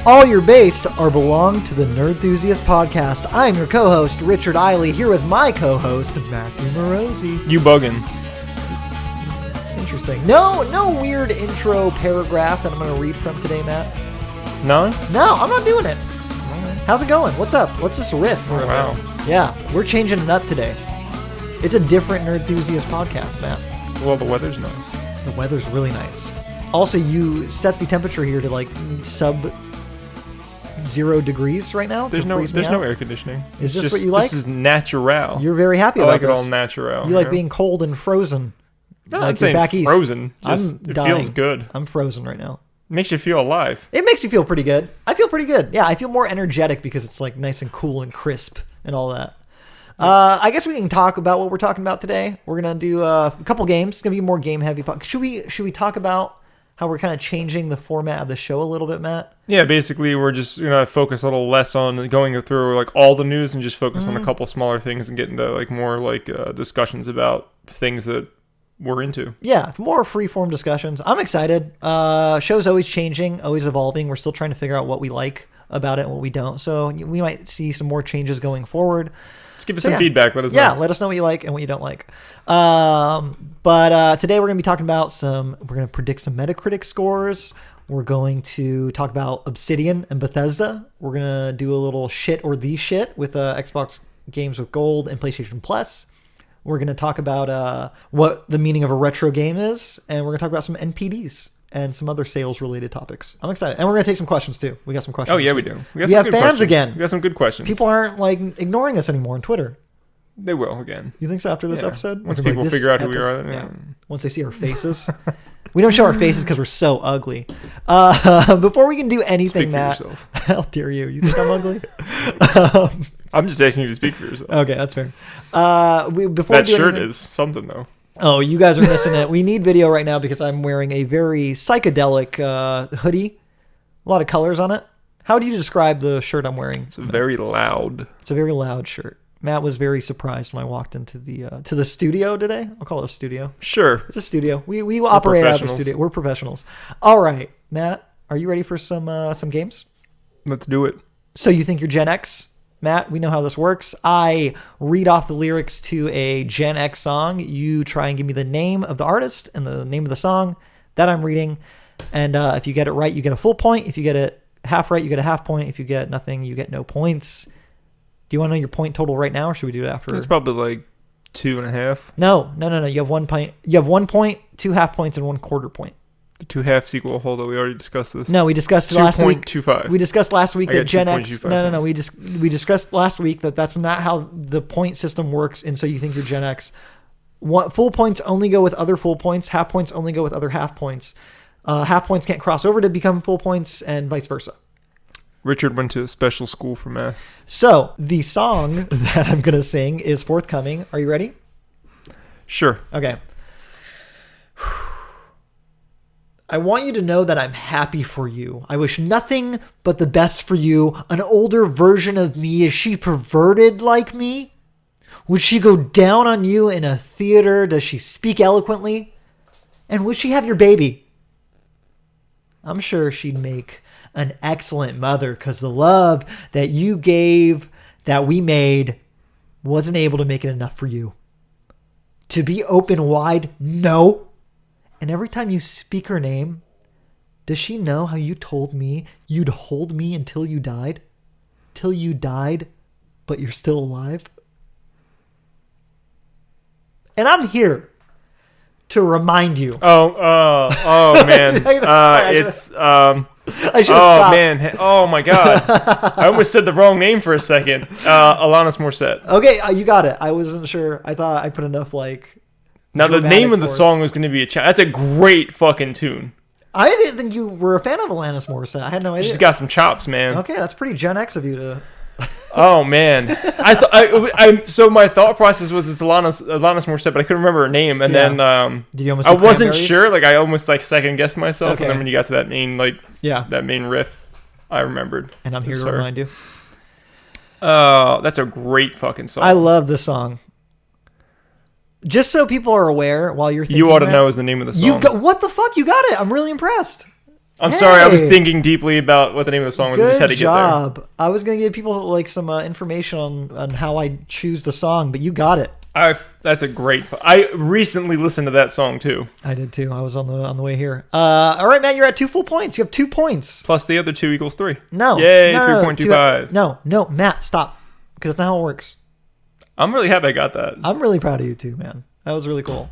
All your bass are belong to the Nerdthusiast Podcast. I'm your co-host, Richard Eiley, here with my co-host, Matthew Morosi. You bugging. Interesting. No weird intro paragraph that I'm going to read from today, Matt. No? No, I'm not doing it. How's it going? What's up? What's this riff? Oh, wow. Yeah, we're changing it up today. It's a different Nerdthusiast Podcast, Matt. Well, the weather's nice. The weather's really nice. Also, you set the temperature here to like sub 0 degrees right now. There's no air conditioning. Is this what you like? This is natural. You're very happy about this. I like it all natural. You like being cold and frozen. No, like I'm saying back east. frozen. It feels good. I'm frozen right now. Makes you feel alive. It makes you feel pretty good. I feel pretty good. Yeah, I feel more energetic because it's like nice and cool and crisp and all that. I guess we can talk about what we're talking about today. We're gonna do a couple games. It's gonna be more game heavy. Should we talk about how we're kind of changing the format of the show a little bit, Matt? Yeah, basically we're just gonna focus a little less on going through like all the news and just focus on a couple smaller things and get into like more like discussions about things that we're into. Yeah, more free-form discussions. I'm excited. Show's always changing, always evolving. We're still trying to figure out what we like about it and what we don't. So we might see some more changes going forward. Just give us some feedback. Let us know. Yeah, let us know what you like and what you don't like. But today we're going to be talking about we're going to predict some Metacritic scores. We're going to talk about Obsidian and Bethesda. We're going to do a little shit or the shit with Xbox Games with Gold and PlayStation Plus. We're going to talk about what the meaning of a retro game is. And we're going to talk about some NPDs and some other sales-related topics. I'm excited. And we're going to take some questions, too. We got some questions. Oh, yeah, we do. We have fans questions. again. We got some good questions. People aren't, like, ignoring us anymore on Twitter. They will again. You think so after this episode? Once people figure out who we are. Yeah. Once they see our faces. We don't show our faces because we're so ugly. Before we can do anything, Matt. How dare you? You think I'm ugly? I'm just asking you to speak for yourself. Okay, that's fair. That shirt is something, though. Oh, you guys are missing it. We need video right now because I'm wearing a very psychedelic hoodie. A lot of colors on it. How do you describe the shirt I'm wearing? It's very loud. It's a very loud shirt. Matt was very surprised when I walked into the studio today. I'll call it a studio. Sure. It's a studio. We operate out of a studio. We're professionals. All right, Matt, are you ready for some games? Let's do it. So you think you're Gen X? Matt, we know how this works. I read off the lyrics to a Gen X song. You try and give me the name of the artist and the name of the song that I'm reading. And if you get it right, you get a full point. If you get it half right, you get a half point. If you get nothing, you get no points. Do you want to know your point total right now, or should we do it after? It's probably like 2.5. No. You have 1 point. You have 1 point, 2 half points, and 1 quarter point. The 2 halves equal. Hold on, we already discussed this. No, we discussed last week. 2.25. We discussed last week that Gen X. No. We discussed last week that that's not how the point system works, and so you think you're Gen X. Full points only go with other full points. Half points only go with other half points. Half points can't cross over to become full points, and vice versa. Richard went to a special school for math. So the song that I'm gonna sing is forthcoming. Are you ready? Sure. Okay. I want you to know that I'm happy for you. I wish nothing but the best for you. An older version of me. Is she perverted like me? Would she go down on you in a theater? Does she speak eloquently? And would she have your baby? I'm sure she'd make an excellent mother because the love that you gave, that we made, wasn't able to make it enough for you. To be open wide? No. And every time you speak her name, does she know how you told me you'd hold me until you died? Till you died, but you're still alive? And I'm here to remind you. Oh man. It's I should have stopped. Man. Oh my God. I almost said the wrong name for a second. Alanis Morissette. Okay, you got it. I wasn't sure. I thought I put enough like. Now the name of the song was going to be that's a great fucking tune. I didn't think you were a fan of Alanis Morissette. I had no idea. She's got some chops, man. Okay, that's pretty Gen X of you to. Oh man, so my thought process was it's Alanis Morissette, but I couldn't remember her name, and then I wasn't sure. Like I almost like second guessed myself, okay. And then when you got to that main that main riff, I remembered. And I'm here to remind you. That's a great fucking song. I love this song. Just so people are aware, while you're thinking, you ought to know is the name of the song. What the fuck? You got it. I'm really impressed. I'm sorry, I was thinking deeply about what the name of the song was. I just had to get there. I was going to give people like some information on how I choose the song, but you got it. That's a great... I recently listened to that song, too. I did, too. I was on the way here. All right, Matt, you're at 2 full points. You have 2 points. Plus the other 2 equals 3. No. Yay, 3.25. No, Matt, stop. Because that's not how it works. I'm really happy I got that. I'm really proud of you, too, man. That was really cool.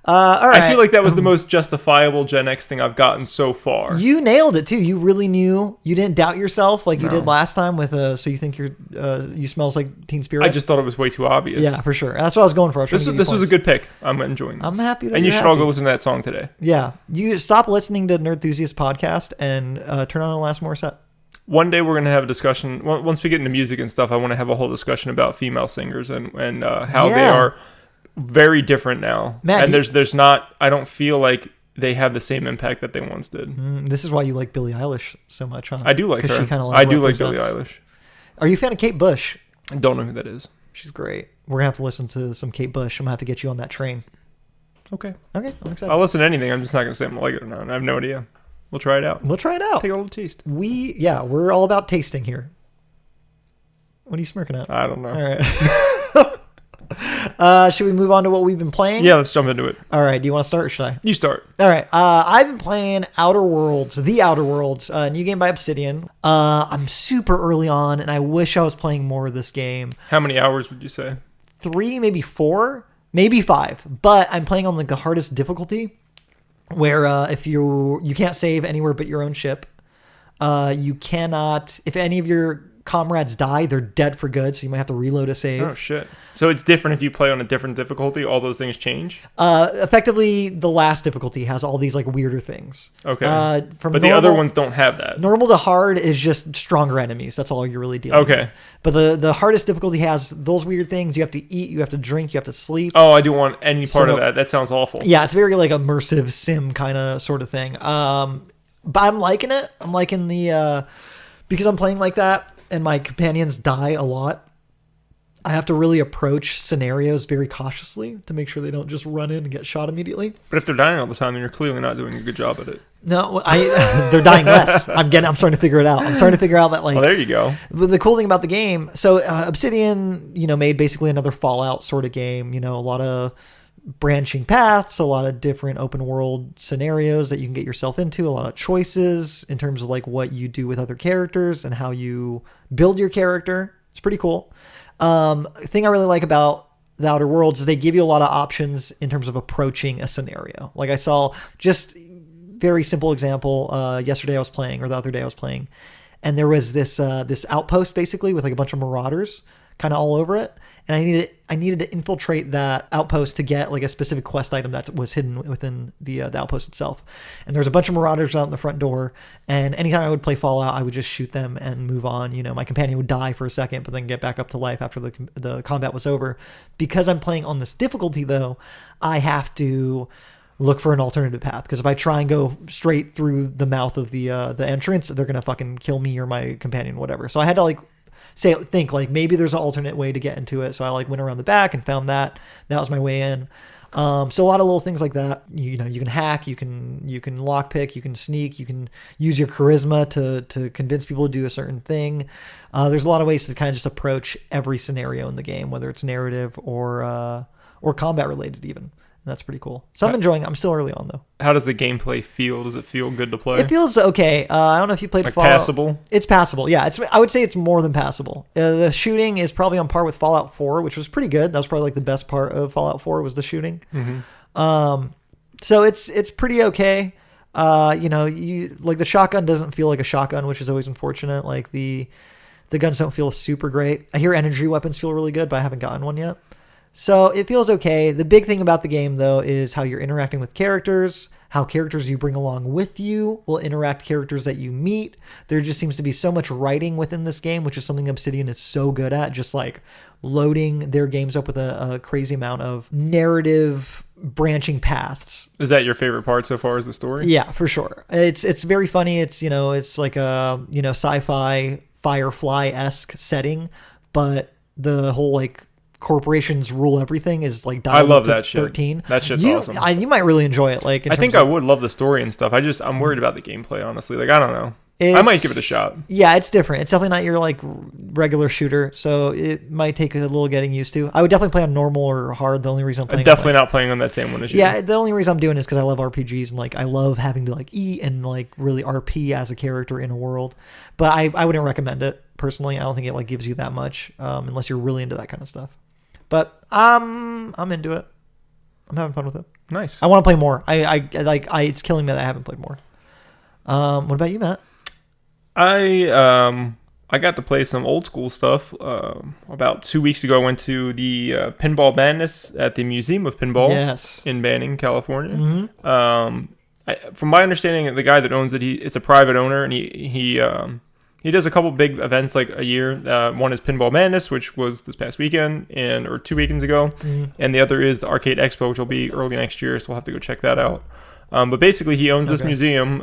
All right. I feel like that was the most justifiable Gen X thing I've gotten so far. You nailed it too. You really knew. You didn't doubt yourself like you did last time with so you think you smells like Teen Spirit. I just thought it was way too obvious. Yeah, for sure. That's what I was going for. This was a good pick. I'm enjoying this. I'm happy that and you should all go listen to that song today. Yeah. You stop listening to Nerdthusiast Podcast and turn on Alanis Morissette. One day we're going to have a discussion. Once we get into music and stuff, I want to have a whole discussion about female singers and how they are very different now. Matt, and there's not, I don't feel like they have the same impact that they once did. This is why you like Billie Eilish so much, huh? I do like her. I do like Billie Eilish. Are you a fan of Kate Bush? I don't know who that is. She's great. We're going to have to listen to some Kate Bush. I'm going to have to get you on that train. Okay. I'm excited. I'll listen to anything. I'm just not going to say I'm going to like it or not. I have no idea. We'll try it out. Take a little taste. We're all about tasting here. What are you smirking at? I don't know. All right. Should we move on to what we've been playing? Yeah, let's jump into it. All right. Do you want to start or should I? You start. All right. I've been playing The Outer Worlds, a new game by Obsidian. I'm super early on, and I wish I was playing more of this game. How many hours would you say? 3, maybe 4, maybe 5. But I'm playing on like the hardest difficulty, where if you can't save anywhere but your own ship. You cannot, if any of your comrades die, they're dead for good, so you might have to reload a save. Oh shit. So it's different if you play on a different difficulty, all those things change? Effectively, the last difficulty has all these like weirder things. Okay. But the other ones don't have that. Normal to hard is just stronger enemies. That's all you're really dealing with. But the hardest difficulty has those weird things. You have to eat, you have to drink, you have to sleep. Oh, I don't want any part of that. That sounds awful. Yeah, it's very like immersive sim kind of sort of thing. But I'm liking it. I'm liking the because I'm playing like that and my companions die a lot. I have to really approach scenarios very cautiously to make sure they don't just run in and get shot immediately. But if they're dying all the time, then you're clearly not doing a good job at it. No, they're dying less. I'm starting to figure it out. I'm starting to figure out that like. Well, there you go. The cool thing about the game, so Obsidian, made basically another Fallout sort of game. A lot of branching paths, a lot of different open world scenarios that you can get yourself into, a lot of choices in terms of like what you do with other characters and how you build your character. It's pretty cool. Thing I really like about The Outer Worlds is they give you a lot of options in terms of approaching a scenario. Like I saw just very simple example, yesterday I was playing, or the other day I was playing, and there was this outpost basically with like a bunch of marauders kind of all over it. And I needed to infiltrate that outpost to get like a specific quest item that was hidden within the outpost itself. And there was a bunch of marauders out in the front door. And anytime I would play Fallout, I would just shoot them and move on. My companion would die for a second, but then get back up to life after the combat was over. Because I'm playing on this difficulty, though, I have to look for an alternative path. Because if I try and go straight through the mouth of the entrance, they're gonna fucking kill me or my companion, whatever. So I had to think maybe there's an alternate way to get into it. So I went around the back and found that was my way in. So a lot of little things like that. You can hack, you can lockpick, you can sneak, you can use your charisma to convince people to do a certain thing. There's a lot of ways to kind of just approach every scenario in the game, whether it's narrative or combat related even. And that's pretty cool. So I'm enjoying it. I'm still early on though. How does the gameplay feel? Does it feel good to play? It feels okay. I don't know if you played Fallout. Passable? It's passable. Yeah, I would say it's more than passable. The shooting is probably on par with Fallout 4, which was pretty good. That was probably like the best part of Fallout 4 was the shooting. Mm-hmm. So it's pretty okay. The shotgun doesn't feel like a shotgun, which is always unfortunate. Like the guns don't feel super great. I hear energy weapons feel really good, but I haven't gotten one yet. So it feels okay. The big thing about the game, though, is how you're interacting with characters, how characters you bring along with you will interact characters that you meet. There just seems to be so much writing within this game, which is something Obsidian is so good at, just like loading their games up with a crazy amount of narrative branching paths. Is that your favorite part so far, is the story? Yeah, for sure. It's very funny. It's, it's like a, sci-fi Firefly-esque setting, but the whole corporations rule everything is like I love that 13. Shit. That shit's awesome. You might really enjoy it. Like, I think I would love the story and stuff. I'm worried about the gameplay, honestly. Like, I don't know. I might give it a shot. Yeah, it's different. It's definitely not your like regular shooter, so it might take a little getting used to. I would definitely play on normal or hard. The only reason I'm definitely not playing on that same one as you. Yeah, the only reason I'm doing it is because I love RPGs and like I love having to like eat and like really RP as a character in a world. But I wouldn't recommend it personally. I don't think it like gives you that much unless you're really into that kind of stuff. But I'm into it. I'm having fun with it. Nice. I want to play more. It's killing me that I haven't played more. What about you, Matt? I got to play some old school stuff. About 2 weeks ago, I went to the Pinball Madness at the Museum of Pinball in Banning, California. Mm-hmm. From my understanding, the guy that owns it, it's a private owner, and he does a couple big events like a year. One is Pinball Madness, which was this past weekend or 2 weekends ago, and the other is the Arcade Expo, which will be early next year. So we'll have to go check that out. But basically, he owns this museum.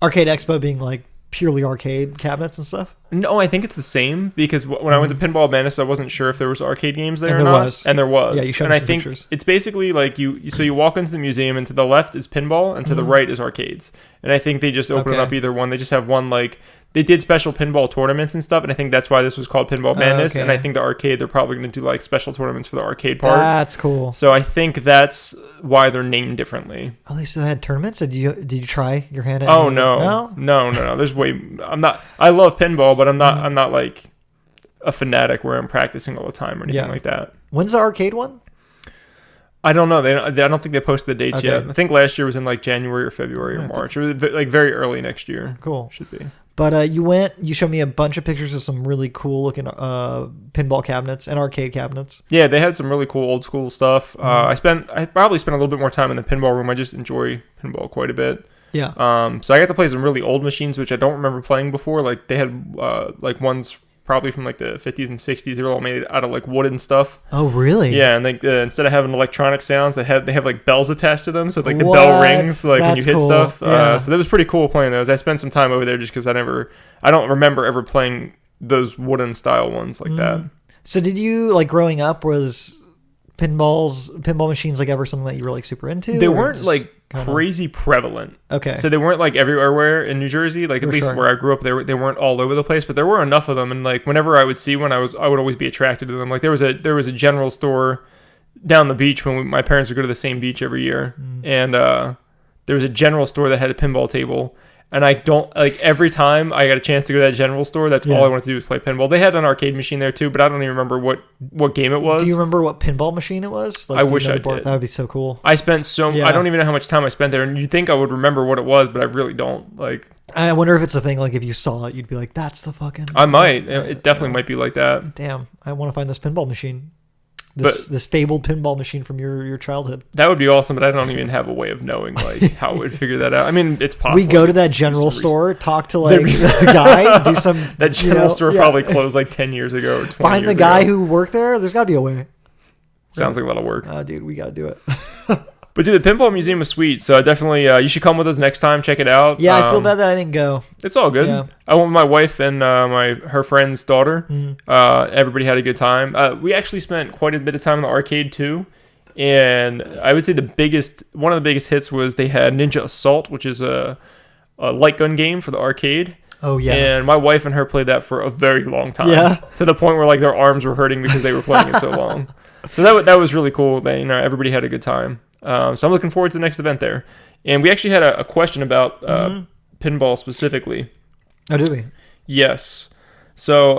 Arcade Expo being like purely arcade cabinets and stuff? No, I think it's the same because when I went to Pinball Madness, I wasn't sure if there was arcade games there or not. And there was. Yeah, you showed me some pictures. It's basically like you walk into the museum and to the left is pinball and to the right is arcades. And I think they just open it up either one. They just have one like they did special pinball tournaments and stuff, and I think that's why this was called Pinball Madness. And I think the arcade, they're probably going to do like special tournaments for the arcade part. That's cool. So I think that's why they're named differently. Oh, they still had tournaments? Did you try your hand at Oh, no. There's I love pinball, but I'm not like a fanatic where I'm practicing all the time or anything like that. When's the arcade one? I don't know. I don't think they posted the dates yet. I think last year was in like January or February or March. It was like very early next year. Cool. Should be. But you showed me a bunch of pictures of some really cool looking pinball cabinets and arcade cabinets. Yeah, they had some really cool old school stuff. I probably spent a little bit more time in the pinball room. I just enjoy pinball quite a bit. Yeah. So I got to play some really old machines, which I don't remember playing before. Like they had like ones probably from like the 50s and 60s. They were all made out of like wood and stuff. Oh, really? Yeah, and like instead of having electronic sounds, they have like bells attached to them, so like the bell rings like when you hit stuff. Yeah. So that was pretty cool playing those. I spent some time over there just because I don't remember ever playing those wooden style ones like that. So did you like growing up? Was pinball machines like ever something that you were like super into? They weren't like crazy prevalent. Okay. So they weren't like everywhere in New Jersey. Like at least where I grew up, they weren't all over the place, but there were enough of them. And like whenever I would see one, I would always be attracted to them. Like there was a general store down the beach when my parents would go to the same beach every year, and there was a general store that had a pinball table. And I don't like every time I got a chance to go to that general store, that's all I wanted to do was play pinball. They had an arcade machine there too, but I don't even remember what game it was. Do you remember what pinball machine it was? Like, I wish I did. That would be so cool. I spent I don't even know how much time I spent there, and you'd think I would remember what it was, but I really don't. Like, I wonder if it's a thing. Like, if you saw it, you'd be like, "That's the fucking." I might. It definitely might be like that. Damn, I want to find this pinball machine. This fabled pinball machine from your childhood. That would be awesome, but I don't even have a way of knowing like how I would figure that out. I mean, it's possible. We go to that general store, talk to like the guy, do some. That general store probably closed like 10 years ago. Or 20 Find years the guy ago. who worked there. There's got to be a way. Sounds like a lot of work. Dude, we got to do it. But dude, the Pinball Museum was sweet, so definitely you should come with us next time. Check it out. Yeah, I feel bad that I didn't go. It's all good. Yeah. I went with my wife and her friend's daughter. Everybody had a good time. We actually spent quite a bit of time in the arcade too, and I would say one of the biggest hits was they had Ninja Assault, which is a light gun game for the arcade. Oh yeah. And my wife and her played that for a very long time. Yeah. To the point where like their arms were hurting because they were playing it so long. So that was really cool. That everybody had a good time. So I'm looking forward to the next event there. And we actually had a question about pinball specifically. Oh, did we? Yes. So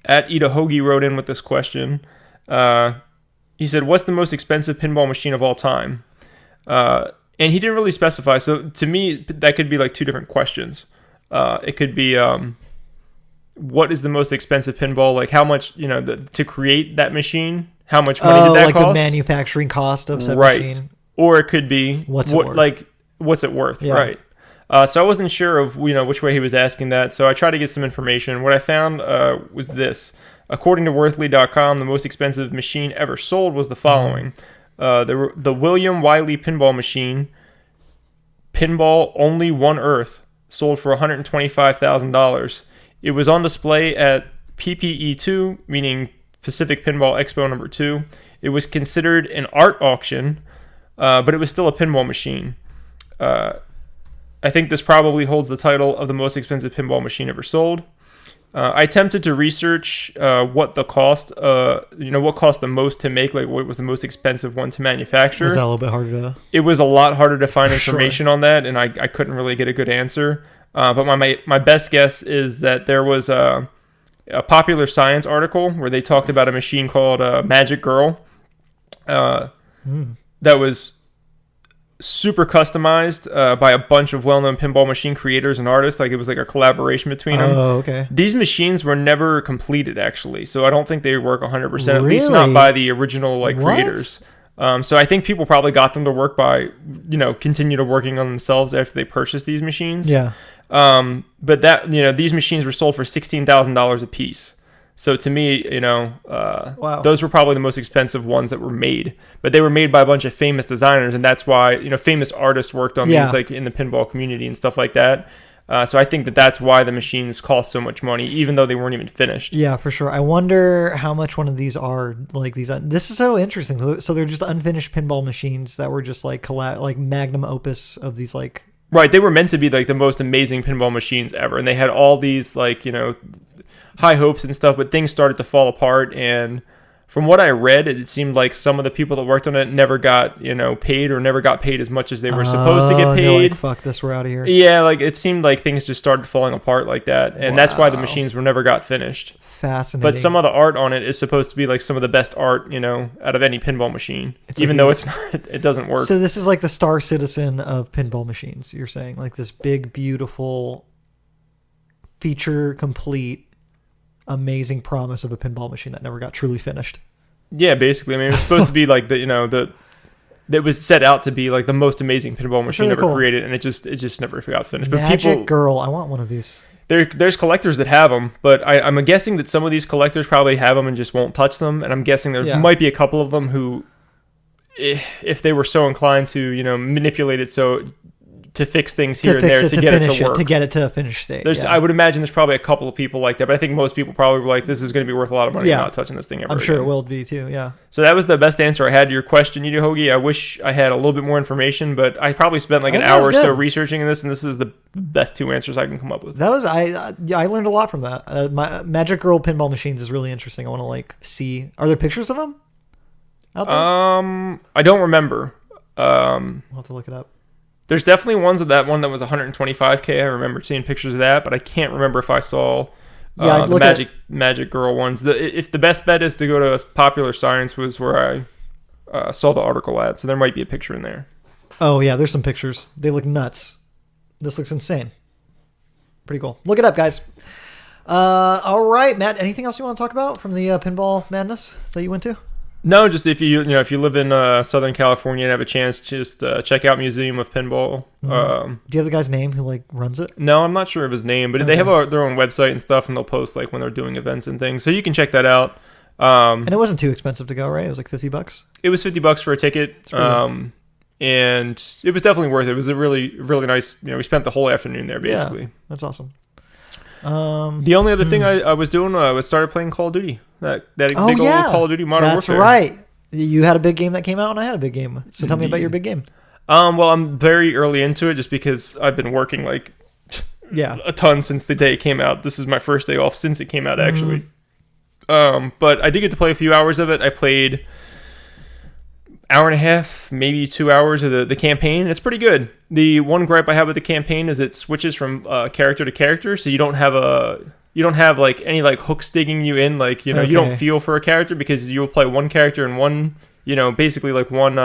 at Ida Hoagie wrote in with this question. He said, "What's the most expensive pinball machine of all time?" And he didn't really specify. So to me, that could be like two different questions. It could be what is the most expensive pinball? Like how much, to create that machine? How much money did that cost? Like the manufacturing cost of said machine. Or it could be what's it worth? Yeah. Right. So I wasn't sure of which way he was asking that. So I tried to get some information. What I found was this. According to Worthly.com, the most expensive machine ever sold was the following: the William Wiley pinball machine, Pinball Only One Earth, sold for $125,000. It was on display at PPE2, meaning Pacific Pinball Expo number 2. It was considered an art auction, but it was still a pinball machine. I think this probably holds the title of the most expensive pinball machine ever sold. I attempted to research what cost the most to make, like what was the most expensive one to manufacture. Was that a little bit harder to? It was a lot harder to find information on that, and I couldn't really get a good answer. But my best guess is that there was a Popular Science article where they talked about a machine called Magic Girl that was super customized by a bunch of well-known pinball machine creators and artists. Like, it was like a collaboration between them. Oh, okay. These machines were never completed, actually, so I don't think they work 100%. Really? At least not by the original creators. So I think people probably got them to work by continue to working on themselves after they purchased these machines. Yeah. But that these machines were sold for $16,000 a piece. So to me, wow. Those were probably the most expensive ones that were made. But they were made by a bunch of famous designers, and that's why famous artists worked on these, like in the pinball community and stuff like that. So I think that's why the machines cost so much money, even though they weren't even finished. Yeah, for sure. I wonder how much one of these are like these. This is so interesting. So they're just unfinished pinball machines that were just like magnum opus of these like. Right, they were meant to be like the most amazing pinball machines ever, and they had all these high hopes and stuff, but things started to fall apart. And from what I read, it seemed like some of the people that worked on it never got paid, or never got paid as much as they were supposed to get paid. Like, fuck this, we're out of here. Yeah, like it seemed like things just started falling apart like that, and that's why the machines were never got finished. Fascinating. But some of the art on it is supposed to be like some of the best art out of any pinball machine, even though it's not. It doesn't work. So this is like the Star Citizen of pinball machines. You're saying, like, this big, beautiful, feature complete, amazing promise of a pinball machine that never got truly finished. Yeah, basically. I mean, it was supposed to be like that was set out to be like the most amazing pinball machine ever created, and it just never got finished. But Magic Girl, I want one of these. There's collectors that have them, but I'm guessing that some of these collectors probably have them and just won't touch them. And I'm guessing there might be a couple of them who, if they were so inclined to manipulate it to fix things here and there to get it to work. To get it to a finished state. I would imagine there's probably a couple of people like that, but I think most people probably were like, this is going to be worth a lot of money. I'm not touching this thing ever I'm sure again. It will be too, yeah. So that was the best answer I had to your question, Yudu Hoagie. I wish I had a little bit more information, but I probably spent like an hour or so researching this, and this is the best two answers I can come up with. That was I learned a lot from that. My Magic Girl pinball machines is really interesting. I want to see. Are there pictures of them out there? I don't remember. We'll have to look it up. There's definitely ones of that one that was 125K. I remember seeing pictures of that, but I can't remember if I saw the Magic Girl ones. If the best bet is to go to Popular Science, was where I saw the article at, so there might be a picture in there. Oh yeah, there's some pictures. They look nuts. This looks insane. Pretty cool. Look it up, guys. All right, Matt. Anything else you want to talk about from the pinball madness that you went to? No, just if you live in Southern California and have a chance, just check out Museum of Pinball. Mm-hmm. Do you have the guy's name who runs it? No, I'm not sure of his name, but they have their own website and stuff, and they'll post when they're doing events and things, so you can check that out. And it wasn't too expensive to go, right? It was like $50. It was $50 for a ticket, and it was definitely worth it. It was a really, really nice. We spent the whole afternoon there basically. Yeah, that's awesome. The only other thing I was doing was started playing Call of Duty. That big old Call of Duty Modern Warfare. That's right. You had a big game that came out, and I had a big game. So tell me about your big game. Well, I'm very early into it just because I've been working a ton since the day it came out. This is my first day off since it came out, actually. But I did get to play a few hours of it. I played hour and a half, maybe 2 hours of the campaign. It's pretty good. The one gripe I have with the campaign is it switches from character to character, so you don't have any hooks digging you in. You don't feel for a character because you'll play one character in one, basically one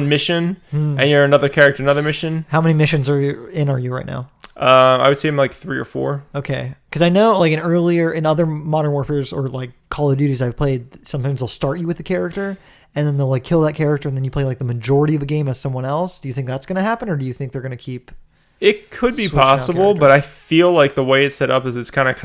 mission. And you're another character, another mission. How many missions are you right now? I would say I'm 3 or 4. Okay, because I know in other Modern Warfares or Call of Duties I've played, sometimes they'll start you with a character and then they'll kill that character and then you play the majority of a game as someone else. Do you think that's going to happen, or do you think they're going to keep? It could be possible, but I feel like the way it's set up is it's kind of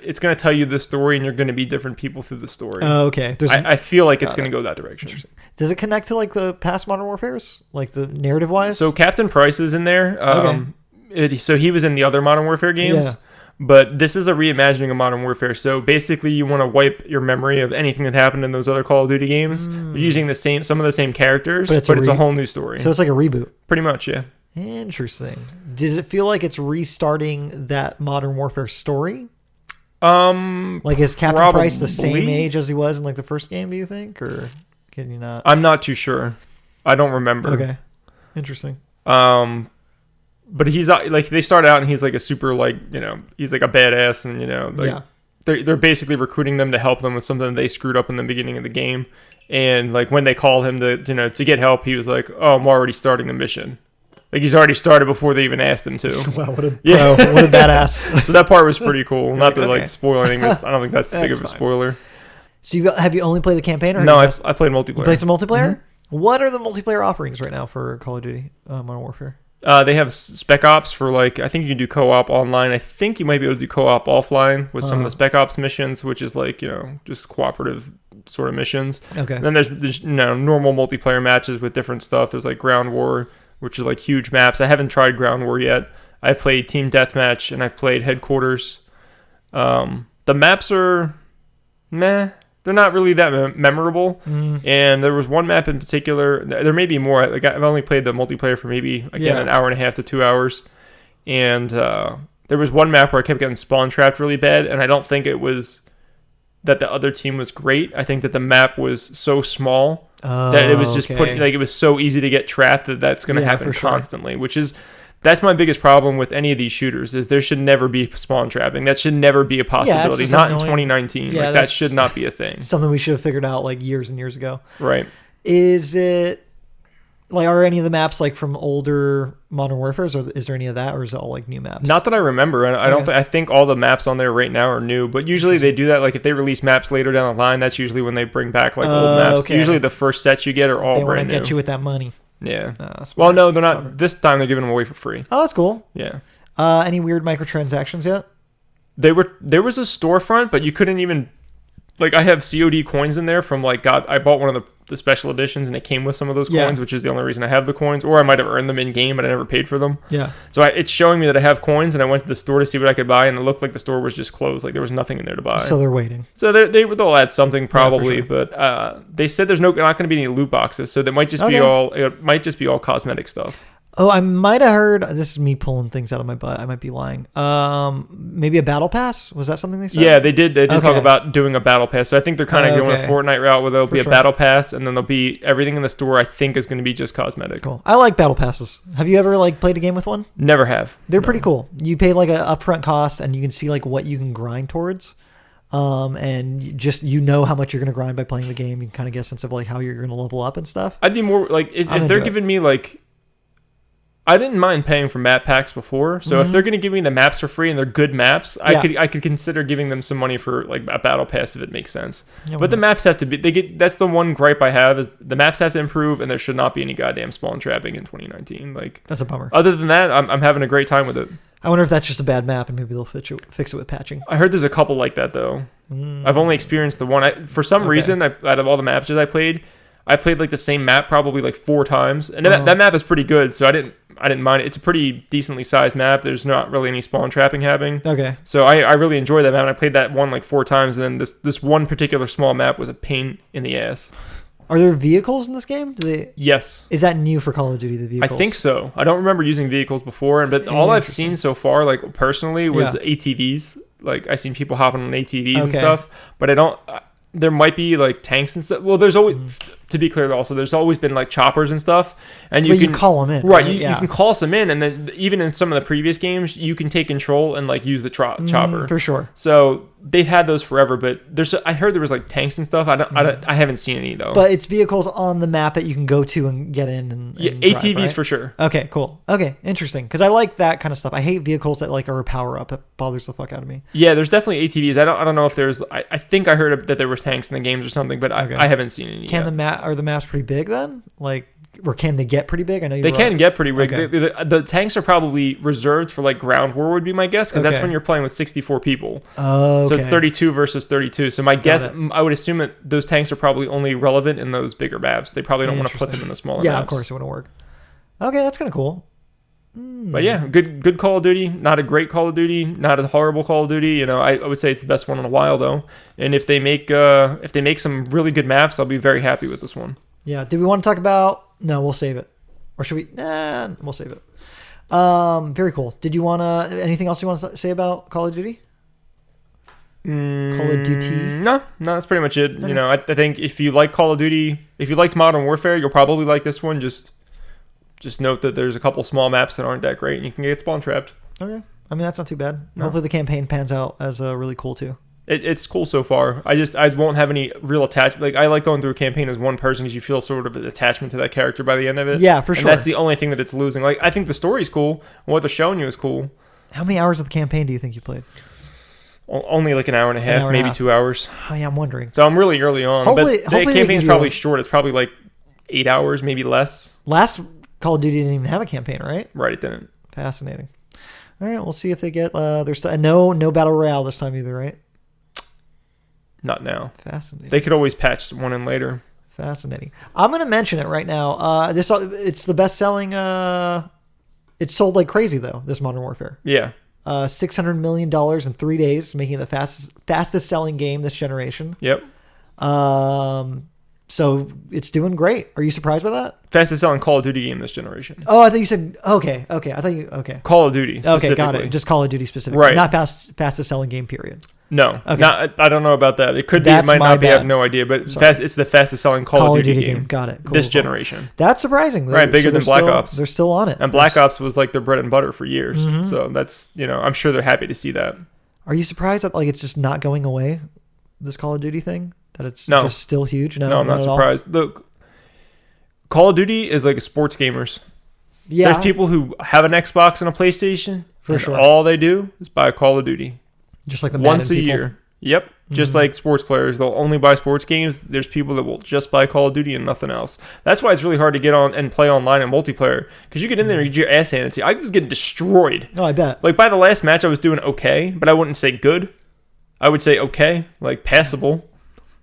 it's going to tell you the story, and you're going to be different people through the story. Oh, okay. I feel like it's going to go that direction. Does it connect to the past Modern Warfares, the narrative wise? So Captain Price is in there. Okay. So he was in the other Modern Warfare games. Yeah. But this is a reimagining of Modern Warfare. So basically, you want to wipe your memory of anything that happened in those other Call of Duty games, using some of the same characters, but it's a whole new story. So it's like a reboot. Pretty much, yeah. Interesting. Does it feel like it's restarting that Modern Warfare story? Like, is Captain Probably. Price the same age as he was in like the first game, do you think? Or can you not? I'm not too sure. I don't remember. Okay. Interesting. But he's like, they start out and he's like a super, like, he's like a badass, and like they're basically recruiting them to help them with something they screwed up in the beginning of the game. And like when they called him to get help, he was like, "Oh, I'm already starting the mission." Like, he's already started before they even asked him to. Wow, what a badass. So that part was pretty cool. Not to like spoil anything. I don't think that's big of a spoiler. So have you only played the campaign? Or no, I played multiplayer. You played some multiplayer? Mm-hmm. What are the multiplayer offerings right now for Call of Duty Modern Warfare? They have Spec Ops for, like, I think you can do co-op online. I think you might be able to do co-op offline with some of the Spec Ops missions, which is like, just cooperative sort of missions. Okay. And then there's normal multiplayer matches with different stuff. There's like Ground War, which is like huge maps. I haven't tried Ground War yet. I played Team Deathmatch and I've played Headquarters. The maps are meh. They're not really that memorable. And there was one map in particular. There may be more. Like, I've only played the multiplayer for maybe, an hour and a half to 2 hours. And there was one map where I kept getting spawn trapped really bad. And I don't think it was that the other team was great. I think that the map was so small that it was just it was so easy to get trapped that's going to happen constantly, which is... That's my biggest problem with any of these shooters, is there should never be spawn trapping. That should never be a possibility. Not in 2019. Yeah, that should not be a thing. Something we should have figured out like years and years ago. Right. Is it like, are any of the maps like from older Modern Warfare, or is there any of that, or is it all like new maps? Not that I remember. I don't. I think all the maps on there right now are new, but usually they do that. Like, if they release maps later down the line, that's usually when they bring back like old maps. Okay. Usually the first sets you get are all brand new. They want to get you with that money. Yeah. Well, no, they're not. This time they're giving them away for free. Oh, that's cool. Yeah. Any weird microtransactions yet? There was a storefront, but you couldn't even, like, I have COD coins in there from, like, I bought one of the special editions and it came with some of those coins, which is the only reason I have the coins, or I might have earned them in game, but I never paid for them. Yeah. So it's showing me that I have coins, and I went to the store to see what I could buy, and it looked like the store was just closed. Like, there was nothing in there to buy. So they're waiting. So they'll add something probably, but they said there's not going to be any loot boxes, so that might just be all cosmetic stuff. Oh, I might have heard, this is me pulling things out of my butt, I might be lying. Maybe a battle pass? Was that something they said? Yeah, they did talk about doing a battle pass. So I think they're kind of going a Fortnite route, where there'll be a battle pass, and then there'll be everything in the store, I think, is going to be just cosmetic. Cool. I like battle passes. Have you ever like played a game with one? Never have. They're pretty cool. You pay like an upfront cost, and you can see like what you can grind towards. And you know how much you're going to grind by playing the game. You can kind of get a sense of like how you're going to level up and stuff. I'd be more like, if they're giving me like, I didn't mind paying for map packs before, so if they're going to give me the maps for free and they're good maps, I could consider giving them some money for like a battle pass if it makes sense. Yeah, but the maps have to be, that's the one gripe I have, is the maps have to improve, and there should not be any goddamn spawn trapping in 2019. Like, that's a bummer. Other than that, I'm having a great time with it. I wonder if that's just a bad map, and maybe they'll fix it with patching. I heard there's a couple like that though. I've only experienced the one. For some reason, out of all the maps that I played like the same map probably like 4 times, and that map is pretty good, so I didn't mind it. It's a pretty decently sized map. There's not really any spawn trapping happening. Okay. So I really enjoyed that map, and I played that one like 4 times, and then this one particular small map was a pain in the ass. Are there vehicles in this game? Yes. Is that new for Call of Duty, the vehicles? I think so. I don't remember using vehicles before, but all I've seen so far, like personally, was ATVs. Like, I've seen people hopping on ATVs and stuff, but I don't... There might be like tanks and stuff. Well, there's always, to be clear, also there's always been like choppers and stuff, and you can call them in, right? You can call some in, and then even in some of the previous games, you can take control and like use the chopper for sure. So they've had those forever, but I heard there was like tanks and stuff. I haven't seen any though. But it's vehicles on the map that you can go to and get in and ATVs drive, right? for sure. Okay, cool. Okay, interesting. Because I like that kind of stuff. I hate vehicles that like are a power up. It bothers the fuck out of me. Yeah, there's definitely ATVs. I don't know if there's. I think I heard that there was tanks in the games or something, but I haven't seen any. Are the maps pretty big then? Like, or can they get pretty big? I know they can get pretty big. Okay. The tanks are probably reserved for like ground war, would be my guess, because that's when you're playing with 64 people. Oh, okay. So it's 32 versus 32. So my guess, I would assume that those tanks are probably only relevant in those bigger maps. They probably don't want to put them in the smaller maps. Yeah, of course it wouldn't work. Okay, that's kind of cool. But yeah, good Call of Duty. Not a great Call of Duty. Not a horrible Call of Duty. You know, I would say it's the best one in a while though. And if they make some really good maps, I'll be very happy with this one. Yeah. Did we want to talk about? No, we'll save it. Or should we? Nah, we'll save it. Very cool. Did you want to? Anything else you want to say about Call of Duty? Call of Duty? No, that's pretty much it. Okay. You know, I think if you like Call of Duty, if you liked Modern Warfare, you'll probably like this one. Just note that there's a couple small maps that aren't that great, and you can get spawn trapped. Okay. I mean, that's not too bad. No. Hopefully the campaign pans out as really cool, too. It's cool so far. I won't have any real attachment. Like, I like going through a campaign as one person because you feel sort of an attachment to that character by the end of it. Yeah, for sure. And that's the only thing that it's losing. Like, I think the story's cool, and what they're showing you is cool. How many hours of the campaign do you think you played? Only like an hour and a half, maybe 2 hours. Oh, yeah, I'm wondering. So I'm really early on. Hopefully the campaign's probably short. It's probably like 8 hours, maybe less. Last Call of Duty didn't even have a campaign, right? Right, it didn't. Fascinating. All right, we'll see if they get their stuff. No battle royale this time either, right? Not now. Fascinating. They could always patch one in later. Fascinating. I'm going to mention it right now. It's the best-selling. It's sold like crazy though. This Modern Warfare. Yeah. $600 million in 3 days, making it the fastest selling game this generation. Yep. So it's doing great. Are you surprised by that? Fastest selling Call of Duty game this generation. Oh, I thought you said okay. I thought you okay. Call of Duty. Okay, got it. Just Call of Duty specifically, right? Not fastest selling game. Period. No, okay. I don't know about that. It could be. It might not be. I have no idea. But it's the fastest selling Call of Duty game. Got it. Cool, this generation. That's surprising. Right, bigger than Black Ops. They're still on it. And Black Ops was like their bread and butter for years. Mm-hmm. So that's I'm sure they're happy to see that. Are you surprised that like it's just not going away? This Call of Duty thing. That it's just still huge? No, I'm not surprised. Look, Call of Duty is like a sports gamers. Yeah. There's people who have an Xbox and a PlayStation. For sure. All they do is buy Call of Duty. Just like the once a year. Yep. Just like sports players. They'll only buy sports games. There's people that will just buy Call of Duty and nothing else. That's why it's really hard to get on and play online and multiplayer. Because you get in there and get your ass handed to you. I was getting destroyed. Oh, I bet. Like by the last match, I was doing okay. But I wouldn't say good. I would say okay. Like passable.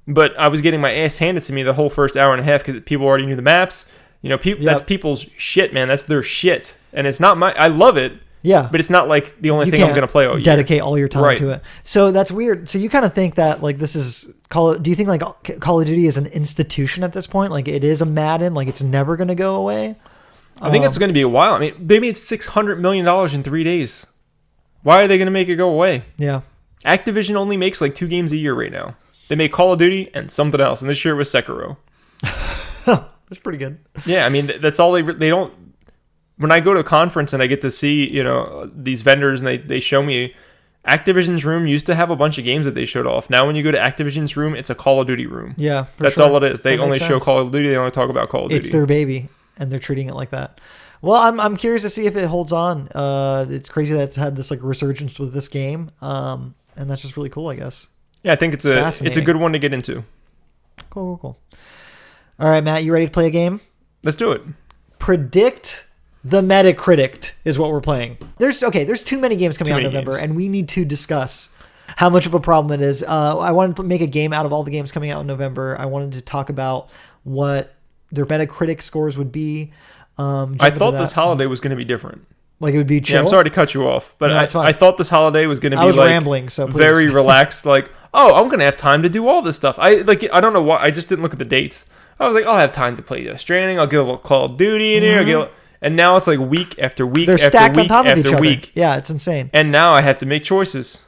But I was getting my ass handed to me the whole first hour and a half because people already knew the maps. That's people's shit, man. That's their shit. And it's not I love it. Yeah. But it's not like the only thing I'm going to play all year. Dedicate all your time to it. So that's weird. So you kind of think that like this is do you think like Call of Duty is an institution at this point? Like it is a Madden, like it's never going to go away? I think it's going to be a while. I mean, they made $600 million in 3 days. Why are they going to make it go away? Yeah. Activision only makes like 2 games a year right now. They make Call of Duty and something else. And this year it was Sekiro. That's pretty good. Yeah. I mean, that's all they don't. When I go to a conference and I get to see, these vendors and they show me, Activision's room used to have a bunch of games that they showed off. Now when you go to Activision's room, it's a Call of Duty room. Yeah, that's all it is. They only show Call of Duty. They only talk about Call of Duty. It's their baby, and they're treating it like that. Well, I'm curious to see if it holds on. It's crazy that it's had this like resurgence with this game, and that's just really cool, I guess. Yeah, I think it's a good one to get into. Cool. All right, Matt, you ready to play a game? Let's do it. Predict the Metacritic is what we're playing. There's too many games coming out in November, and we need to discuss how much of a problem it is. I wanted to make a game out of all the games coming out in November. I wanted to talk about what their Metacritic scores would be. I thought this holiday was going to be different. Like it would be chill. Yeah, I'm sorry to cut you off, but I thought this holiday was going to be rambling, so please. Very relaxed. Like, I'm going to have time to do all this stuff. I don't know why. I just didn't look at the dates. I was like, I'll have time to play Death Stranding. I'll get a little Call of Duty in here. And now it's like week after week They're after stacked week on top of after each week. Other. Yeah, it's insane. And now I have to make choices.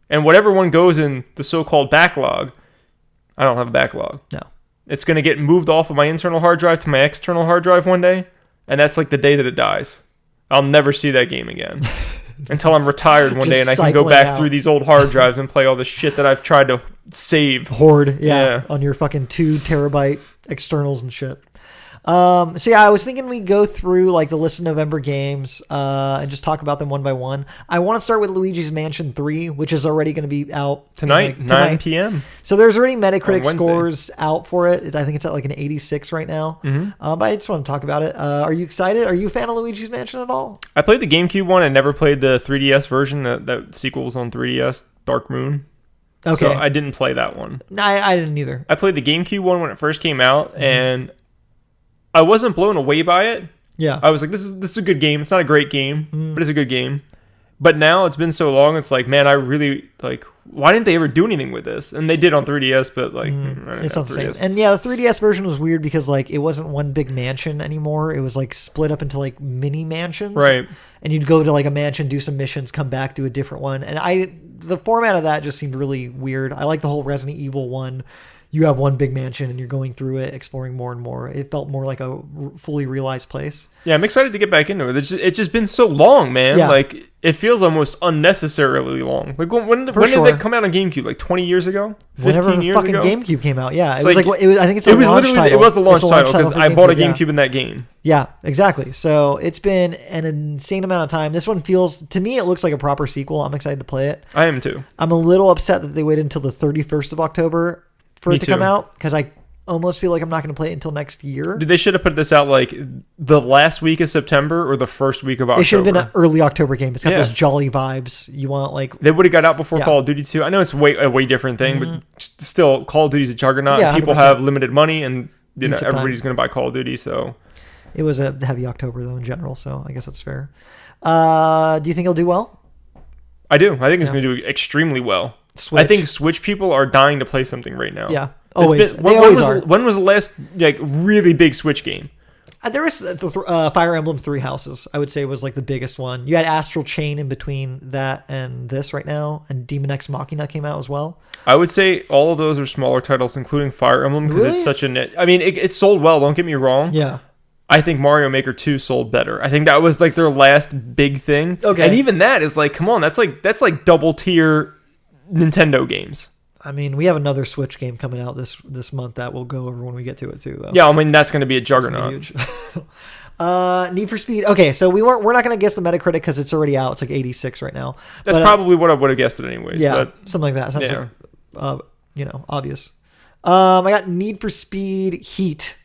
And whatever one goes in the so-called backlog, I don't have a backlog. No. It's going to get moved off of my internal hard drive to my external hard drive one day. And that's like the day that it dies. I'll never see that game again. Until I'm retired one day and I can go back through these old hard drives and play all the shit that I've tried to save. Hoard, on your fucking 2 terabyte externals and shit. I was thinking we go through like the list of November games and just talk about them one by one. I want to start with Luigi's Mansion 3, which is already going to be out tonight, 9 p.m. So there's already Metacritic scores out for it. I think it's at like an 86 right now. Mm-hmm. But I just want to talk about it. Are you excited? Are you a fan of Luigi's Mansion at all? I played the GameCube one. I never played the 3DS version. That sequel was on 3DS, Dark Moon. Okay. So I didn't play that one. No, I didn't either. I played the GameCube one when it first came out, and I wasn't blown away by it. Yeah. I was like, this is a good game. It's not a great game, but it's a good game. But now it's been so long, it's like, man, I really, like, why didn't they ever do anything with this? And they did on 3DS, but, like, it's not the same. And, yeah, the 3DS version was weird because, like, it wasn't one big mansion anymore. It was, like, split up into, like, mini mansions. Right. And you'd go to, like, a mansion, do some missions, come back, do a different one. And the format of that just seemed really weird. I like the whole Resident Evil one. You have one big mansion and you're going through it, exploring more and more. It felt more like a fully realized place. Yeah, I'm excited to get back into it. It's just been so long, man. Yeah. Like, it feels almost unnecessarily long. Like, when did they come out on GameCube? Like 20 years ago? 15 Whenever years ago? Fucking GameCube came out, yeah. I think it's a launch title. It was the launch title because I bought a GameCube in that game. Yeah, exactly. So it's been an insane amount of time. This one feels, to me, it looks like a proper sequel. I'm excited to play it. I am too. I'm a little upset that they waited until the 31st of October for it to come out, because I almost feel like I'm not going to play it until next year. Dude, they should have put this out like the last week of September or the first week of October. It should have been an early October game. It's got those jolly vibes. You want, like, they would have got out before Call of Duty 2. I know it's a way different thing, but still, Call of Duty's a juggernaut. Yeah, people have limited money, and everybody's going to buy Call of Duty. So it was a heavy October though in general. So I guess that's fair. Do you think it'll do well? I do. I think it's going to do extremely well. Switch. I think Switch people are dying to play something right now. Yeah, always. When was the last like really big Switch game? There was Fire Emblem Three Houses. I would say was like the biggest one. You had Astral Chain in between that and this right now, and Demon X Machina came out as well. I would say all of those are smaller titles, including Fire Emblem, because it's such a. I mean, it sold well. Don't get me wrong. Yeah. I think Mario Maker 2 sold better. I think that was like their last big thing. Okay. And even that is like, come on, that's like double tier Nintendo games. I mean, we have another Switch game coming out this month that we'll go over when we get to it too, though. Yeah, I mean that's going to be a juggernaut. Huge. Need for Speed. Okay, so we're not going to guess the Metacritic because it's already out. It's like 86 right now. That's probably what I would have guessed it anyways. Yeah, but, something like that. Sounds like, obvious. I got Need for Speed Heat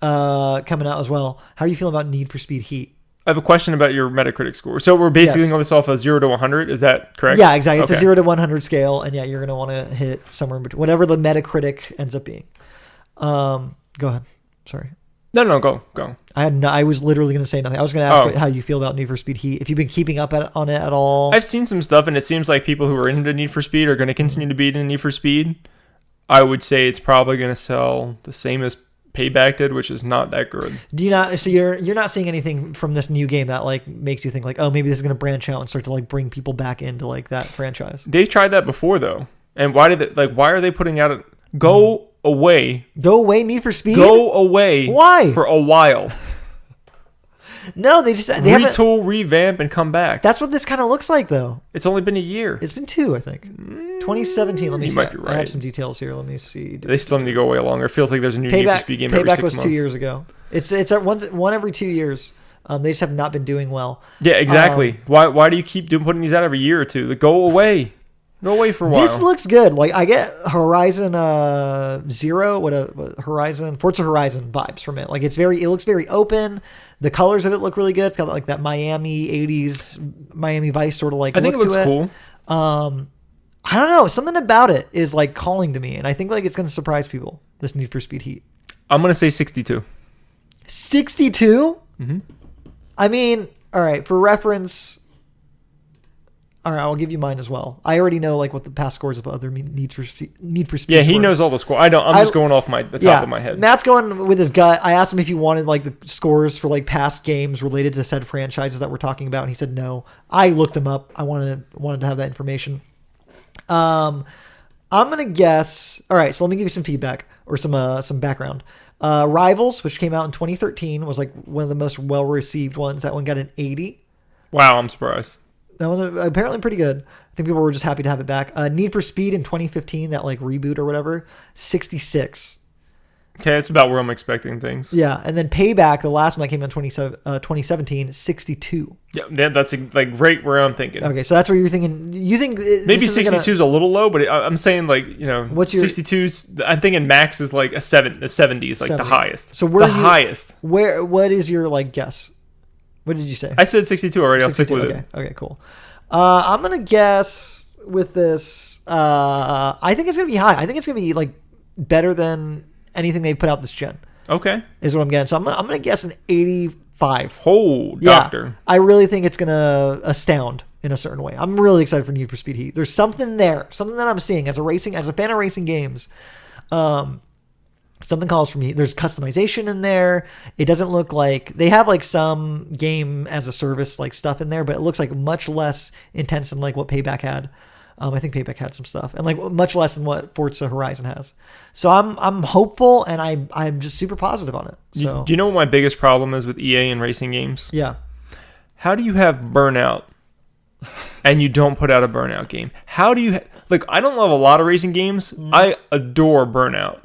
coming out as well. How are you feeling about Need for Speed Heat? I have a question about your Metacritic score. So we're basically going this off a 0 to 100. Is that correct? Yeah, exactly. It's a 0 to 100 scale, and you're going to want to hit somewhere in between, whatever the Metacritic ends up being. Go ahead. Sorry. No, go. I was literally going to say nothing. I was going to ask how you feel about Need for Speed Heat. If you've been keeping up on it at all. I've seen some stuff, and it seems like people who are into Need for Speed are going to continue to be into Need for Speed. I would say it's probably going to sell the same as Payback did, which is not that good. Do you not? So you're not seeing anything from this new game that like makes you think like, oh, maybe this is going to branch out and start to like bring people back into like that franchise. They've tried that before though, and why are they putting out Go away, Need for Speed? Go away. Why? For a while. No, they retool, revamp, and come back. That's what this kind of looks like, though. It's only been a year. It's been 2, I think. 2017. Let me see. Might be right. I have some details here. Let me see. They still need to go way longer. It feels like there's a new Need for Speed game every 6 months. Payback was 2 years ago. It's at one every 2 years. They just have not been doing well. Yeah, exactly. Why do you keep putting these out every year or two? Go away. Go away for a while. This looks good. Like I get Horizon Zero, Forza Horizon vibes from it. Like it looks very open. The colors of it look really good. It's got like that Miami 80s Miami Vice sort of like. I think it looks cool. I don't know. Something about it is like calling to me, and I think like it's going to surprise people. This Need for Speed Heat. I'm going to say 62. 62? Mm-hmm. I mean, all right. For reference. All right, I'll give you mine as well. I already know like what the past scores of other Need for Speed. Yeah, he knows all the scores. I don't. I'm just going off the top of my head. Matt's going with his gut. I asked him if he wanted like the scores for like past games related to said franchises that we're talking about, and he said no. I looked him up. I wanted to have that information. I'm gonna guess. All right, so let me give you some feedback or some background. Rivals, which came out in 2013, was like one of the most well received ones. That one got an 80. Wow, I'm surprised. That was apparently pretty good. I think people were just happy to have it back. Need for Speed in 2015, that like reboot or whatever, 66. Okay, it's about where I'm expecting things. Yeah, and then Payback, the last one that came out in 2017, 62. Yeah, that's like right where I'm thinking. Okay, so that's where you're thinking. You think maybe 62 is a little low, but I'm saying like what's your 62's? I'm thinking max is like the 70s, like the highest. So where highest? What is your like guess? What did you say? I said 62 already. 62, I'll stick with it. Okay, cool. I'm going to guess with this. I think it's going to be high. I think it's going to be like better than anything they put out this gen. Okay. Is what I'm getting. So I'm going to guess an 85 5. Oh, doctor. Yeah, I really think it's going to astound in a certain way. I'm really excited for Need for Speed Heat. There's something there, something that I'm seeing as a fan of racing games. Something calls for me. There's customization in there. It doesn't look like they have like some game as a service like stuff in there, but it looks like much less intense than like what Payback had. I think Payback had some stuff, and like much less than what Forza Horizon has. So I'm hopeful, and I'm just super positive on it. So do you know what my biggest problem is with EA and racing games? Yeah. How do you have Burnout and you don't put out a Burnout game? How do you like? I don't love a lot of racing games. I adore Burnout,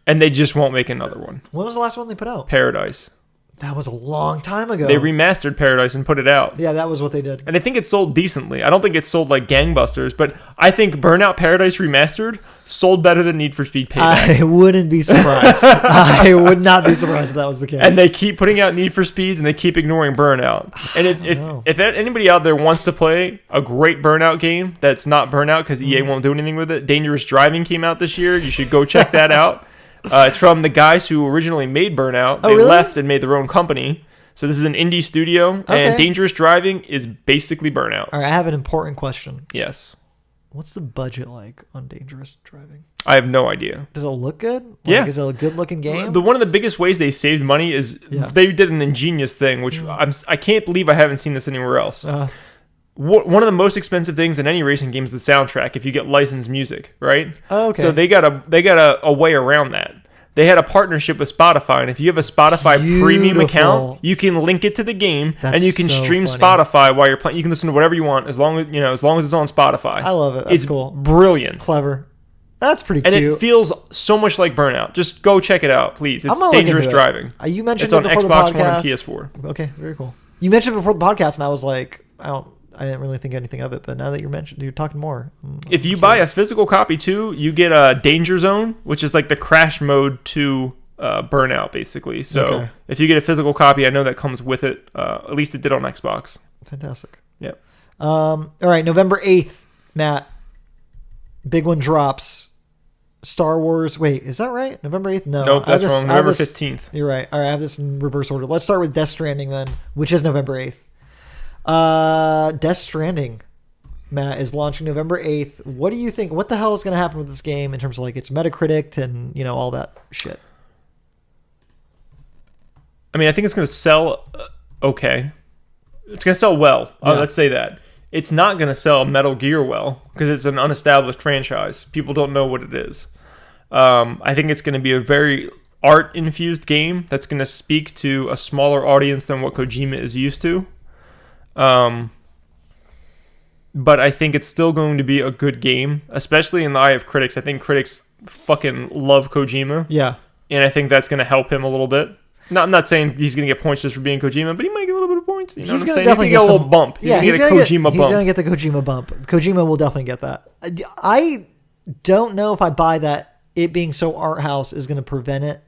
and they just won't make another one. When was the last one they put out? Paradise. That was a long time ago. They remastered Paradise and put it out. Yeah, that was what they did. And I think it sold decently. I don't think it sold like gangbusters, but I think Burnout Paradise Remastered sold better than Need for Speed Payback. I wouldn't be surprised. I would not be surprised if that was the case. And they keep putting out Need for Speeds, and they keep ignoring Burnout. And if anybody out there wants to play a great Burnout game that's not Burnout because EA won't do anything with it, Dangerous Driving came out this year. You should go check that out. It's from the guys who originally made Burnout. They left and made their own company. So this is an indie studio, and Dangerous Driving is basically Burnout. All right, I have an important question. Yes. What's the budget like on Dangerous Driving? I have no idea. Does it look good? Yeah. Is it a good-looking game? One of the biggest ways they saved money is they did an ingenious thing, which I can't believe I haven't seen this anywhere else. One of the most expensive things in any racing game is the soundtrack if you get licensed music, right? Oh, okay. So they got a way around that. They had a partnership with Spotify, and if you have a Spotify premium account, you can link it to the game, and you can stream Spotify while you're playing. You can listen to whatever you want as long as it's on Spotify. I love it. That's cool. Brilliant. Clever. That's pretty cute. And it feels so much like Burnout. Just go check it out, please. It's Dangerous Driving. You mentioned it's on before Xbox the One and PS4. Okay, very cool. You mentioned it before the podcast, and I was like, I didn't really think anything of it, but now that you're talking more. If you buy a physical copy too, you get a Danger Zone, which is like the crash mode to Burnout, basically. So if you get a physical copy, I know that comes with it. At least it did on Xbox. Fantastic. Yep. All right, November 8th, Matt. Big one drops. Star Wars. Wait, is that right? November 8th? No. Nope, that's wrong. November 15th. You're right. All right, I have this in reverse order. Let's start with Death Stranding then, which is November 8th. Death Stranding, Matt, is launching November 8th. What do you think? What the hell is going to happen with this game in terms of like its Metacritic and, all that shit? I mean, I think it's going to sell okay. It's going to sell well. Let's say that. It's not going to sell Metal Gear well because it's an unestablished franchise. People don't know what it is. I think it's going to be a very art-infused game that's going to speak to a smaller audience than what Kojima is used to. But I think it's still going to be a good game, especially in the eye of critics. I think critics fucking love Kojima. Yeah. And I think that's going to help him a little bit. I'm not saying he's going to get points just for being Kojima, but he might get a little bit of points. You know what I'm saying? He's going to get a little bump. He's going to get a Kojima bump. He's going to get the Kojima bump. Kojima will definitely get that. I don't know if I buy that it being so art house is going to prevent it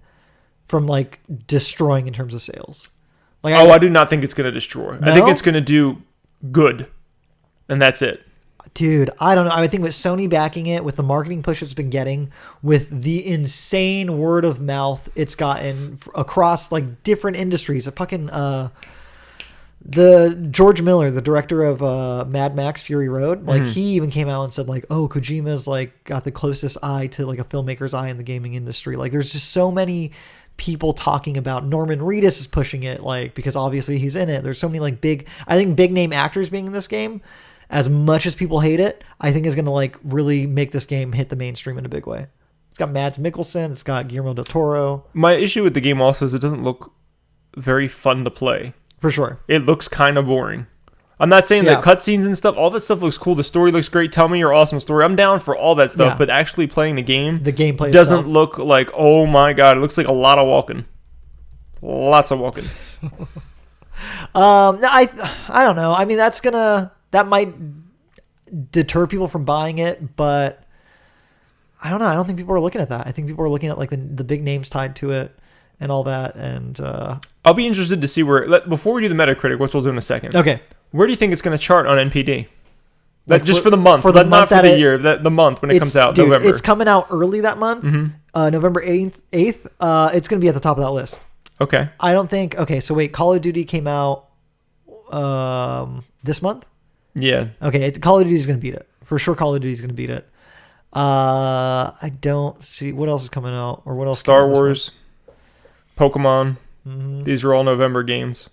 from like destroying in terms of sales. Like, I do not think it's going to destroy. No? I think it's going to do good, and that's it. Dude, I don't know. I think with Sony backing it, with the marketing push it's been getting, with the insane word of mouth it's gotten across like different industries. The George Miller, the director of Mad Max Fury Road, like he even came out and said like, oh, Kojima's like got the closest eye to like a filmmaker's eye in the gaming industry. Like there's just so many people talking about. Norman Reedus is pushing it, like, because obviously he's in it. There's so many like big name actors being in this game. As much as people hate it, I think is going to like really make this game hit the mainstream in a big way. It's got Mads Mikkelsen. It's got Guillermo del Toro. My issue with the game also is it doesn't look very fun to play. For sure. It looks kind of boring. I'm not saying that cutscenes and stuff, all that stuff looks cool. The story looks great. Tell me your awesome story. I'm down for all that stuff, but actually playing the gameplay doesn't look like, oh my God, it looks like a lot of walking. Lots of walking. I don't know. I mean, that might deter people from buying it, but I don't know. I don't think people are looking at that. I think people are looking at like the big names tied to it and all that. And I'll be interested to see before we do the Metacritic, which we'll do in a second. Okay. Where do you think it's going to chart on NPD? Like just for the month, not for the year. The month when it comes out, November. It's coming out early that month, November 8th. It's going to be at the top of that list. Okay. I don't think... Okay, so wait. Call of Duty came out this month? Yeah. Okay, Call of Duty is going to beat it. For sure, Call of Duty is going to beat it. I don't see... What else is coming out? Or what else? Star Wars, Pokemon. Mm-hmm. These are all November games.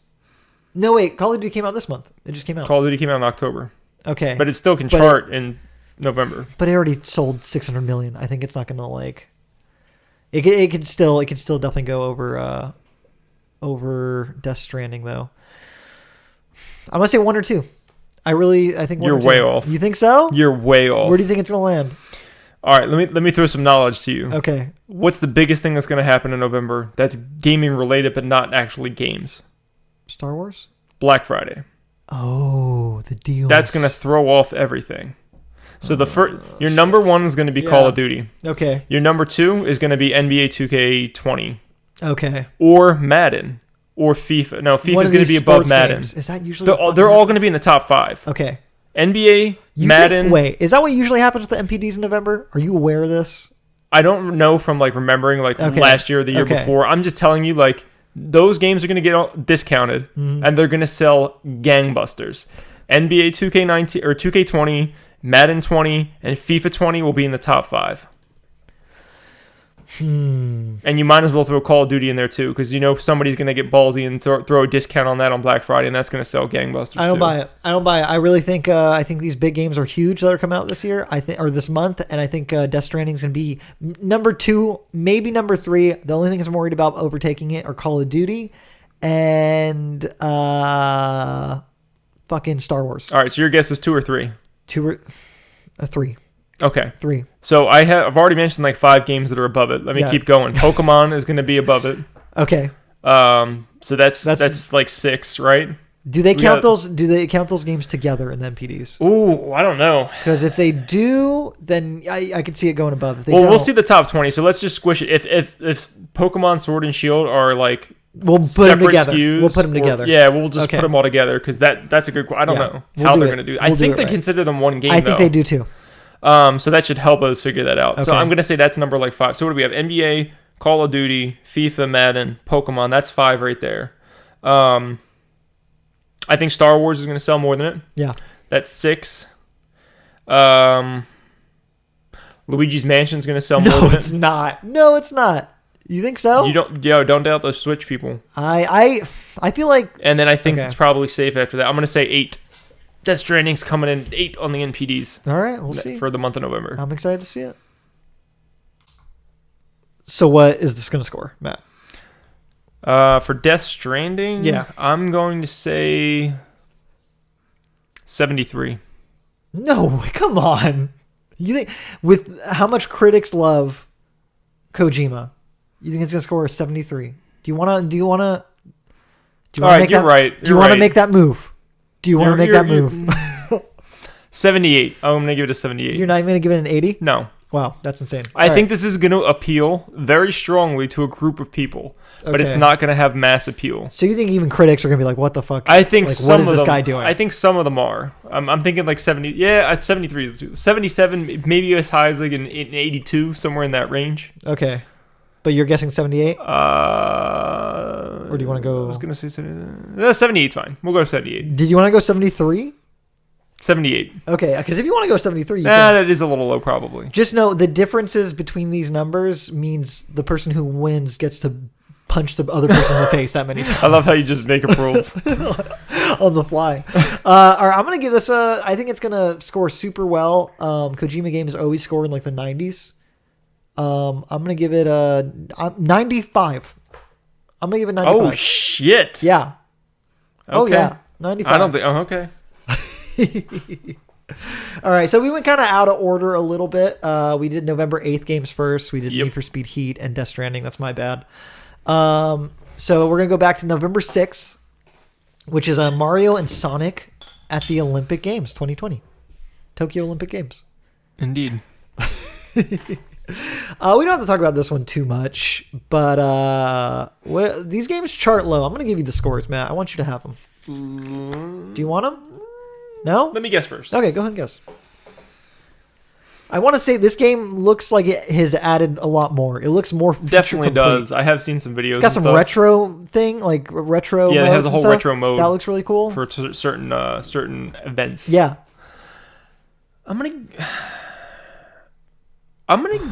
No, wait. Call of Duty came out this month. It just came out. Call of Duty came out in October. Okay. But it still can chart in November. But it already sold 600 million. I think it's not going to like... It could still definitely go over Death Stranding though. I'm gonna say 1 or 2. I think you're way off. You think so? You're way off. Where do you think it's gonna land? All right, let me throw some knowledge to you. Okay. What's the biggest thing that's gonna happen in November that's gaming related but not actually games? Star Wars? Black Friday. Oh, the deal. That's gonna throw off everything. So your number 1 is going to be Call of Duty. Okay. Your number 2 is going to be NBA 2K20. Okay. Or Madden. Or FIFA. No, FIFA is going to be above Madden. Games. Is that usually... They're all going to be in the top 5. Okay. NBA, Madden... Wait, is that what usually happens with the NPDs in November? Are you aware of this? I don't know from remembering last year or the year before. I'm just telling you those games are going to get discounted and they're going to sell gangbusters. NBA 2K19 or 2K20... Madden 20 and FIFA 20 will be in the top 5. And you might as well throw Call of Duty in there too, because somebody's going to get ballsy and throw a discount on that on Black Friday, and that's going to sell gangbusters. I don't buy it. I really think these big games are huge that are coming out this year. Or this month, and I think Death Stranding is going to be number 2, maybe number 3. The only thing I'm worried about overtaking it are Call of Duty and fucking Star Wars. All right, so your guess is 2 or 3. 3. Okay. 3. So I've already mentioned 5 games that are above it. Let me keep going. Pokemon is going to be above it. Okay. So that's 6, right? Do they count those? Do they count those games together in the NPDs? Ooh, I don't know. Because if they do, then I could see it going above. If they we'll see the top 20. So let's just squish it. If Pokemon Sword and Shield are we'll put them together. We'll put them together. We'll just put them all together because that's a good. I don't know how they're going to do. I think they consider them one game. I think they do too. So that should help us figure that out. Okay. So I'm going to say that's number 5. So what do we have? NBA, Call of Duty, FIFA, Madden, Pokemon. That's 5 right there. I think Star Wars is going to sell more than it. Yeah. That's 6. Luigi's Mansion is going to sell more than it. No, it's not. No, it's not. You think so? Don't doubt those Switch people. I feel like... And then I think it's probably safe after that. I'm going to say 8. Death Stranding's coming in 8 on the NPDs. All right, we'll see. For the month of November. I'm excited to see it. So what is this going to score, Matt? For Death Stranding, I'm going to say 73. No, come on. You think with how much critics love Kojima, you think it's going to score a 73? Do you want to All right, you're right. Do you want to make that move? Do you want to make that move? 78. I'm going to give it a 78. You're not even going to give it an 80? No. Wow, that's insane. I think this is going to appeal very strongly to a group of people, but it's not going to have mass appeal. So you think even critics are going to be like, what the fuck? I think what is this guy doing? I think some of them are. I'm thinking 70. Yeah, at 73. 77, maybe as high as an 82, somewhere in that range. Okay. But you're guessing 78? Or do you want to go... I was going to say 78 is fine. We'll go 78. Did you want to go 73? 78. Okay, because if you want to go 73, that is a little low probably. Just know the differences between these numbers means the person who wins gets to punch the other person in the face that many times. I love how you just make up rules. On the fly. All right, I'm going to give this I think it's going to score super well. Kojima games always score in the 90s. I'm going to give it a 95. I'm going to give it 95. Oh, shit. Yeah. Okay. Oh, yeah. 95. I don't think... Oh, okay. All right, so we went kind of out of order a little bit. We did November 8th games first. We did Need for Speed Heat and Death Stranding. That's my bad. So we're going to go back to November 6th, which is Mario and Sonic at the Olympic Games 2020. Tokyo Olympic Games. Indeed. We don't have to talk about this one too much, but these games chart low. I'm going to give you the scores, Matt. I want you to have them. Do you want them? No? Let me guess first. Okay, go ahead and guess. I want to say this game looks like it has added a lot more. It looks more definitely does. I have seen some videos. It's got some retro thing, like retro. Yeah, it has a whole retro mode. That looks really cool for certain events. Yeah, I'm gonna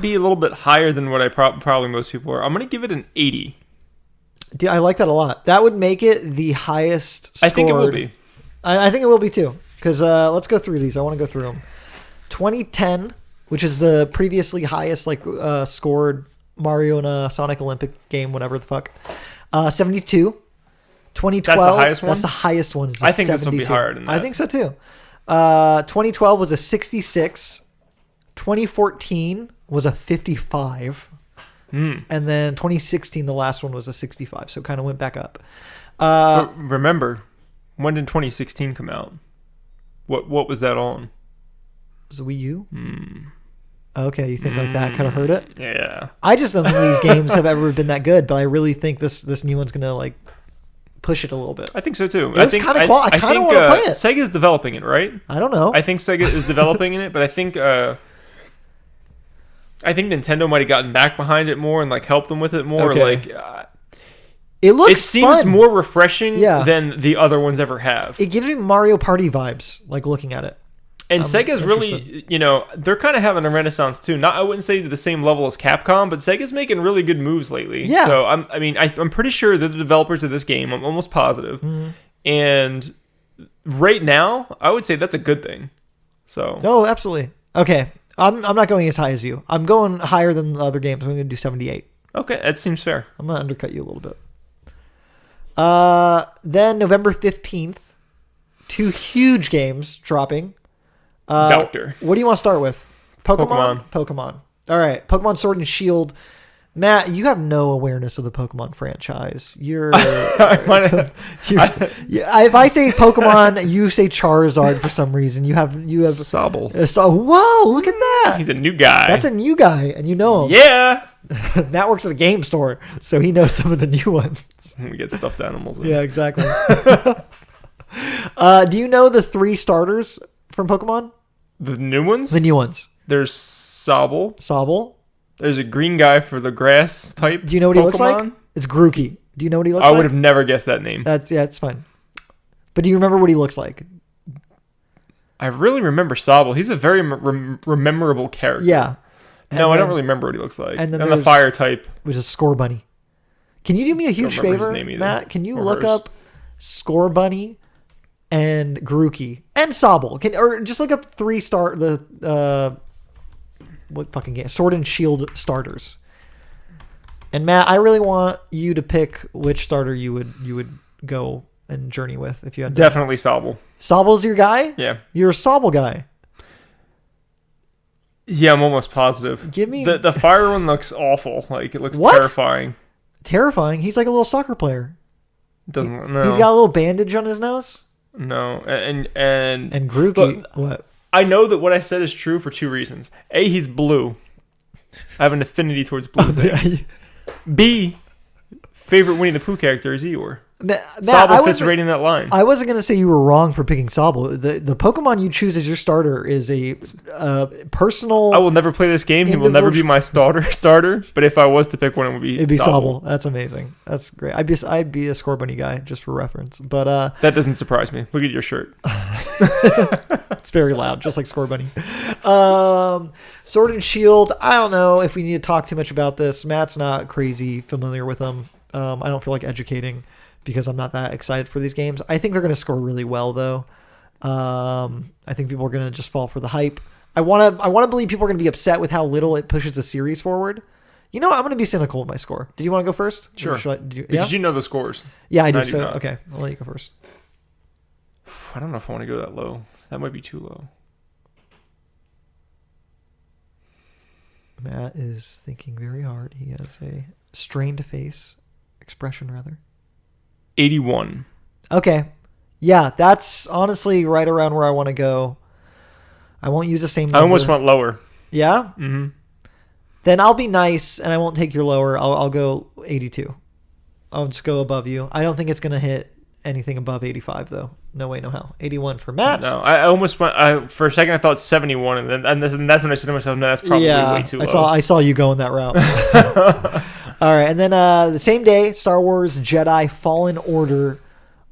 be a little bit higher than what I probably most people are. I'm gonna give it an 80. Dude, I like that a lot. That would make it the highest scored. I think it will be. I think it will be too. Because let's go through these. I want to go through them. 2010, which is the previously highest scored Mario in a Sonic Olympic game, whatever the fuck. 72. 2012. That's the highest one? That's the highest one. I think 72. This will be higher than that. I think so too. 2012 was a 66. 2014 was a 55. And then 2016, the last one was a 65. So it kind of went back up. Remember, when did 2016 come out? What was that on? Was it Wii U? Okay, you think like that kind of hurt it? Yeah. I just don't think these games have ever been that good, but I really think this new one's gonna like push it a I think so too. I think kind of want to play it. Sega's developing it, right? I don't know. I think Sega is developing in it, but I think Nintendo might have gotten back behind it more and like helped them with it more. Okay. It seems fun. more refreshing than the other ones ever have. It gives me Mario Party vibes, like looking at it. And Sega's really, they're kind of having a renaissance too. I wouldn't say to the same level as Capcom, but Sega's making really good moves lately. Yeah. So I'm pretty sure they're the developers of this game. I'm almost positive. Mm-hmm. And right now, I would say that's a good thing. So. Oh, absolutely. Okay, I'm not going as high as you. I'm going higher than the other games. I'm going to do 78. Okay, that seems fair. I'm going to undercut you a little bit. Then November 15th, 2 huge games dropping. Doctor. What do you want to start with? Pokemon. All right. Pokemon Sword and Shield. Matt, you have no awareness of the Pokemon franchise. If I say Pokemon, you say Charizard for some reason. You have Sobble. Whoa, look at that. He's a new guy. That's a new guy, and you know him. Yeah. Matt works at a game store, so he knows some of the new ones. We get stuffed animals. Yeah, exactly. Do you know the 3 starters from Pokemon? The new ones? The new ones. There's Sobble. There's a green guy for the grass type. Do you know what he looks like? It's Grookey. Do you know what he looks like? I would have never guessed that name. It's fine. But do you remember what he looks like? I really remember Sobble. He's a very rememberable character. Yeah. No, I don't really remember what he looks like. And then the fire type. Which is Scorbunny. Can you do me a huge favor, Matt? Can you look up Scorbunny and Grookey and Sobble? Or just look up 3 what fucking game? Sword and Shield starters. And Matt, I really want you to pick which starter you would go and journey with if you had to. Definitely Sobble. Sobble's your guy? Yeah. You're a Sobble guy. Yeah, I'm almost positive. Give me the fire one looks awful. Like it looks terrifying. Terrifying? He's like a little soccer player. Doesn't no. He's got a little bandage on his nose? No. And Grookey, what? I know that what I said is true for 2 reasons. A, he's blue. I have an affinity towards blue things. B, favorite Winnie the Pooh character is Eeyore. Sobble fits right in that line. I wasn't going to say you were wrong for picking Sobble. The Pokemon you choose as your starter is a personal... I will never play this game. He will never be my starter. But if I was to pick one, it'd be Sobble. That's amazing. That's great. I'd be a Scorbunny guy, just for reference. But that doesn't surprise me. Look at your shirt. It's very loud, just like Scorbunny. Sword and Shield, I don't know if we need to talk too much about this. Matt's not crazy familiar with them. I don't feel like educating, because I'm not that excited for these games. I think they're going to score really well, though. I think people are going to just fall for the hype. I want to believe people are going to be upset with how little it pushes the series forward. You know what? I'm going to be cynical with my score. Did you want to go first? Sure. Because you know the scores. Yeah, I do. So okay, I'll let you go first. I don't know if I want to go that low. That might be too low. Matt is thinking very hard. He has a strained face expression, rather. 81. Okay. Yeah, that's honestly right around where I want to go. I won't use the same number. I almost want lower. Yeah? Mm-hmm. Then I'll be nice, and I won't take your lower. I'll go 82. I'll just go above you. I don't think it's going to hit anything above 85 though. No way, no how. 81 for Matt. No, I almost went. For a second, I thought 71, and that's when I said to myself, "No, that's probably way too low." I saw you going that route. All right, and then the same day, Star Wars Jedi Fallen Order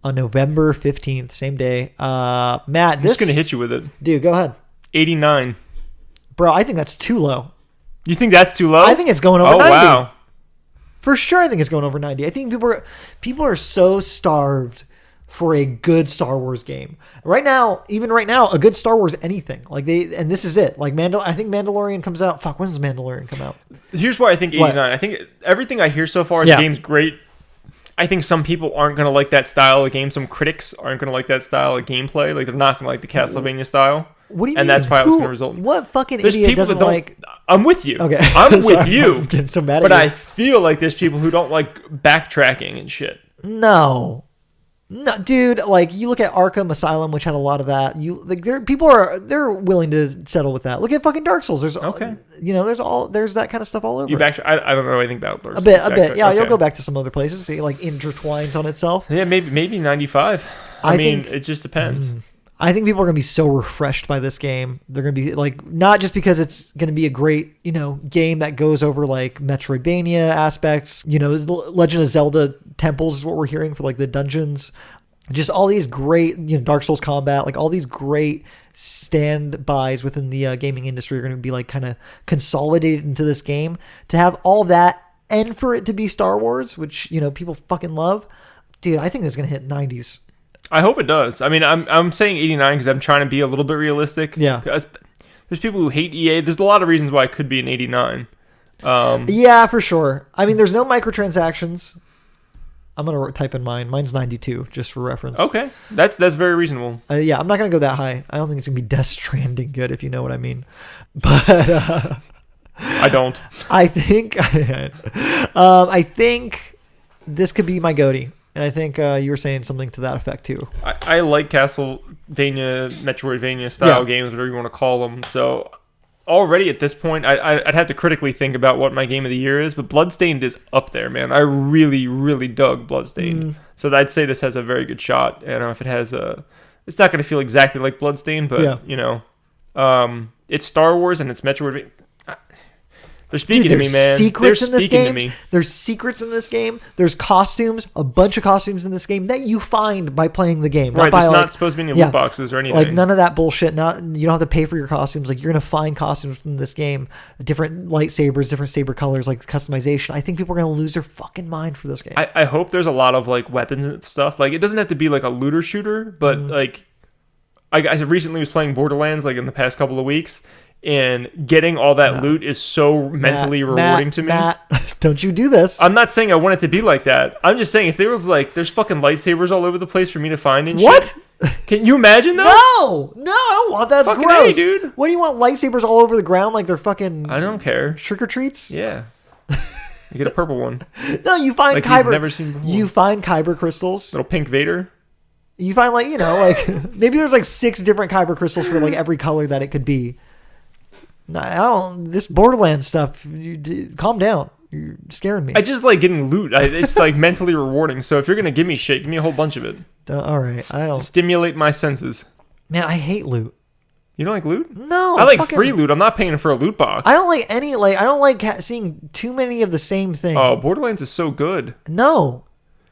on November 15th, same day. Matt, I'm just gonna hit you with it, dude. Go ahead. 89, bro. I think that's too low. You think that's too low? I think it's going over 90. Wow. For sure, I think it's going over 90. I think people are so starved for a good Star Wars game. Even right now, a good Star Wars anything. And this is it. Like I think Mandalorian comes out. Fuck, when does Mandalorian come out? Here's why I think 89. What? I think everything I hear so far is the game's great. I think some people aren't going to like that style of game. Some critics aren't going to like that style of gameplay. Like, they're not going to like the Castlevania style. What do you mean? And that's probably what's going to result. What fucking idiot doesn't like... I'm with you. Okay. I'm with you. I'm getting so mad at but you. I feel like there's people who don't like backtracking and shit. No, dude. Like, you look at Arkham Asylum, which had a lot of that. They're willing to settle with that. Look at fucking Dark Souls. There's there's that kind of stuff all over. You backtrack. I don't know anything about Dark Souls. A bit. Yeah, okay. You'll go back to some other places. See, like, intertwines on itself. Yeah, maybe 95. I mean, it just depends. I think people are going to be so refreshed by this game. They're going to be like, not just because it's going to be a great, game that goes over like Metroidvania aspects, Legend of Zelda temples is what we're hearing for like the dungeons, just all these great, Dark Souls combat, like all these great standbys within the gaming industry are going to be like kind of consolidated into this game. To have all that and for it to be Star Wars, which, people fucking love, dude, I think it's going to hit 90s. I hope it does. I mean, I'm saying 89 because I'm trying to be a little bit realistic. Yeah. There's people who hate EA. There's a lot of reasons why it could be an 89. Yeah, for sure. I mean, there's no microtransactions. I'm going to type in mine. Mine's 92, just for reference. Okay. That's very reasonable. Yeah, I'm not going to go that high. I don't think it's going to be Death Stranding good, if you know what I mean. But... I don't. I think this could be my GOTY. And I think you were saying something to that effect too. I like Castlevania, Metroidvania style games, whatever you want to call them. So already at this point, I'd have to critically think about what my game of the year is. But Bloodstained is up there, man. I really, really dug Bloodstained. So I'd say this has a very good shot. I don't know if it has it's not going to feel exactly like Bloodstained, but it's Star Wars and it's Metroidvania. They're speaking to me, man. There's secrets in this game. There's costumes, a bunch of costumes in this game that you find by playing the game. Right, there's not supposed to be any loot boxes or anything. Like, none of that bullshit. You don't have to pay for your costumes. Like, you're going to find costumes in this game. Different lightsabers, different saber colors, like customization. I think people are going to lose their fucking mind for this game. I hope there's a lot of, like, weapons and stuff. Like, it doesn't have to be, like, a looter shooter, but, like, I recently was playing Borderlands, like, in the past couple of weeks. And getting all that loot is so mentally rewarding to me. Matt, don't you do this. I'm not saying I want it to be like that. I'm just saying if there was like, there's fucking lightsabers all over the place for me to find and what? Shit. Can you imagine though? No, I don't want that. That's fucking gross. A, dude. What do you want lightsabers all over the ground like they're fucking... I don't care. Trick-or-treats? Yeah. You get a purple one. No, you find like Kyber... you've never seen before. You find Kyber crystals. Little pink Vader. You find like, maybe there's like 6 different Kyber crystals for like every color that it could be. This Borderlands stuff, calm down. You're scaring me. I just like getting loot. It's like mentally rewarding. So if you're going to give me shit, give me a whole bunch of it. All right. I don't... Stimulate my senses. Man, I hate loot. You don't like loot? No. I like free loot. I'm not paying for a loot box. I don't like any, I don't like seeing too many of the same thing. Oh, Borderlands is so good. No.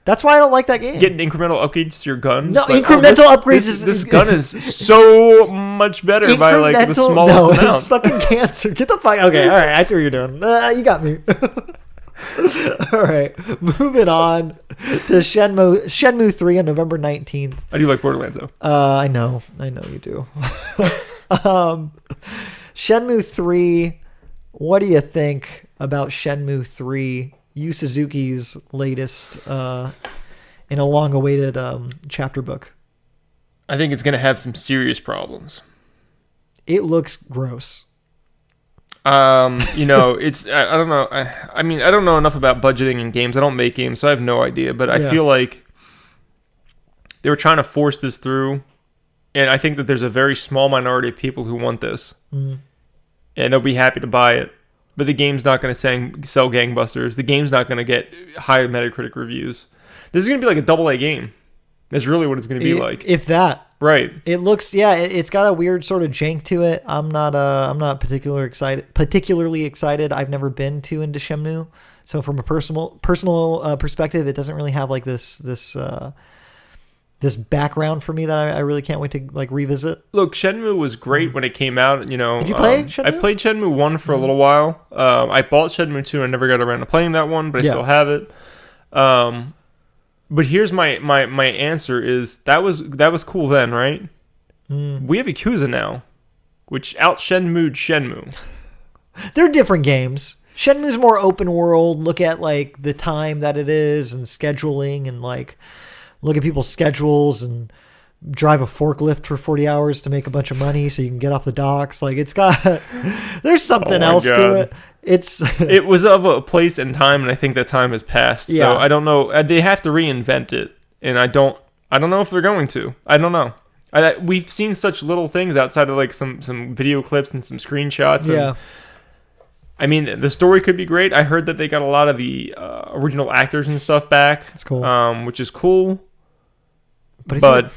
That's why I don't like that game. Getting incremental upgrades to your gun. No, incremental upgrades. This gun is so much better by like the smallest amount. It's fucking cancer. Get the fuck. Okay, all right. I see what you're doing. You got me. All right, moving on to Shenmue 3 on November 19th. I do like Borderlands though. I know you do. Shenmue 3. What do you think about Shenmue 3? Yu Suzuki's latest in a long-awaited chapter book. I think it's going to have some serious problems. It looks gross. It's I don't know. I mean, I don't know enough about budgeting in games. I don't make games, so I have no idea. But I feel like they were trying to force this through, and I think that there's a very small minority of people who want this, and they'll be happy to buy it. But the game's not going to sell gangbusters. The game's not going to get high Metacritic reviews. This is going to be like a AA game. That's really what it's going to be like. If that. Right. It looks, it's got a weird sort of jank to it. I'm not particularly excited. I've never been too into Shenmue. So from a personal perspective, it doesn't really have like this background for me that I really can't wait to like revisit. Look, Shenmue was great when it came out. You know, did you play Shenmue? I played Shenmue 1 for a little while. I bought Shenmue 2 and I never got around to playing that one, but I still have it. But here's my answer is that was cool then, right? We have Yakuza now, which out Shenmue'd Shenmue. They're different games. Shenmue's more open world. Look at like the time that it is and scheduling and like look at people's schedules and drive a forklift for 40 hours to make a bunch of money so you can get off the docks. Like it's got, there's something else to it. It was of a place and time, and I think that time has passed. Yeah. So I don't know. They have to reinvent it, and I don't know if they're going to. I don't know. We've seen such little things outside of like some video clips and some screenshots. And, I mean, the story could be great. I heard that they got a lot of the original actors and stuff back. That's cool. Which is cool. But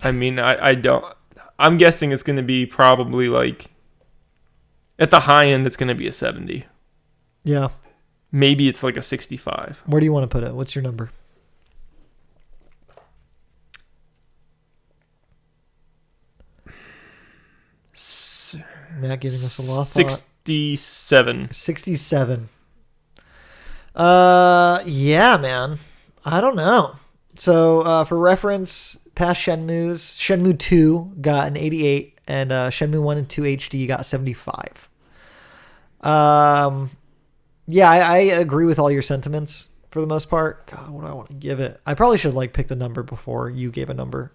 I mean, I don't. I'm guessing it's going to be probably like at the high end, it's going to be a 70. Yeah. Maybe it's like a 65. Where do you want to put it? What's your number? Matt giving us a lot. 67. 67. Yeah, man. I don't know. So, for reference, past Shenmue's, Shenmue 2 got an 88, and Shenmue 1 and 2 HD got 75. Yeah, I agree with all your sentiments for the most part. God, what do I want to give it? I probably should like pick the number before you gave a number,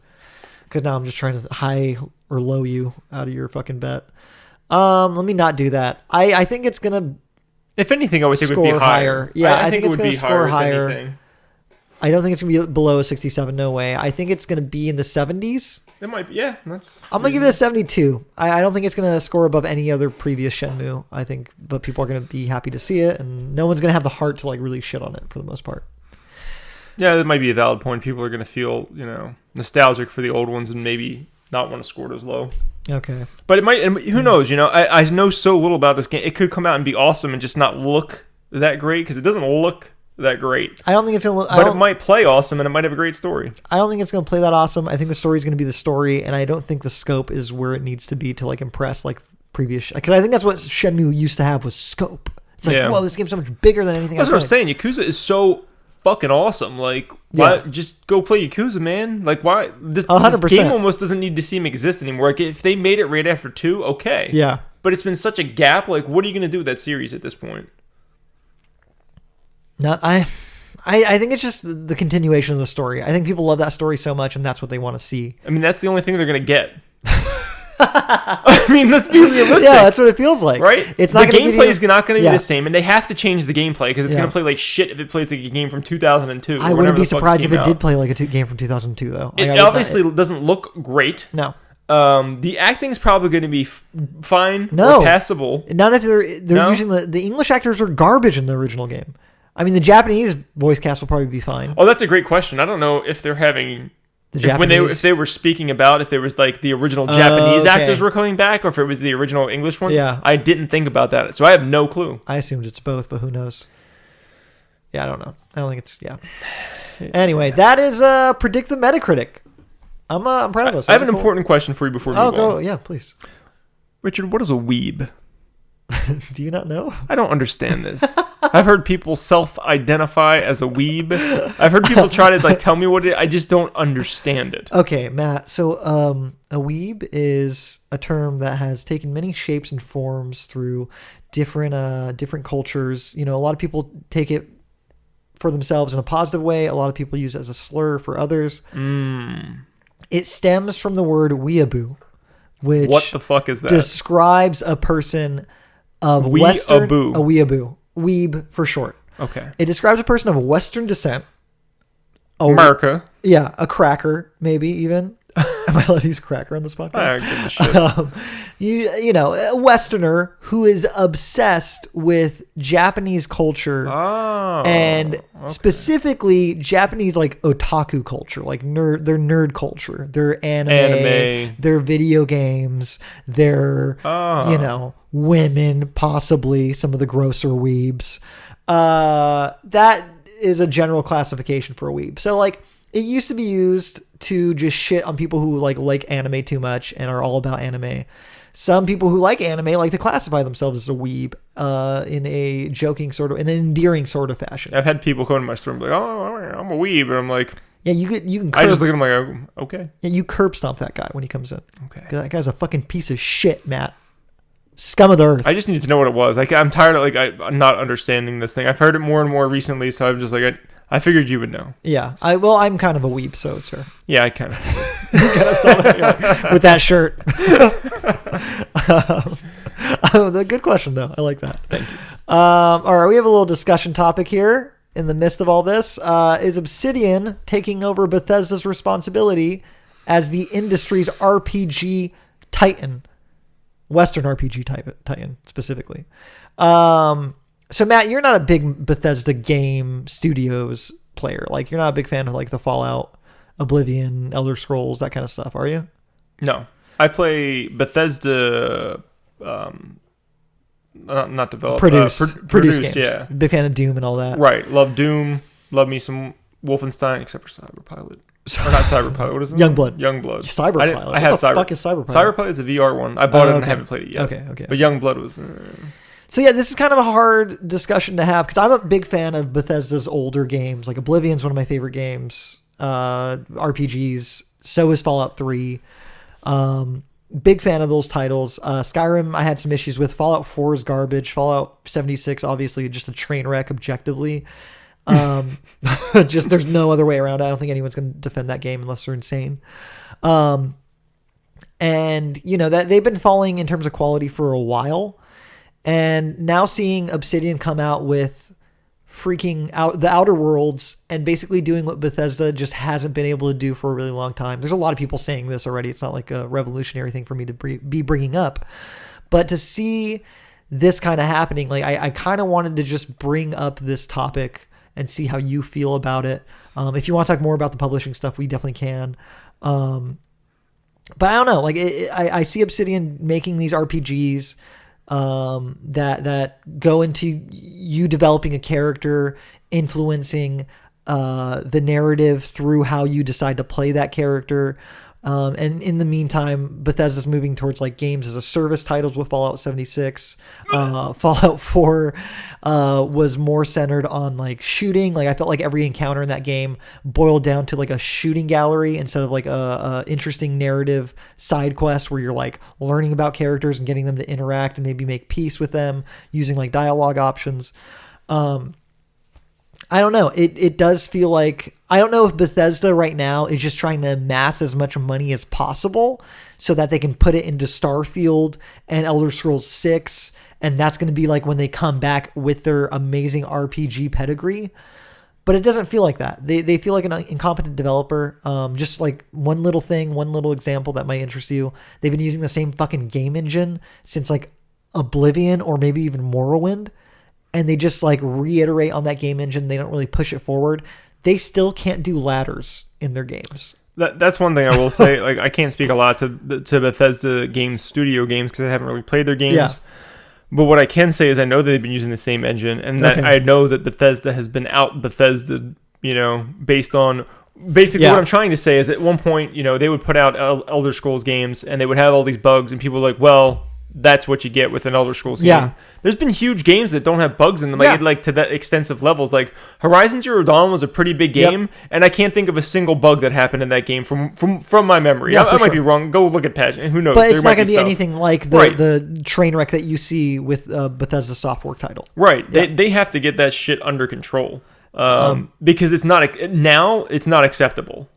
because now I'm just trying to high or low you out of your fucking bet. Let me not do that. I think it's gonna. If anything, I would think it would be higher. Yeah, I think it's gonna score higher. I don't think it's gonna be below a 67. No way. I think it's gonna be in the 70s. It might be. Yeah, I'm gonna give it a 72. I don't think it's gonna score above any other previous Shenmue. I think, but people are gonna be happy to see it, and no one's gonna have the heart to like really shit on it for the most part. Yeah, that might be a valid point. People are gonna feel nostalgic for the old ones and maybe not want to score it as low. Okay. But it might, and who knows, I know so little about this game. It could come out and be awesome and just not look that great, because it doesn't look that great. I don't think it's going to look... But it might play awesome, and it might have a great story. I don't think it's going to play that awesome. I think the story is going to be the story, and I don't think the scope is where it needs to be to like impress like previous... Because I think that's what Shenmue used to have, was scope. It's like, whoa, this game's so much bigger than anything else. That's what I'm saying. Yakuza is so fucking awesome. Like, why just go play Yakuza, man? Like, why this game almost doesn't need to seem exist anymore. Like, if they made it right after 2, okay. Yeah. But it's been such a gap. Like, what are you going to do with that series at this point? No, I think it's just the continuation of the story. I think people love that story so much, and that's what they want to see. I mean, that's the only thing they're going to get. I mean, let's be realistic. Yeah, that's what it feels like. Right? It's not the gameplay is not going to be the same, and they have to change the gameplay, because it's going to play like shit if it plays like a game from 2002. I wouldn't be surprised if it did play like a game from 2002, though. It obviously doesn't look great. No. The acting's probably going to be fine or passable. Not if they're using the English actors are garbage in the original game. I mean, the Japanese voice cast will probably be fine. Oh, that's a great question. I don't know if they're having... If they were speaking about if there was like the original Japanese actors were coming back, or if it was the original English ones. Yeah. I didn't think about that, so I have no clue. I assumed it's both, but who knows? Yeah, I don't know. I don't think it's Anyway, that is Predict the Metacritic. I'm proud of us. I have an important question for you before we move on. Yeah, please. Richard, what is a weeb? Do you not know? I don't understand this. I've heard people self-identify as a weeb. I've heard people try to like tell me what it is. I just don't understand it. Okay, Matt. So a weeb is a term that has taken many shapes and forms through different cultures. A lot of people take it for themselves in a positive way. A lot of people use it as a slur for others. It stems from the word weeaboo, which what the fuck is that? Describes a person of Western... A weeaboo. Weeb for short. Okay. It describes a person of Western descent. America. Yeah, a cracker, maybe even. Am I allowed to use cracker on this podcast? You know, a Westerner who is obsessed with Japanese culture and specifically Japanese like otaku culture, like their nerd culture, their anime, their video games, their you know, women, possibly some of the grosser weebs. That is a general classification for a weeb. So like it used to be used to just shit on people who like anime too much and are all about anime. Some people who like anime like to classify themselves as a weeb in a joking sort of, in an endearing sort of fashion. I've had people come to my store and be like, "Oh, I'm a weeb," and I'm like, "Yeah, you can." I just look at him like, oh, "Okay." Yeah, you curb stomp that guy when he comes in. Okay, that guy's a fucking piece of shit, Matt. Scum of the earth. I just need to know what it was. Like, I'm tired of I'm not understanding this thing. I've heard it more and more recently, so I'm just like, I figured you would know. Yeah, I'm kind of a weeb, so sir. Yeah, I kind of. Kind of saw that with that shirt. Good question though. I like that. Thank you. All right, we have a little discussion topic here in the midst of all this. Is Obsidian taking over Bethesda's responsibility as the industry's RPG titan? Western RPG titan specifically. So Matt, you're not a big Bethesda game studios player. Like you're not a big fan of like the Fallout, Oblivion, Elder Scrolls, that kind of stuff, are you? No. I play Bethesda not developed. Produced games. Yeah. Big fan of Doom and all that. Right. Love Doom. Love me some Wolfenstein, except for Cyberpilot. Or not Cyberpilot. What is it? Youngblood. Cyberpilot. I had what the fuck is Cyberpilot? Cyberpilot is a VR one. I bought it and I haven't played it yet. Okay. But Youngblood was... So yeah, this is kind of a hard discussion to have because I'm a big fan of Bethesda's older games. Like Oblivion's one of my favorite games. RPGs. So is Fallout 3. Big fan of those titles. Skyrim, I had some issues with. Fallout 4 is garbage. Fallout 76, obviously, just a train wreck objectively. Just there's no other way around it. I don't think anyone's going to defend that game unless they're insane. And you know that they've been falling in terms of quality for a while, and now seeing Obsidian come out with freaking out the Outer Worlds and basically doing what Bethesda just hasn't been able to do for a really long time. There's a lot of people saying this already. It's not like a revolutionary thing for me to be bringing up, but to see this kind of happening, like I kind of wanted to just bring up this topic and see how you feel about it. If you want to talk more about the publishing stuff, we definitely can. But I don't know, like I see Obsidian making these RPGs that go into you developing a character, influencing the narrative through how you decide to play that character. And in the meantime, Bethesda's moving towards like games as a service titles with Fallout 76. Fallout 4 was more centered on like shooting. Like I felt like every encounter in that game boiled down to like a shooting gallery instead of like a interesting narrative side quest where you're like learning about characters and getting them to interact and maybe make peace with them using like dialogue options. I don't know. It does feel like, I don't know if Bethesda right now is just trying to amass as much money as possible so that they can put it into Starfield and Elder Scrolls 6. And that's going to be like when they come back with their amazing RPG pedigree. But it doesn't feel like that. They feel like an incompetent developer. Just like one little thing, one little example that might interest you. They've been using the same fucking game engine since like Oblivion or maybe even Morrowind. And they just like reiterate on that game engine. They don't really push it forward. They still can't do ladders in their games. That's one thing I will say. Like I can't speak a lot to Bethesda game studio games because I haven't really played their games. Yeah. But what I can say is I know they've been using the same engine, and that I know that Bethesda has been out Bethesda, you know, based on basically what I'm trying to say is at one point, you know, they would put out Elder Scrolls games and they would have all these bugs, and people were like, well, that's what you get with an Elder Scrolls game. Yeah. There's been huge games that don't have bugs in them, like to that extensive levels. Like Horizon Zero Dawn was a pretty big game, and I can't think of a single bug that happened in that game from my memory. Yeah, I might be wrong. Go look at patch, and who knows? But it's not going to be anything like the train wreck that you see with Bethesda software title. Right. Yeah. They have to get that shit under control because it's not acceptable.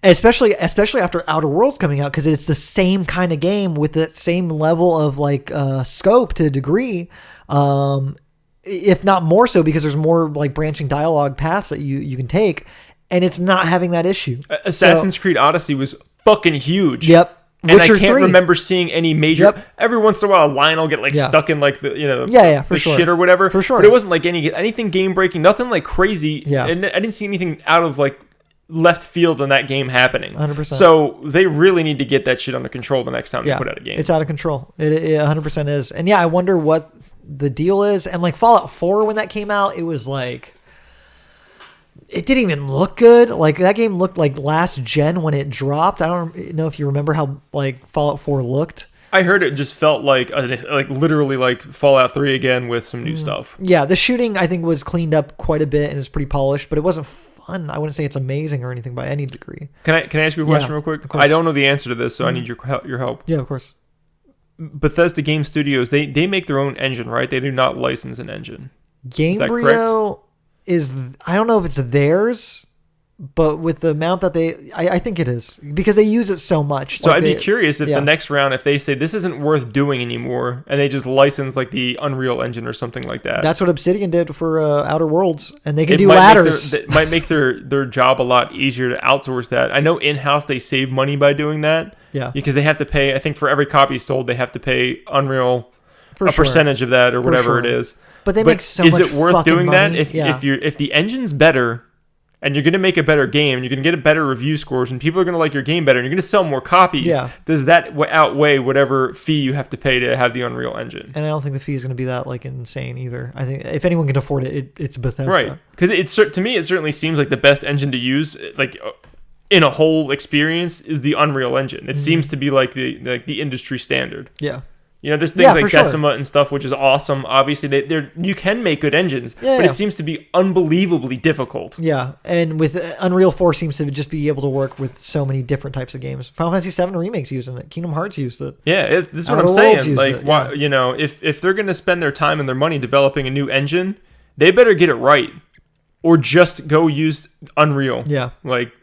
Especially after Outer Worlds coming out, because it's the same kind of game with that same level of like scope to a degree, if not more so, because there's more like branching dialogue paths that you can take, and it's not having that issue. Assassin's Creed Odyssey was fucking huge. Yep. And Witcher I can't 3. Remember seeing any major. Yep. Every once in a while, a line will get like stuck in like the the sure. shit or whatever. For sure. But it wasn't like anything game breaking, nothing like crazy. Yeah. And I didn't see anything out of like left field in that game happening. 100%. So they really need to get that shit under control the next time they put out a game. It's out of control. It 100% is. And I wonder what the deal is. And like Fallout 4, when that came out, it was like, it didn't even look good. Like that game looked like last gen when it dropped. I don't know if you remember how like Fallout 4 looked. I heard it just felt like literally like Fallout 3 again with some new stuff. Yeah, the shooting I think was cleaned up quite a bit and it was pretty polished, but it wasn't fun. I wouldn't say it's amazing or anything by any degree. Can I ask you a question real quick? I don't know the answer to this, so I need your help. Yeah, of course. Bethesda Game Studios, they make their own engine, right? They do not license an engine. Gamebryo is, I don't know if it's theirs, but with the amount that I think it is because they use it so much. So I'd be curious if the next round, if they say this isn't worth doing anymore and they just license like the Unreal Engine or something like that. That's what Obsidian did for Outer Worlds, and they can do ladders. It might make their job a lot easier to outsource that. I know in-house they save money by doing that. Yeah. Because they have to pay, I think for every copy sold, they have to pay Unreal percentage of that or whatever it is. But they make so much is it worth doing money? That if the engine's better and you're going to make a better game, you're going to get a better review scores and people are going to like your game better and you're going to sell more copies, does that outweigh whatever fee you have to pay to have the Unreal Engine? And I don't think the fee is going to be that like insane either. I think if anyone can afford it, it's Bethesda. Right. Because to me, it certainly seems like the best engine to use, like in a whole experience, is the Unreal Engine. It seems to be like the industry standard. Yeah. You know, there's things like Decima and stuff, which is awesome. Obviously, you can make good engines, but it seems to be unbelievably difficult. Yeah, and with Unreal 4 seems to just be able to work with so many different types of games. Final Fantasy 7 Remakes using it. Kingdom Hearts used it. Yeah, this is what I'm saying. Like, why, you know, if they're going to spend their time and their money developing a new engine, they better get it right, or just go use Unreal. Yeah, like.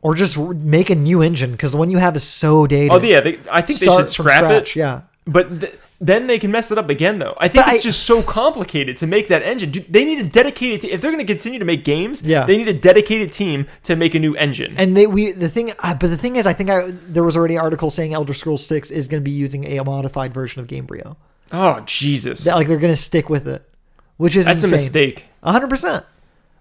Or just make a new engine because the one you have is so dated. Oh yeah, I think they should scrap it. Yeah. But then they can mess it up again, though. I think it's just so complicated to make that engine. They need a dedicated team. If they're going to continue to make games, they need a dedicated team to make a new engine. And the thing is, I think there was already an article saying Elder Scrolls 6 is going to be using a modified version of Gamebryo. Oh, Jesus. Like they're going to stick with it, which is That's insane. A mistake. 100%.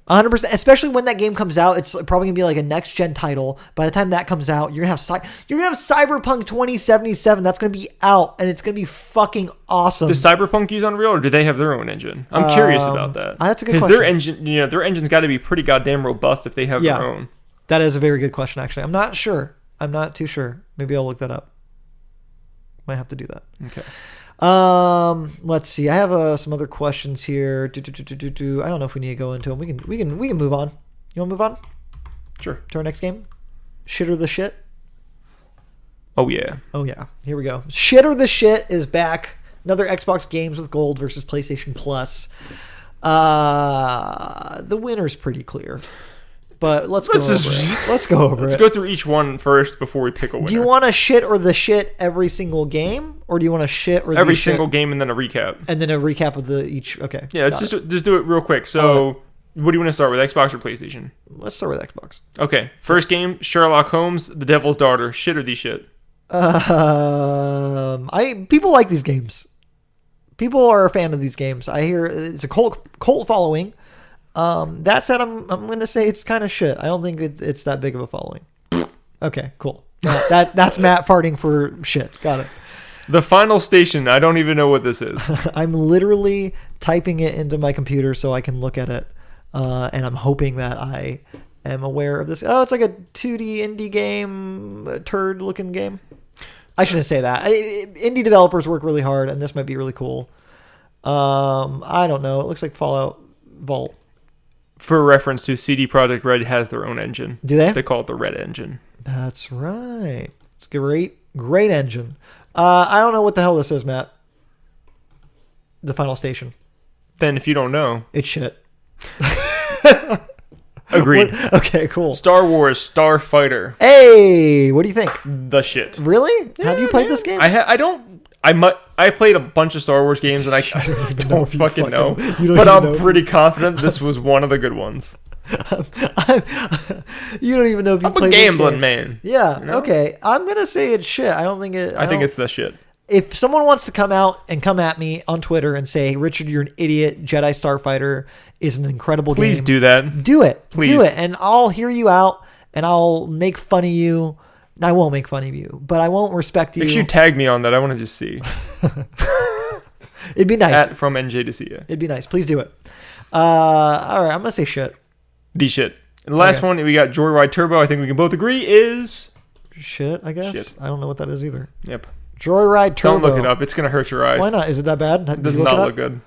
100%, especially when that game comes out. It's probably gonna be like a next gen title. By the time that comes out, you're gonna have Cyberpunk 2077. That's gonna be out, and it's gonna be fucking awesome. Does Cyberpunk use Unreal, or do they have their own engine? I'm curious about that. That's a good question. Because their engine's got to be pretty goddamn robust if they have their own. That is a very good question. Actually, I'm not sure. I'm not too sure. Maybe I'll look that up. Might have to do that. Okay. Let's see. I have some other questions here. I don't know if we need to go into them. We can move on. You want to move on? Sure. To our next game. Shit or the shit. Oh yeah. Here we go. Shit or the shit is back. Another Xbox Games with Gold versus PlayStation Plus. The winner's pretty clear. But let's go over it. Let's go through each one first before we pick a winner. Do you want to shit or the shit every single game? Or do you want to shit or every single game and then a recap? And then a recap of each. Okay. Yeah, let's just do it real quick. So, what do you want to start with, Xbox or PlayStation? Let's start with Xbox. Okay. First game, Sherlock Holmes, The Devil's Daughter. Shit or the shit? People like these games. People are a fan of these games. I hear it's a cult following. That said, I'm going to say it's kind of shit. I don't think it's that big of a following. Okay, cool. That's Matt farting for shit. Got it. The Final Station. I don't even know what this is. I'm literally typing it into my computer so I can look at it. And I'm hoping that I am aware of this. Oh, it's like a 2D indie game, a turd-looking game. I shouldn't say that. Indie developers work really hard, and this might be really cool. I don't know. It looks like Fallout Vault. For reference to CD Projekt Red has their own engine. Do they? They call it the Red Engine. That's right. It's a great engine. I don't know what the hell this is, Matt. The Final Station. Then if you don't know, it's shit. Agreed. Okay, cool. Star Wars Starfighter. Hey, what do you think? The shit. Really? Yeah, have you played this game? I I played a bunch of Star Wars games, and I don't fucking know. But I'm pretty confident this was one of the good ones. You don't even know if you played. I'm a gambling man. Yeah. You know? Okay. I'm gonna say it's shit. I don't think it. I think it's the shit. If someone wants to come out and come at me on Twitter and say, Richard, you're an idiot, Jedi Starfighter is an incredible game. Please do that. Do it. Please. Do it. And I'll hear you out and I'll make fun of you. I won't make fun of you, but I won't respect you. Make sure you tag me on that. I want to just see. It'd be nice. From NJ to see you. It'd be nice. Please do it. All right. I'm going to say shit. The shit. And the last one, we got Joyride Turbo. I think we can both agree is... Shit, I guess. Shit. I don't know what that is either. Yep. Joyride Turbo. Don't look it up. It's going to hurt your eyes. Why not? Is it that bad? It does not look good.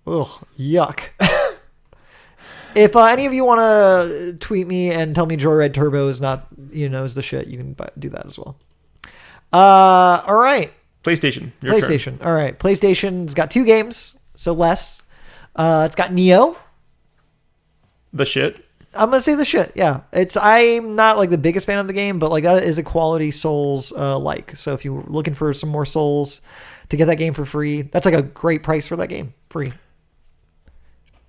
Ugh, yuck. If any of you want to tweet me and tell me Joyride Turbo is not, is the shit, you can do that as well. All right. PlayStation. PlayStation. Turn. All right. PlayStation's got 2 games, so less. It's got Neo. The shit. I'm gonna say the shit. Yeah, I'm not like the biggest fan of the game, but like that is a quality Souls like. So if you're looking for some more Souls to get that game for free, that's like a great price for that game, free.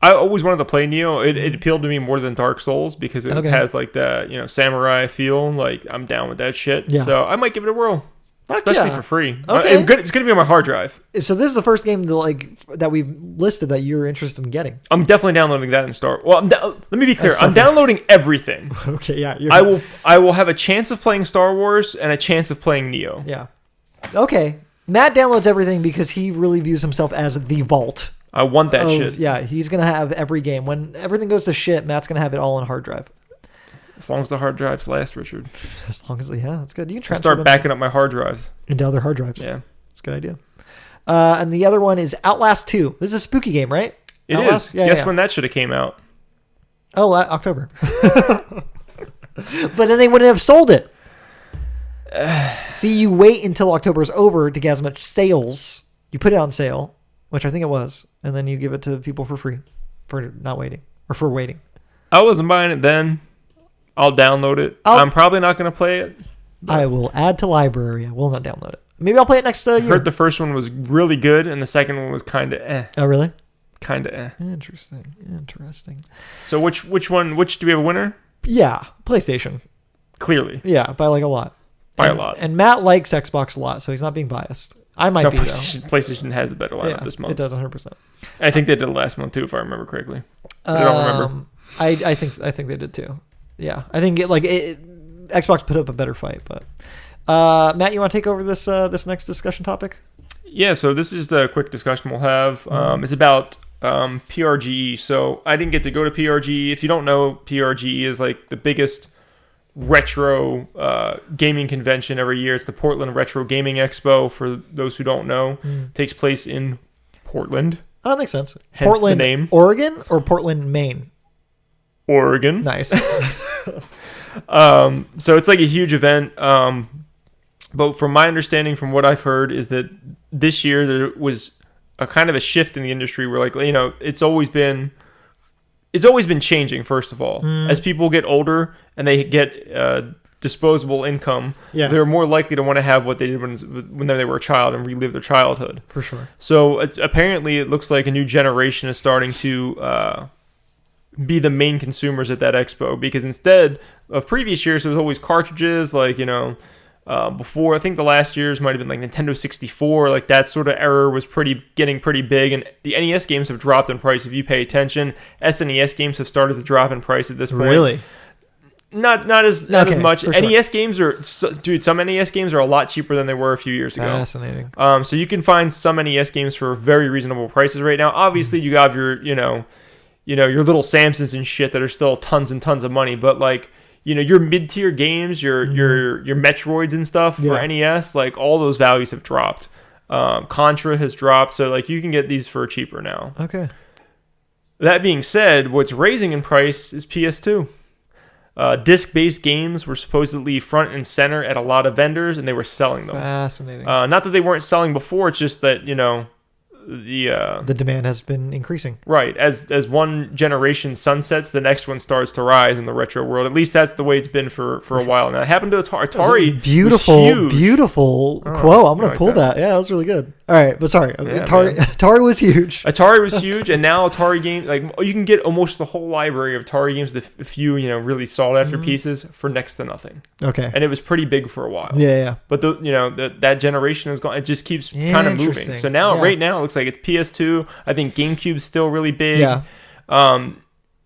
I always wanted to play Neo. It appealed to me more than Dark Souls because it has like that samurai feel. Like I'm down with that shit. Yeah. So I might give it a whirl. Especially for free. Okay. It's going to be on my hard drive. So this is the first game that we've listed that you're interested in getting. I'm definitely downloading that and start. Well, let me be clear. I'm downloading everything. Okay, yeah. I will have a chance of playing Star Wars and a chance of playing Neo. Yeah. Okay. Matt downloads everything because he really views himself as the vault. I want that shit. Yeah, he's going to have every game. When everything goes to shit, Matt's going to have it all on hard drive. As long as the hard drives last, Richard. As long as that's good. You can start backing up my hard drives into other hard drives. Yeah, it's a good idea. And the other one is Outlast 2. This is a spooky game, right? It Outlast? Is. Yeah, Guess when that should have came out? Oh, October. But then they wouldn't have sold it. See, you wait until October's over to get as much sales. You put it on sale, which I think it was, and then you give it to people for free for not waiting or for waiting. I wasn't buying it then. I'll download it. I'm probably not going to play it. I will add to library. I will not download it. Maybe I'll play it next year. I heard the first one was really good, and the second one was kind of eh. Oh, really? Kind of eh. Interesting. So which do we have a winner? Yeah, PlayStation. Clearly. Yeah, by like a lot. By a lot. And Matt likes Xbox a lot, so he's not being biased. I might be, PlayStation has a better lineup this month. It does, 100%. I think they did it last month, too, if I remember correctly. But I don't remember. I think they did, too. Yeah, I think Xbox put up a better fight, but Matt, you want to take over this next discussion topic? Yeah, so this is the quick discussion we'll have. It's about PRGE. So I didn't get to go to PRGE. If you don't know, PRGE is like the biggest retro gaming convention every year. It's the Portland Retro Gaming Expo. For those who don't know, it takes place in Portland. Oh, that makes sense. Hence Portland, the name. Oregon or Portland, Maine? Oregon. Nice. So it's like a huge event. But from my understanding, from what I've heard, is that this year there was a kind of a shift in the industry where, like, it's always been changing. First of all, as people get older and they get disposable income, they're more likely to want to have what they did when they were a child and relive their childhood. For sure. So apparently, it looks like a new generation is starting to be the main consumers at that expo, because instead of previous years, it was always cartridges, like, before, I think the last years might have been like Nintendo 64, like that sort of era was getting pretty big, and the NES games have dropped in price. If you pay attention, SNES games have started to drop in price at this point. Really? Not as much. NES sure. games some NES games are a lot cheaper than they were a few years ago. Fascinating. So you can find some NES games for very reasonable prices right now. Obviously, you have your, your little Samsons and shit that are still tons and tons of money, but like, your mid-tier games, your Metroids and stuff for NES, like all those values have dropped. Contra has dropped, so like you can get these for cheaper now. Okay. That being said, what's raising in price is PS2. Disc-based games were supposedly front and center at a lot of vendors, and they were selling them. Fascinating. Not that they weren't selling before, it's just that, the demand has been increasing. Right. As one generation sunsets, the next one starts to rise in the retro world. At least that's the way it's been for a while now. It happened to Atari. Beautiful quote. I'm going to pull that. Yeah, that was really good. All right, but sorry. Atari was huge. Atari was huge, and now Atari games, like, you can get almost the whole library of Atari games, the few, really sought after pieces for next to nothing. Okay. And it was pretty big for a while. Yeah. But that generation is gone. It just keeps kind of moving. So now, right now, it looks like it's PS2. I think GameCube's still really big. Yeah.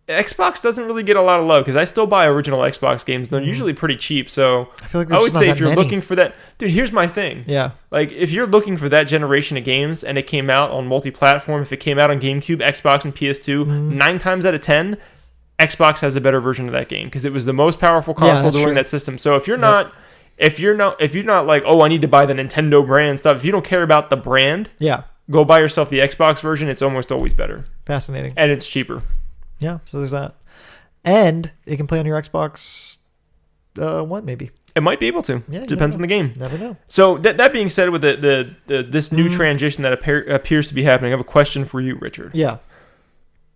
Xbox doesn't really get a lot of love because I still buy original Xbox games. They're usually pretty cheap. So I feel like I would say if you're looking for that, dude, here's my thing. Yeah. Like, if you're looking for that generation of games and it came out on multi-platform, if it came out on GameCube, Xbox, and PS2, 9 times out of 10, Xbox has a better version of that game because it was the most powerful console during that system. So if you're not like, oh, I need to buy the Nintendo brand stuff, if you don't care about the brand, go buy yourself the Xbox version. It's almost always better. Fascinating. And it's cheaper. Yeah, so there's that. And it can play on your Xbox One, maybe. It might be able to. Yeah, depends on the game. Never know. So that being said, with this new transition that appears to be happening, I have a question for you, Richard. Yeah.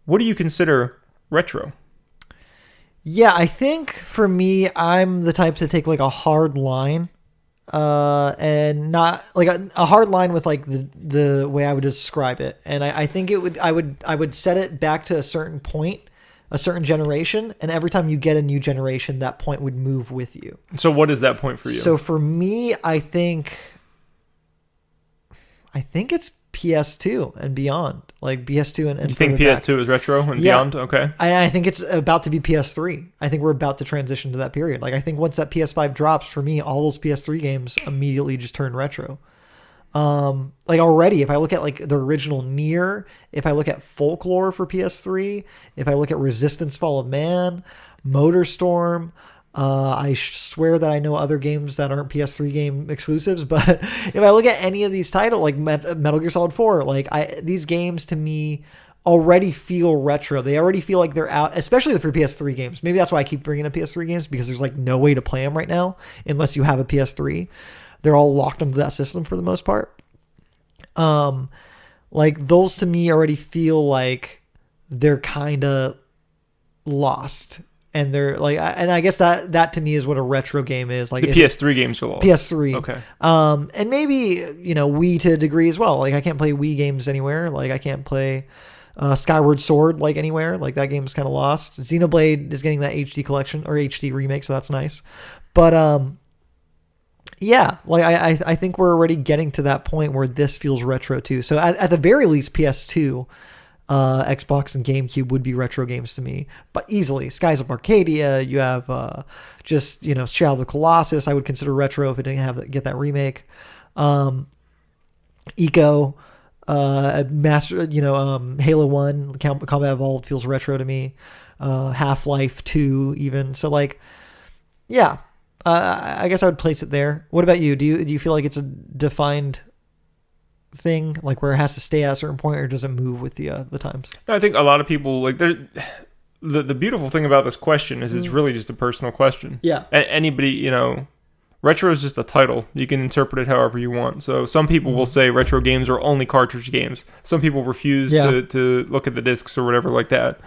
What do you consider retro? Yeah, I think for me, I'm the type to take like a hard line, and not like a hard line with like the way I would describe it. And I think I would set it back to a certain point, a certain generation, and every time you get a new generation, that point would move with you. So what is that point for you? So for me, I think it's PS2 and beyond. Like PS2 and you think PS2 is retro and beyond? Okay. I think it's about to be PS3. I think we're about to transition to that period. Like, I think once that PS5 drops, for me, all those PS3 games immediately just turn retro. Like, already, if I look at like the original Nier, if I look at Folklore for PS3, if I look at Resistance Fall of Man, Motorstorm, I swear that I know other games that aren't PS3 game exclusives, but if I look at any of these titles, like Metal Gear Solid 4, like these games to me already feel retro. They already feel like they're out, especially for PS3 games. Maybe that's why I keep bringing up PS3 games, because there's like no way to play them right now unless you have a PS3. They're all locked into that system for the most part. Like those to me already feel like they're kind of lost. And they're like, and I guess that to me is what a retro game is. Like the PS3 games are lost. PS3. Okay. And maybe, Wii to a degree as well. Like I can't play Wii games anywhere. Like I can't play Skyward Sword like anywhere. Like that game's kind of lost. Xenoblade is getting that HD collection or HD remake, so that's nice. But yeah, like I think we're already getting to that point where this feels retro too. So at the very least, PS2. Xbox and GameCube would be retro games to me, but easily. Skies of Arcadia, you have Shadow of the Colossus. I would consider retro if it didn't get that remake. Eco, Halo 1, Combat Evolved feels retro to me. Half-Life 2 even. So like, yeah, I guess I would place it there. What about you? Do you feel like it's a defined thing, like where it has to stay at a certain point, or does it move with the times? No, I think a lot of people like the beautiful thing about this question is it's really just a personal question. Yeah. Anybody, retro is just a title. You can interpret it however you want. So some people will say retro games are only cartridge games. Some people refuse to look at the discs or whatever like that.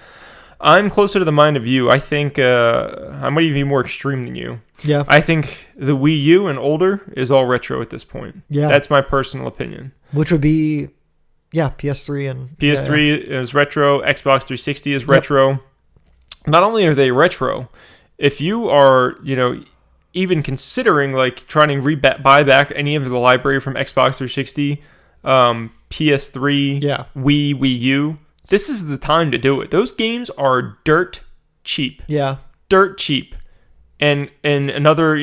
I'm closer to the mind of you. I think I might even be more extreme than you. Yeah. I think the Wii U and older is all retro at this point. Yeah. That's my personal opinion. Which would be, PS3 and... PS3 is retro. Xbox 360 is retro. Not only are they retro, if you are, even considering like trying to buy back any of the library from Xbox 360, PS3, Wii U... This is the time to do it. Those games are dirt cheap. Yeah. Dirt cheap. And another,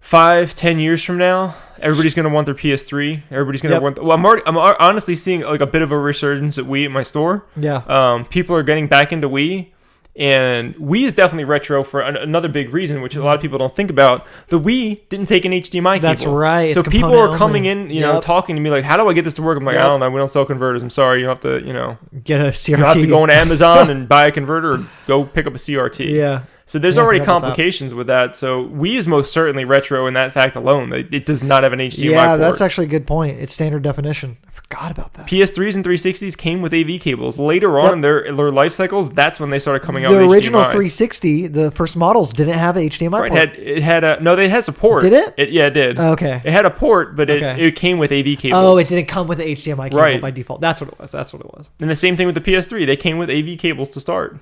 5-10 years from now, everybody's going to want their PS3. Everybody's going to want... Well, I'm honestly seeing like a bit of a resurgence at Wii at my store. Yeah. People are getting back into Wii. And Wii is definitely retro for another big reason, which a lot of people don't think about. The Wii didn't take an HDMI cable. That's right. So people are coming in, talking to me like, how do I get this to work? I'm like, I don't know. We don't sell converters. I'm sorry. You have to, get a CRT. You have to go on Amazon and buy a converter or go pick up a CRT. Yeah. So there's already complications with that. So Wii is most certainly retro in that fact alone. It does not have an HDMI port. Yeah, that's actually a good point. It's standard definition. I forgot about that. PS3s and 360s came with AV cables. Later on in their life cycles, that's when they started coming out with HDMIs. The original 360, the first models, didn't have an HDMI port. It had no, they had support. Did it? Yeah, it did. Okay. It had a port, but it came with AV cables. Oh, it didn't come with the HDMI cable by default. That's what it was. And the same thing with the PS3. They came with AV cables to start.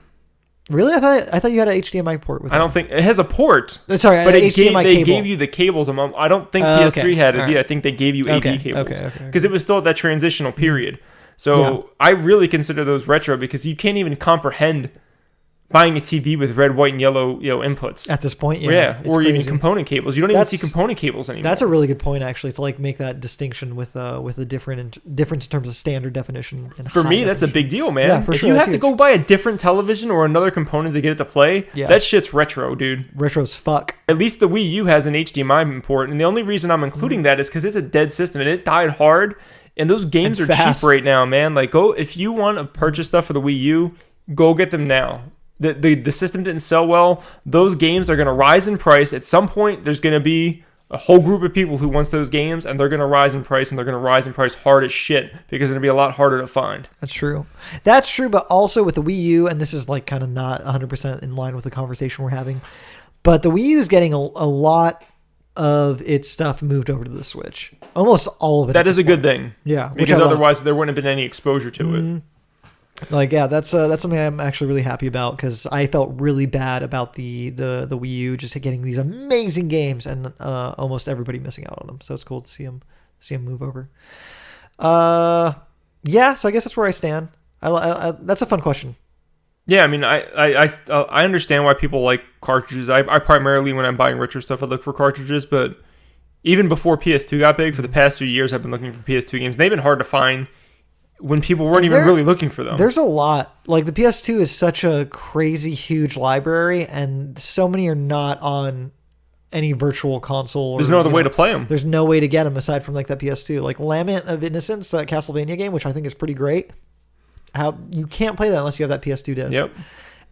Really? I thought you had an HDMI port with it. I don't think it has a port. Sorry, but they gave you the cables. I don't think PS3 had it either. I think they gave you AV cables because it was still at that transitional period. So I really consider those retro because you can't even comprehend buying a TV with red, white, and yellow, inputs at this point. Or even component cables. You don't even see component cables anymore. That's a really good point, actually, to like make that distinction with the difference in terms of standard definition. And for me, that's a big deal, man. Yeah, for if sure, you have to go buy a different television or another component to get it to play, that shit's retro, dude. Retro's fuck. At least the Wii U has an HDMI port, and the only reason I'm including that is because it's a dead system and it died hard. And those games are cheap right now, man. Like, if you want to purchase stuff for the Wii U, go get them now. The system didn't sell well. Those games are going to rise in price. At some point, there's going to be a whole group of people who wants those games, and they're going to rise in price, and they're going to rise in price hard as shit because it's going to be a lot harder to find. That's true. That's true, but also with the Wii U, and this is like kind of not 100% in line with the conversation we're having, but the Wii U is getting a lot of its stuff moved over to the Switch. Almost all of it. That is a good thing. Yeah. Because otherwise there wouldn't have been any exposure to it. Like, yeah, that's something I'm actually really happy about because I felt really bad about the Wii U just getting these amazing games and almost everybody missing out on them. So it's cool to see them move over. Yeah, so I guess that's where I stand. That's a fun question. Yeah, I mean, I understand why people like cartridges. I primarily, when I'm buying retro stuff, I look for cartridges, but even before PS2 got big, for the past few years, I've been looking for PS2 games. They've been hard to find when people weren't even really looking for them. There's a lot. Like, the PS2 is such a crazy, huge library, and so many are not on any virtual console. There's no other way to play them. There's no way to get them aside from, like, that PS2. Like, Lament of Innocence, that Castlevania game, which I think is pretty great. You can't play that unless you have that PS2 disc. Yep.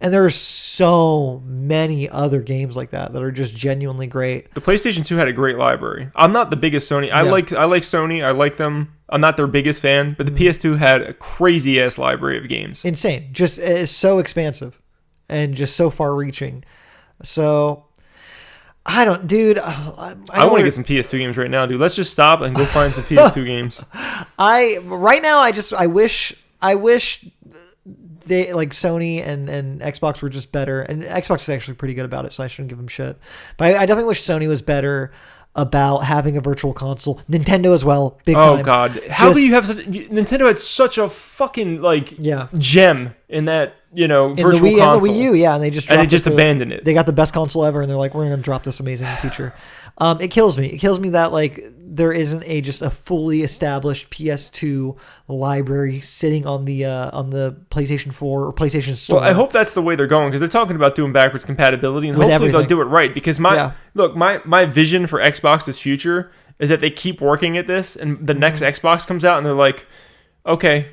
And there are so many other games like that are just genuinely great. The PlayStation 2 had a great library. I'm not the biggest Sony. I like Sony. I like them. I'm not their biggest fan, but the PS2 had a crazy ass library of games. Insane. Just it's so expansive and just so far reaching. So I want to get some PS2 games right now, dude. Let's just stop and go find some PS2 games. Right now I wish they like Sony and Xbox were just better, and Xbox is actually pretty good about it, so I shouldn't give them shit. But I definitely wish Sony was better about having a virtual console. Nintendo as well, big time. Oh god, how do you have Nintendo had such a fucking gem in that virtual console and the Wii U, and they just abandoned it. They got the best console ever, and they're like, we're gonna drop this amazing feature. It kills me. It kills me that like there isn't just a fully established PS2 library sitting on the PlayStation 4 or PlayStation Store. Well, I hope that's the way they're going because they're talking about doing backwards compatibility, and hopefully they'll do it right. Because my vision for Xbox's future is that they keep working at this, and the next Xbox comes out, and they're like, okay,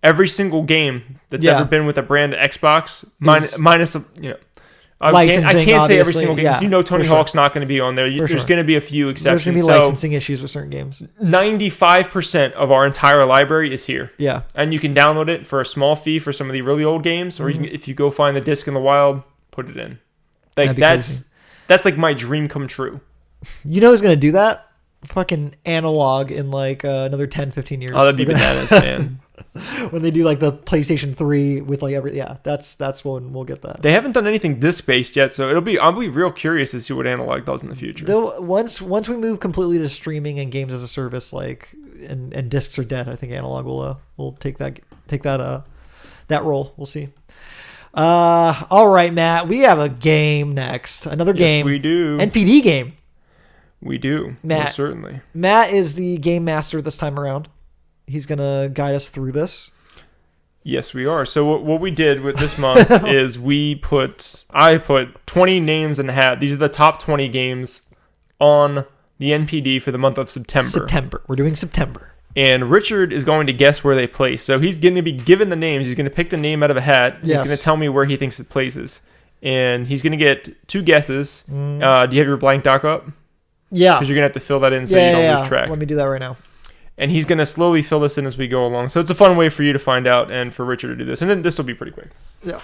every single game that's ever been with a brand Xbox minus I can't say every single game. Yeah, Tony Hawk's not going to be on there. There's going to be a few exceptions. There's going to be licensing issues with certain games. 95% of our entire library is here. Yeah. And you can download it for a small fee for some of the really old games, or you can, if you go find the disc in the wild, put it in. Like that's like my dream come true. You know who's going to do that? Fucking Analog in like another 10, 15 years. Oh, that'd be bananas, man. When they do like the PlayStation 3 with like that's when we'll get that. They haven't done anything disc-based yet, so I'll be real curious to see what Analog does in the future. Though once we move completely to streaming and games as a service, like and discs are dead, I think Analog will take that role. We'll see. All right, Matt, we have a game next. Another game. Yes, we do. NPD game. We do. Matt, most certainly. Matt is the game master this time around. He's going to guide us through this. Yes, we are. So what we did with this month is I put 20 names in the hat. These are the top 20 games on the NPD for the month of September. We're doing September. And Richard is going to guess where they place. So he's going to be given the names. He's going to pick the name out of a hat. Yes. He's going to tell me where he thinks it places. And he's going to get 2 guesses. Do you have your blank doc up? Yeah. Because you're going to have to fill that in so you don't lose track. Let me do that right now. And he's going to slowly fill this in as we go along. So it's a fun way for you to find out and for Richard to do this. And then this will be pretty quick. Yeah.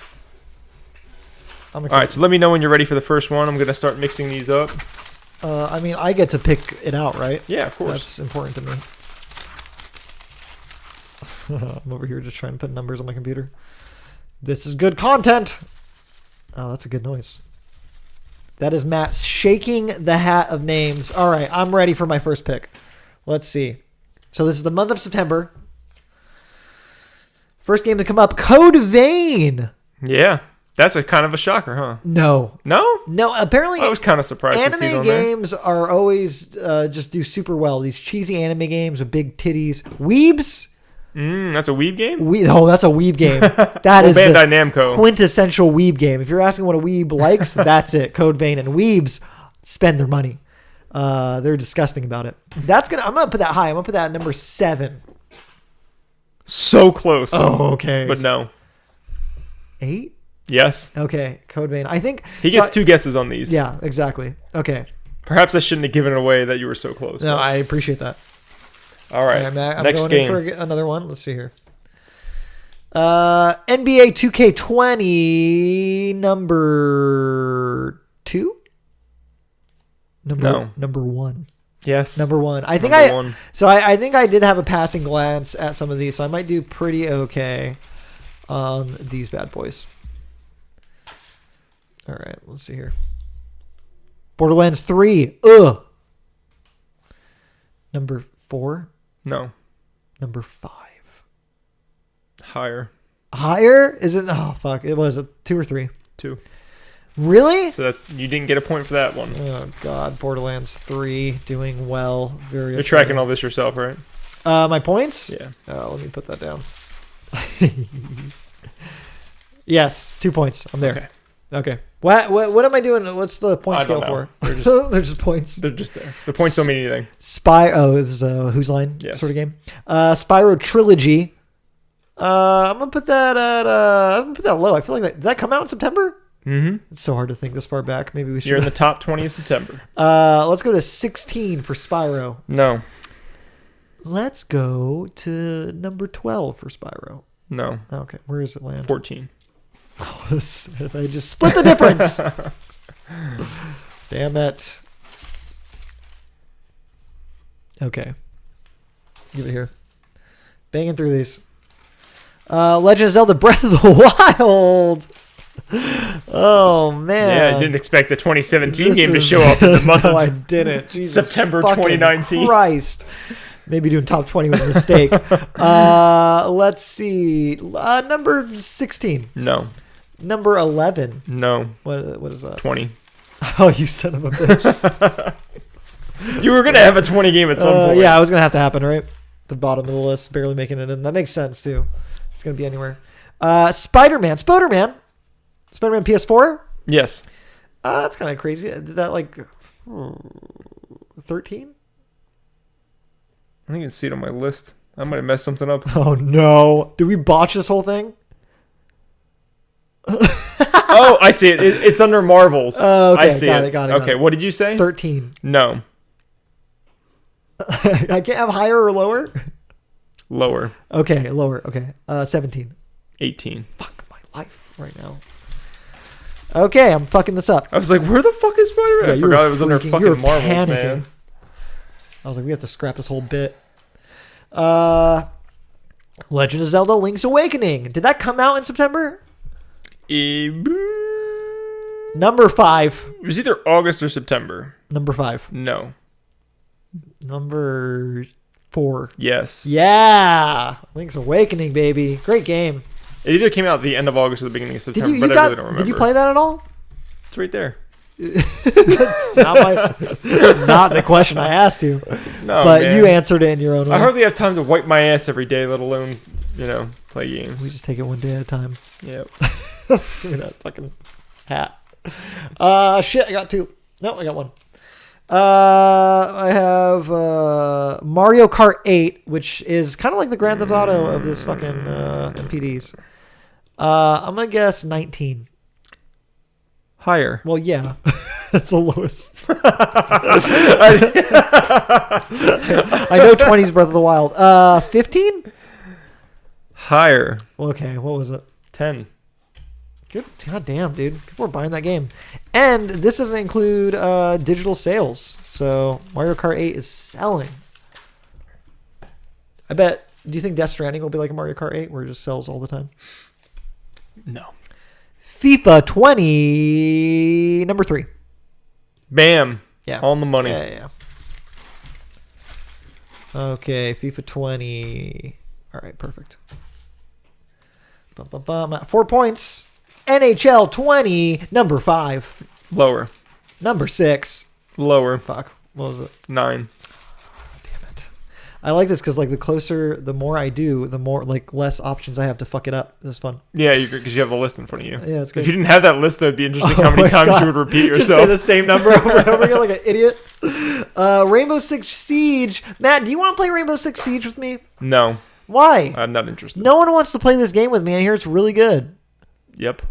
All right, so let me know when you're ready for the first one. I'm going to start mixing these up. I mean, I get to pick it out, right? Yeah, of course. That's important to me. I'm over here just trying to put numbers on my computer. This is good content. Oh, that's a good noise. That is Matt shaking the hat of names. All right, I'm ready for my first pick. Let's see. So this is the month of September. First game to come up, Code Vein. Yeah, that's a kind of a shocker, huh? No. No? No, apparently I was kind of surprised to see it on games are always just do super well. These cheesy anime games with big titties. Weebs? That's a Weeb game? That's a Weeb game. That is Bandai Namco. Quintessential Weeb game. If you're asking what a Weeb likes, that's it. Code Vein. And Weebs spend their money. They're disgusting about it. I'm gonna put that high. I'm gonna put that at number 7. So close. Oh, okay. But no. 8? Yes. Okay. Code Vein. I think he gets 2 guesses on these. Yeah, exactly. Okay. Perhaps I shouldn't have given it away that you were so close. No, I appreciate that. All right. I'm next going game. in for another one. Let's see here. NBA 2K20 number 2? Number 1. Yes. Number 1. I think I did have a passing glance at some of these, so I might do pretty okay on these bad boys. All right, let's see here. Borderlands 3. Ugh. Number 4? No. Number 5. Higher? Is it? Oh, fuck. It was a 2 or 3. 2. Really? So you didn't get a point for that one. Oh, God. Borderlands 3 doing well. You're tracking all this yourself, right? My points? Yeah. Let me put that down. Yes, 2 points. I'm there. Okay. What am I doing? What's the point scale for? They're just points. They're just there. The points don't mean anything. This is a Whose Line sort of game. Spyro Trilogy. I'm gonna put that at low. I feel like did that come out in September? Mm-hmm. It's so hard to think this far back. Maybe we should. You're in the top 20 of September. Let's go to 16 for Spyro. No. Let's go to number 12 for Spyro. No. Okay, where does it land? 14. Oh, if I just split the difference. Damn it. Okay. Give it here. Banging through these. Legend of Zelda Breath of the Wild. Oh, man. Yeah, I didn't expect the 2017 game to show up in the month of I didn't. Jesus September 2019. Christ. Maybe doing top 20 was a mistake. Let's see. Number 16. No. Number 11. No. What is that? 20. Oh, you son of a bitch. You were going to have a 20 game at some point. Yeah, it was going to have to happen, right? The bottom of the list, barely making it in. That makes sense, too. It's going to be anywhere. Spider-Man PS4? Yes. That's kind of crazy. Did that 13? I think you can see it on my list. I might have messed something up. Oh, no. Did we botch this whole thing? Oh, I see it. It's under Marvels. Okay, I see got it. Got okay, it. What did you say? 13. No. I can't have higher or lower? Lower. Okay, lower. Okay. 17. 18. Fuck my life right now. Okay, I'm fucking this up. I was like, where the fuck is Spider-Man? I forgot it was under fucking Marvels, panicking. man. I was like, we have to scrap this whole bit. Legend of Zelda Link's Awakening. Did that come out in September? Number 5. It was either August or September. Number 5. No. Number 4. Yes. Yeah. Link's Awakening, baby. Great game. It either came out at the end of August or the beginning of September, I really don't remember. Did you play that at all? It's right there. That's not the question I asked you. No, but man. You answered it in your own way. I hardly have time to wipe my ass every day, let alone, play games. We just take it one day at a time. Yep. Give me that fucking hat. Shit, I got 2. No, I got 1. I have Mario Kart 8, which is kind of like the Grand Theft Auto of this fucking NPDs. I'm going to guess 19. Higher. Well, yeah. That's the lowest. I know 20 is Breath of the Wild. 15? Higher. Okay, what was it? 10. Good. God damn, dude. People are buying that game. And this doesn't include digital sales. So Mario Kart 8 is selling. I bet. Do you think Death Stranding will be like a Mario Kart 8 where it just sells all the time? No. FIFA 20, number 3. Bam. Yeah. On the money. Yeah. Okay, FIFA 20. All right, perfect. 4 points. NHL 20, number 5. Lower. Number 6. Lower. Fuck. What was it? 9. Damn it. I like this because the more I do, the more less options I have to fuck it up. This is fun. Yeah, because you have the list in front of you. Yeah, it's good. If you didn't have that list, it would be interesting how many times you would repeat yourself. Just say the same number over and over again like an idiot. Rainbow Six Siege. Matt, do you want to play Rainbow Six Siege with me? No. Why? I'm not interested. No one wants to play this game with me. I hear it's really good. Yep.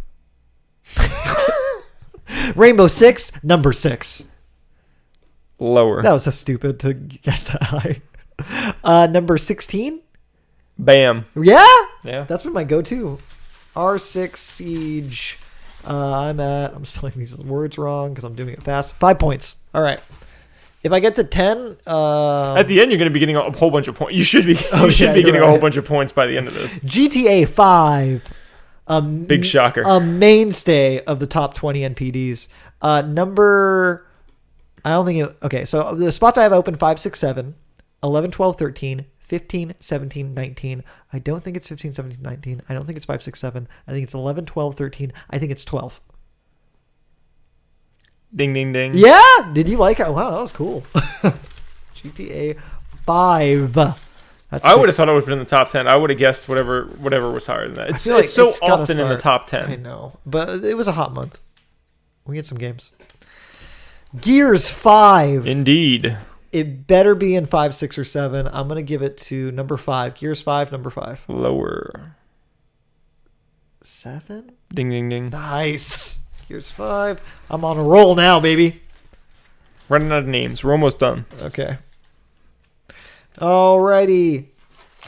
Rainbow Six, number 6. Lower. That was so stupid to guess that high. Number 16? Bam. Yeah? Yeah. That's been my go-to. R6 Siege. I'm spelling these words wrong because I'm doing it fast. 5 points. All right. If I get to 10... at the end, you're going to be getting a whole bunch of points. You should be getting a whole bunch of points by the end of this. GTA 5. Big shocker. A mainstay of the top 20 NPDs. Number... I don't think it... Okay, so the spots I have open, 5, 6, 7, 11, 12, 13, 15, 17, 19. I don't think it's 15, 17, 19. I don't think it's 5, 6, 7. I think it's 11, 12, 13. I think it's 12. Ding, ding, ding. Yeah? Did you like it? Wow, that was cool. GTA 5. I would have thought it would have been in the top 10. I would have guessed whatever was higher than that. It's so often in the top 10. I know. But it was a hot month. We get some games. Gears 5. Indeed. It better be in 5, 6, or 7. I'm going to give it to number 5. Gears 5, number 5. Lower. 7? Ding, ding, ding. Nice. Gears 5. I'm on a roll now, baby. Running out of names. We're almost done. Okay. Alrighty.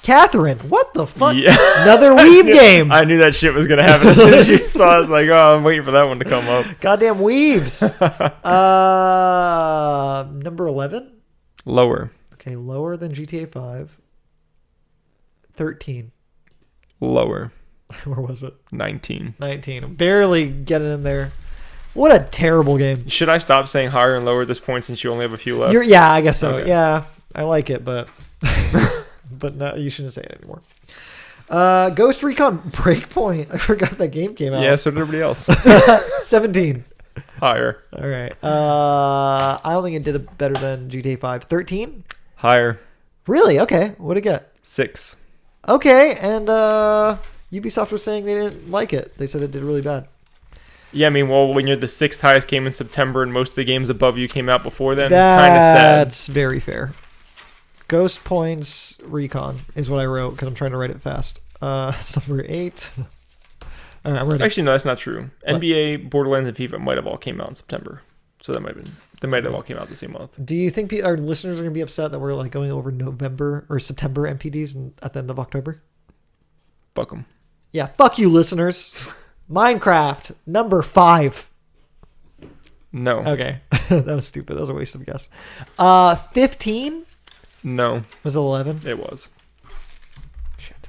Catherine, what the fuck? Yeah. Another Weeb game. I knew that shit was going to happen as soon as you saw it. I was like, oh, I'm waiting for that one to come up. Goddamn Weebs. Number 11? Lower. Okay, lower than GTA 5. 13. Lower. Where was it? 19. 19. Barely getting in there. What a terrible game. Should I stop saying higher and lower at this point since you only have a few left? Yeah, I guess so. Okay. Yeah, I like it, but but no, you shouldn't say it anymore. Ghost Recon Breakpoint. I forgot that game came out. Yeah, so did everybody else. 17. Higher. All right. I don't think it did it better than GTA 5. 13? Higher. Really? Okay. What'd it get? 6. Okay, and Ubisoft was saying they didn't like it. They said it did really bad. Yeah, I mean, well, when you're the 6th highest game in September and most of the games above you came out before then, kind of sad. That's very fair. Ghost Points Recon is what I wrote because I'm trying to write it fast. It's number 8. All right, I'm ready. Actually, no, that's not true. What? NBA, Borderlands, and FIFA might have all came out in September. So they might have all came out the same month. Do you think our listeners are going to be upset that we're like going over November or September NPDs at the end of October? Fuck them. Yeah, fuck you, listeners. Minecraft, number 5. No. Okay. That was stupid. That was a waste of a guess. 15? No. Was it 11? It was. Shit.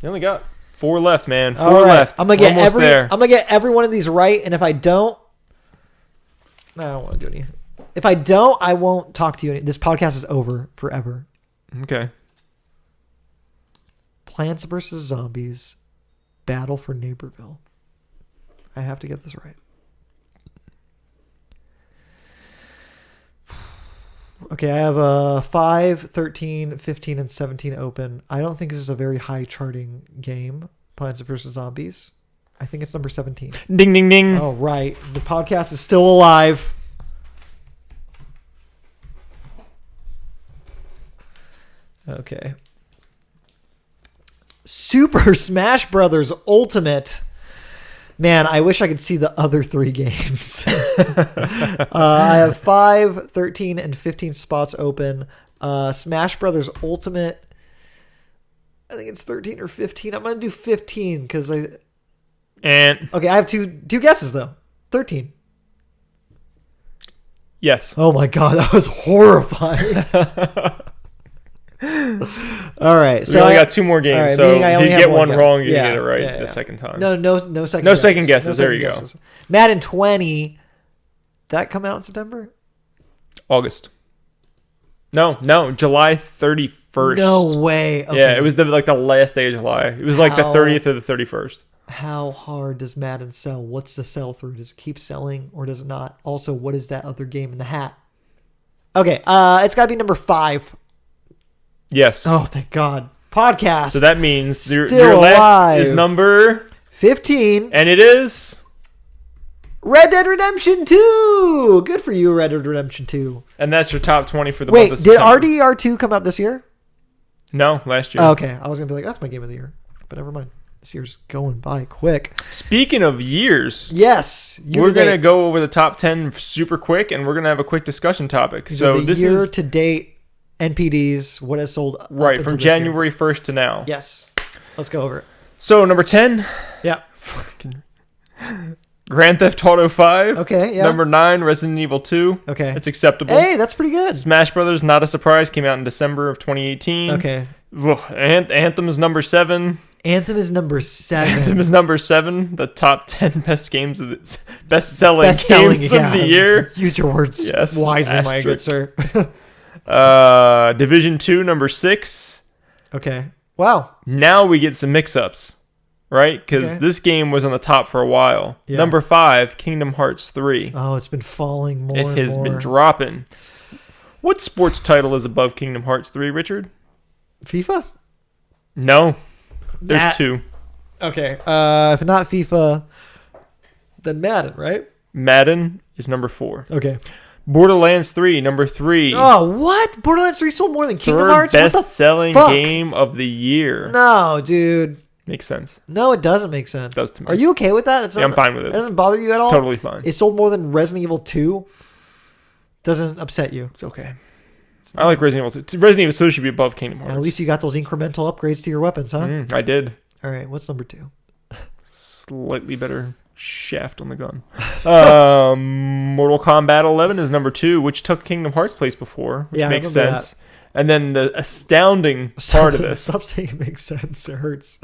You only got 4 left, man. 4 right. left. I'm gonna get every one of these right, and if I don't, I don't want to do anything. If I don't, I won't talk to you. This podcast is over forever. Okay. Plants vs. Zombies. Battle for Neighborville. I have to get this right. Okay, I have 5, 13, 15, and 17 open. I don't think this is a very high charting game, Plants vs. Zombies. I think it's number 17. Ding, ding, ding. Oh, right. The podcast is still alive. Okay. Super Smash Brothers Ultimate. Man, I wish I could see the other 3 games. I have 5, 13, and 15 spots open. Smash Brothers Ultimate. I think it's 13 or 15. I'm gonna do 15 because okay, I have two guesses though. 13. Yes. Oh my god, that was horrifying. All right, so we only got 2 more games. Right, so if you get one wrong, you can get it right the second time. No second guesses. There you go. Madden 20. That come out in September? August. No, July 31st. No way. Okay. Yeah, it was the last day of July. It was like the 30th or the 31st. How hard does Madden sell? What's the sell through? Does it keep selling or does it not? Also, what is that other game in the hat? Okay, it's got to be number 5. Yes. Oh, thank God. Podcast. So that means your last is number 15. And it is Red Dead Redemption 2. Good for you, Red Dead Redemption 2. And that's your top 20 for the month of September. September. Did RDR 2 come out this year? No, last year. Oh, okay. I was going to be like, that's my game of the year. But never mind. This year's going by quick. Speaking of years. Yes. We're going to go over the top 10 super quick, and we're going to have a quick discussion topic. So this year is to date NPDs, what has sold right from January 1st to now. Yes. Let's go over it. So number 10. Yeah. Grand Theft Auto 5. Okay, yeah. Number 9, Resident Evil 2. Okay. It's acceptable. Hey, that's pretty good. Smash Brothers, not a surprise, came out in December of 2018. Okay. Anthem is number 7. Anthem is number 7. Anthem is number 7. The top 10 best games of the best-selling games of the year. Use your words wisely, my good sir. Division 2, number 6. Okay. Wow. Now we get some mix-ups, right? Because this game was on the top for a while. Yeah. Number 5, Kingdom Hearts 3. Oh, it's been falling more and more. It has been dropping. What sports title is above Kingdom Hearts 3, Richard? FIFA? No. There's 2. Okay. If not FIFA, then Madden, right? Madden is number 4. Okay. Borderlands 3, number 3. Oh, what? Borderlands 3 sold more than Kingdom Hearts? Best-selling game of the year. No, dude. Makes sense. No, it doesn't make sense. It does to me. Are you okay with that? I'm fine with it. It doesn't bother you at all? Totally fine. It sold more than Resident Evil 2? Doesn't upset you? It's okay. I like Resident Evil 2. Resident Evil 2 should be above Kingdom Hearts. At least you got those incremental upgrades to your weapons, huh? I did. All right, what's number 2? Slightly better shaft on the gun. Mortal Kombat 11 is number 2, which took Kingdom Hearts' place before, which makes sense. That. And then the astounding part of this. Stop saying it makes sense. It hurts.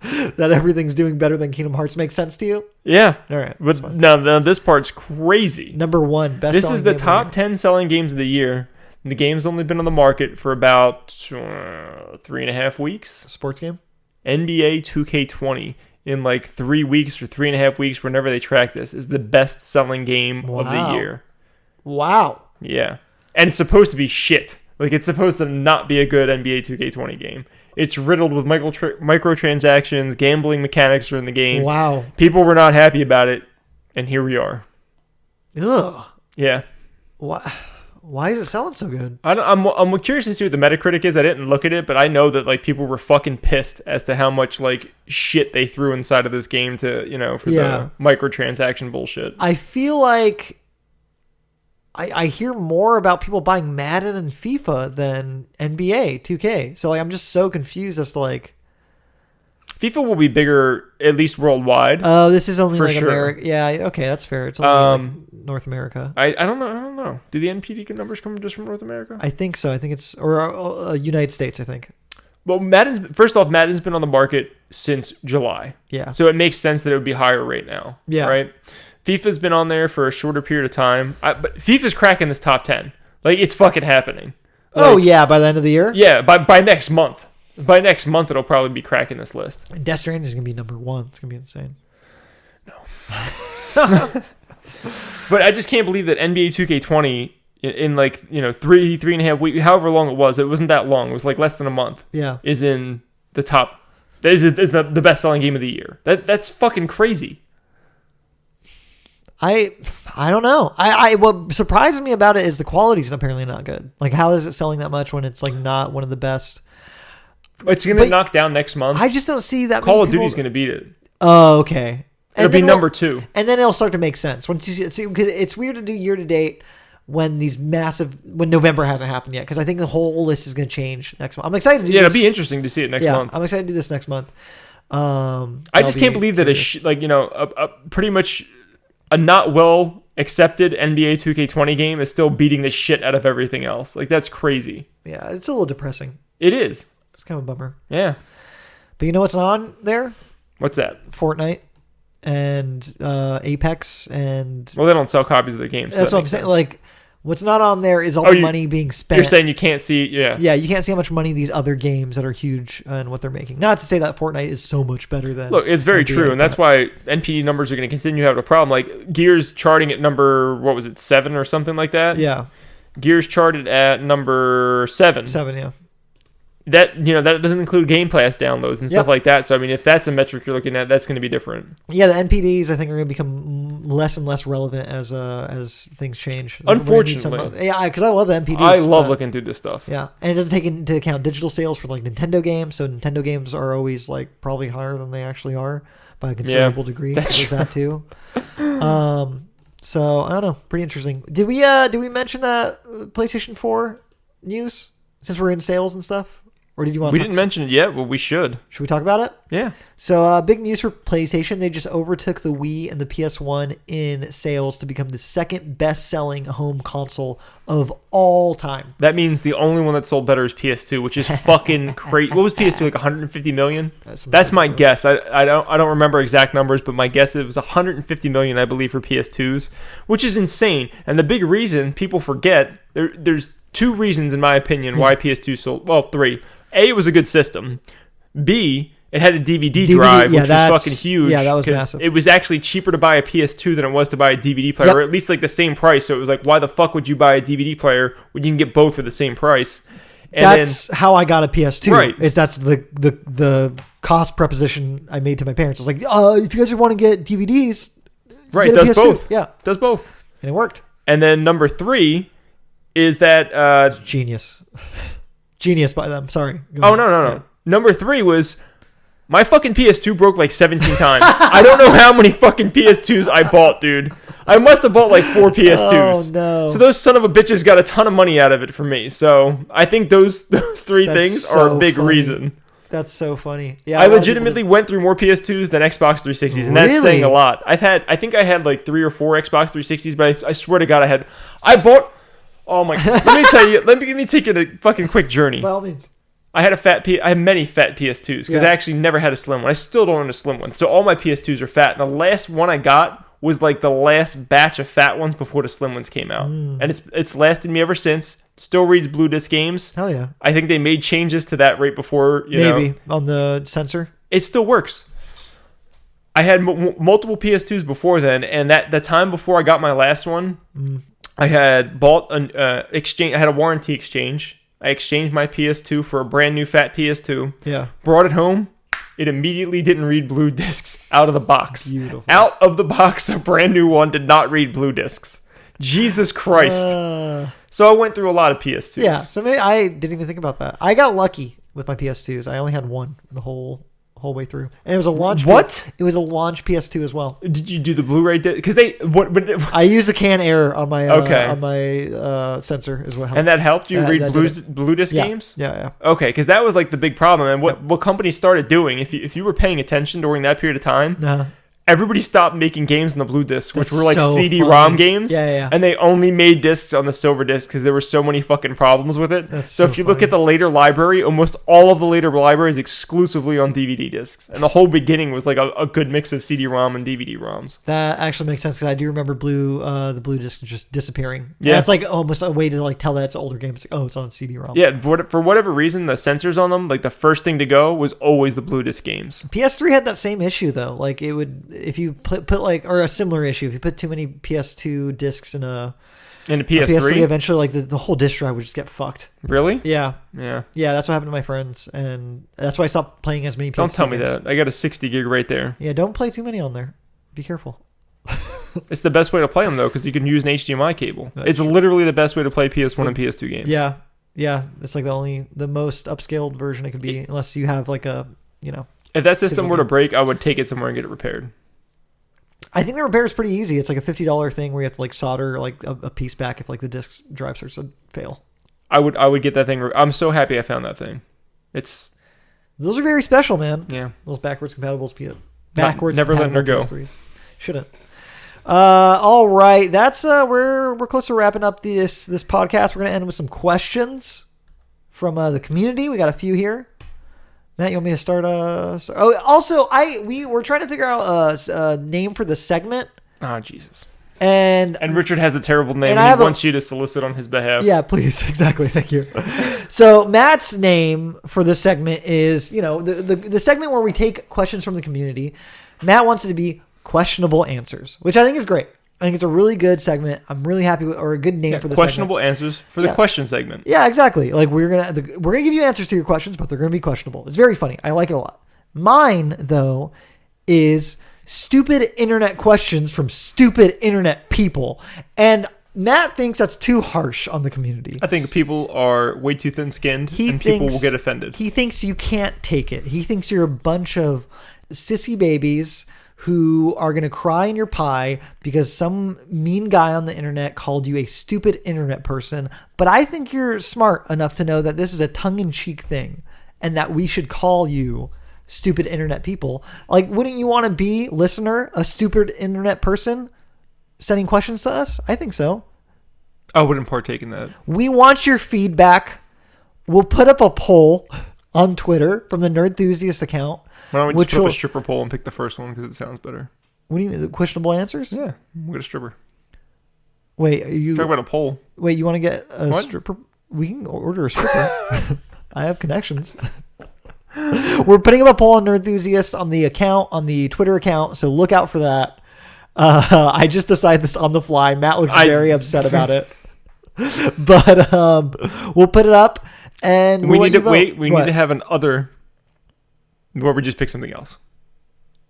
That everything's doing better than Kingdom Hearts makes sense to you? Yeah. All right. But now this part's crazy. Number 1, best. This is the top 10 selling games of the year. And the game's only been on the market for about 3.5 weeks. Sports game? NBA 2K20 in like 3 weeks or 3.5 weeks, whenever they track this, is the best selling game of the year. Wow. Yeah. And it's supposed to be shit. Like, it's supposed to not be a good NBA 2K20 game. It's riddled with microtransactions, gambling mechanics are in the game. Wow. People were not happy about it, and here we are. Ugh. Yeah. Why is it selling so good? I'm curious to see what the Metacritic is. I didn't look at it, but I know that like people were fucking pissed as to how much like shit they threw inside of this game to, for the microtransaction bullshit. I feel like I hear more about people buying Madden and FIFA than NBA 2K. So like I'm just so confused as to like FIFA will be bigger, at least worldwide. Oh, this is only like sure. America. Yeah, okay, that's fair. It's only like North America. I don't know. Do the NPD numbers come just from North America? I think so. I think it's or United States. I think. Well, Madden's been on the market since July. Yeah. So it makes sense that it would be higher right now. Yeah. Right. FIFA's been on there for a shorter period of time, but FIFA's cracking this top 10. Like it's fucking happening. Oh yeah, by the end of the year. Yeah, by next month. By next month, it'll probably be cracking this list. And Death Stranding is going to be number 1. It's going to be insane. No. But I just can't believe that NBA 2K20 in like, 3.5 weeks, however long it wasn't that long. It was like less than a month. Yeah. Is in the top, is the best-selling game of the year. That's fucking crazy. I don't know. What surprises me about it is the quality's apparently not good. Like, how is it selling that much when it's like not one of the best? It's going to knock down next month. I just don't see that. Call of Duty's going to beat it. Oh, okay. It'll be number 2. And then it'll start to make sense. Once you see, it's weird to do year to date when when November hasn't happened yet, because I think the whole list is going to change next month. I'm excited to do this. Yeah, it'll be interesting to see it next month. I'm excited to do this next month. I just can't believe that a pretty much a not well accepted NBA 2K20 game is still beating the shit out of everything else. Like, that's crazy. Yeah, it's a little depressing. It is. It's kind of a bummer. Yeah. But you know what's on there? What's that? Fortnite and Apex and... Well, they don't sell copies of their games. So that's what I'm saying. Like, what's not on there is all the money being spent. You're saying you can't see... Yeah. Yeah, you can't see how much money these other games that are huge and what they're making. Not to say that Fortnite is so much better than... Look, it's very true, and that's why NPD numbers are going to continue to have a problem. Like, Gears charting at number, 7 or something like that? Yeah. Gears charted at number 7. 7, yeah. That that doesn't include Game Pass downloads and stuff like that. So I mean, if that's a metric you're looking at, that's going to be different. Yeah, the NPDs I think are going to become less and less relevant as things change. Unfortunately, yeah, because I love the NPDs. I love looking through this stuff. Yeah, and it doesn't take into account digital sales for like Nintendo games. So Nintendo games are always like probably higher than they actually are by a considerable degree. There's that too. So I don't know, pretty interesting. Did we mention that PlayStation 4 news since we're in sales and stuff? Or did you want? We didn't mention it yet, but we should. Should we talk about it? Yeah. So, big news for PlayStation. They just overtook the Wii and the PS1 in sales to become the second best-selling home console of all time. That means the only one that sold better is PS2, which is fucking crazy. What was PS2, like 150 million? That's my guess. I don't remember exact numbers, but my guess it was 150 million, I believe, for PS2s, which is insane. And the big reason people forget, there's 2 reasons, in my opinion, why PS2 sold. Well, 3. A, it was a good system. B, it had a DVD drive, which was fucking huge. Yeah, that was massive. It was actually cheaper to buy a PS2 than it was to buy a DVD player, or at least like the same price. So it was like, why the fuck would you buy a DVD player when you can get both for the same price? And that's how I got a PS2. Right. That's the cost proposition I made to my parents. I was like, if you guys want to get DVDs, right, get does PS2. both. Yeah, does both, and it worked. And then number 3 is that Genius by them. Sorry. No. Yeah. Number 3 was my fucking PS2 broke like 17 times. I don't know how many fucking PS2s I bought, dude. I must have bought like 4 PS2s. Oh, no. So those son of a bitches got a ton of money out of it for me. So I think those 3 things are a big reason. That's so funny. Yeah, I legitimately went through more PS2s than Xbox 360s, and that's saying a lot. I think I had like 3 or 4 Xbox 360s, but I swear to God, I bought. Oh my! Let me tell you. Let me take you on a fucking quick journey. By all means. I had many fat PS2s because I actually never had a slim one. I still don't own a slim one, so all my PS2s are fat. And the last one I got was like the last batch of fat ones before the slim ones came out, and it's lasted me ever since. Still reads Blue Disc games. Hell yeah! I think they made changes to that right before maybe on the sensor. It still works. I had multiple PS2s before then, and the time before I got my last one. I had bought an exchange. I had a warranty exchange. I exchanged my PS2 for a brand new fat PS2. Yeah. Brought it home. It immediately didn't read blue discs out of the box. Beautiful. Out of the box, a brand new one did not read blue discs. Jesus Christ. So I went through a lot of PS2s. Yeah. So maybe I didn't even think about that. I got lucky with my PS2s. I only had one the whole way through, and it was a launch. What? It was a launch PS2 as well. Did you do the Blu-ray disc? Because I used the can error on my on my sensor as well. And that helped you read blue disc games. Yeah. Okay, because that was like the big problem, and what companies started doing, if you were paying attention during that period of time. Everybody stopped making games on the blue disc, which were like so CD-ROM games. Yeah. And they only made discs on the silver disc because there were so many fucking problems with it. So if you look at the later library, almost all of the later library is exclusively on DVD discs. And the whole beginning was like a good mix of CD-ROM and DVD-ROMs. That actually makes sense because I do remember the blue disc just disappearing. Yeah. It's like almost a way to like tell that it's an older game. It's like, oh, it's on CD-ROM. Yeah, for whatever reason, the sensors on them, like the first thing to go was always the blue disc games. PS3 had that same issue though. Like it would, if you put like, or a similar issue, if you put too many PS2 discs in a PS3, eventually like the whole disk drive would just get fucked. Really? Yeah. That's what happened to my friends, and that's why I stopped playing as many PS2 Don't tell me games. that. I got a 60 gig right there. Yeah, don't play too many on there. Be careful. It's the best way to play them though, because you can use an HDMI cable. It's literally the best way to play PS1 and PS2 games. Yeah, it's like the most upscaled version it could be, unless you have like a, If that system were to break, I would take it somewhere and get it repaired. I think the repair is pretty easy. It's like a $50 thing where you have to like solder like a piece back if like the disk drive starts to fail. I would get that thing. I'm so happy I found that thing. Those are very special, man. Yeah. Those backwards compatible never letting her go. PS3s. Shouldn't. All right. That's we're close to wrapping up this podcast. We're gonna end with some questions from the community. We got a few here. Matt, you want me to start? Oh, also, we're trying to figure out a name for the segment. Oh, Jesus. And Richard has a terrible name. And he wants you to solicit on his behalf. Yeah, please. Exactly. Thank you. So Matt's name for this segment is, the segment where we take questions from the community. Matt wants it to be questionable answers, which I think is great. I think it's a really good segment. I'm really happy with, or a good name for the questionable answers for the question segment. Yeah, exactly. Like we're gonna give you answers to your questions, but they're gonna be questionable. It's very funny. I like it a lot. Mine though is stupid internet questions from stupid internet people, and Matt thinks that's too harsh on the community. I think people are way too thin-skinned, and people will get offended. He thinks you can't take it. He thinks you're a bunch of sissy babies who are going to cry in your pie because some mean guy on the internet called you a stupid internet person. But I think you're smart enough to know that this is a tongue-in-cheek thing and that we should call you stupid internet people. Like, wouldn't you want to be, listener, a stupid internet person sending questions to us? I think so. I wouldn't partake in that. We want your feedback. We'll put up a poll on Twitter from the Nerdthusiast account. Why don't we just put up a stripper poll and pick the first one because it sounds better? What do you mean? The questionable answers? Yeah, we'll get a stripper. Wait, you talk about a poll? Wait, you want to get a stripper? We can order a stripper. I have connections. We're putting up a poll on Nerdthusiast on the account, on the Twitter account, so look out for that. I just decided this on the fly. Matt looks very upset about it. But we'll put it up, and we need to wait. We need to have an other where we just pick something else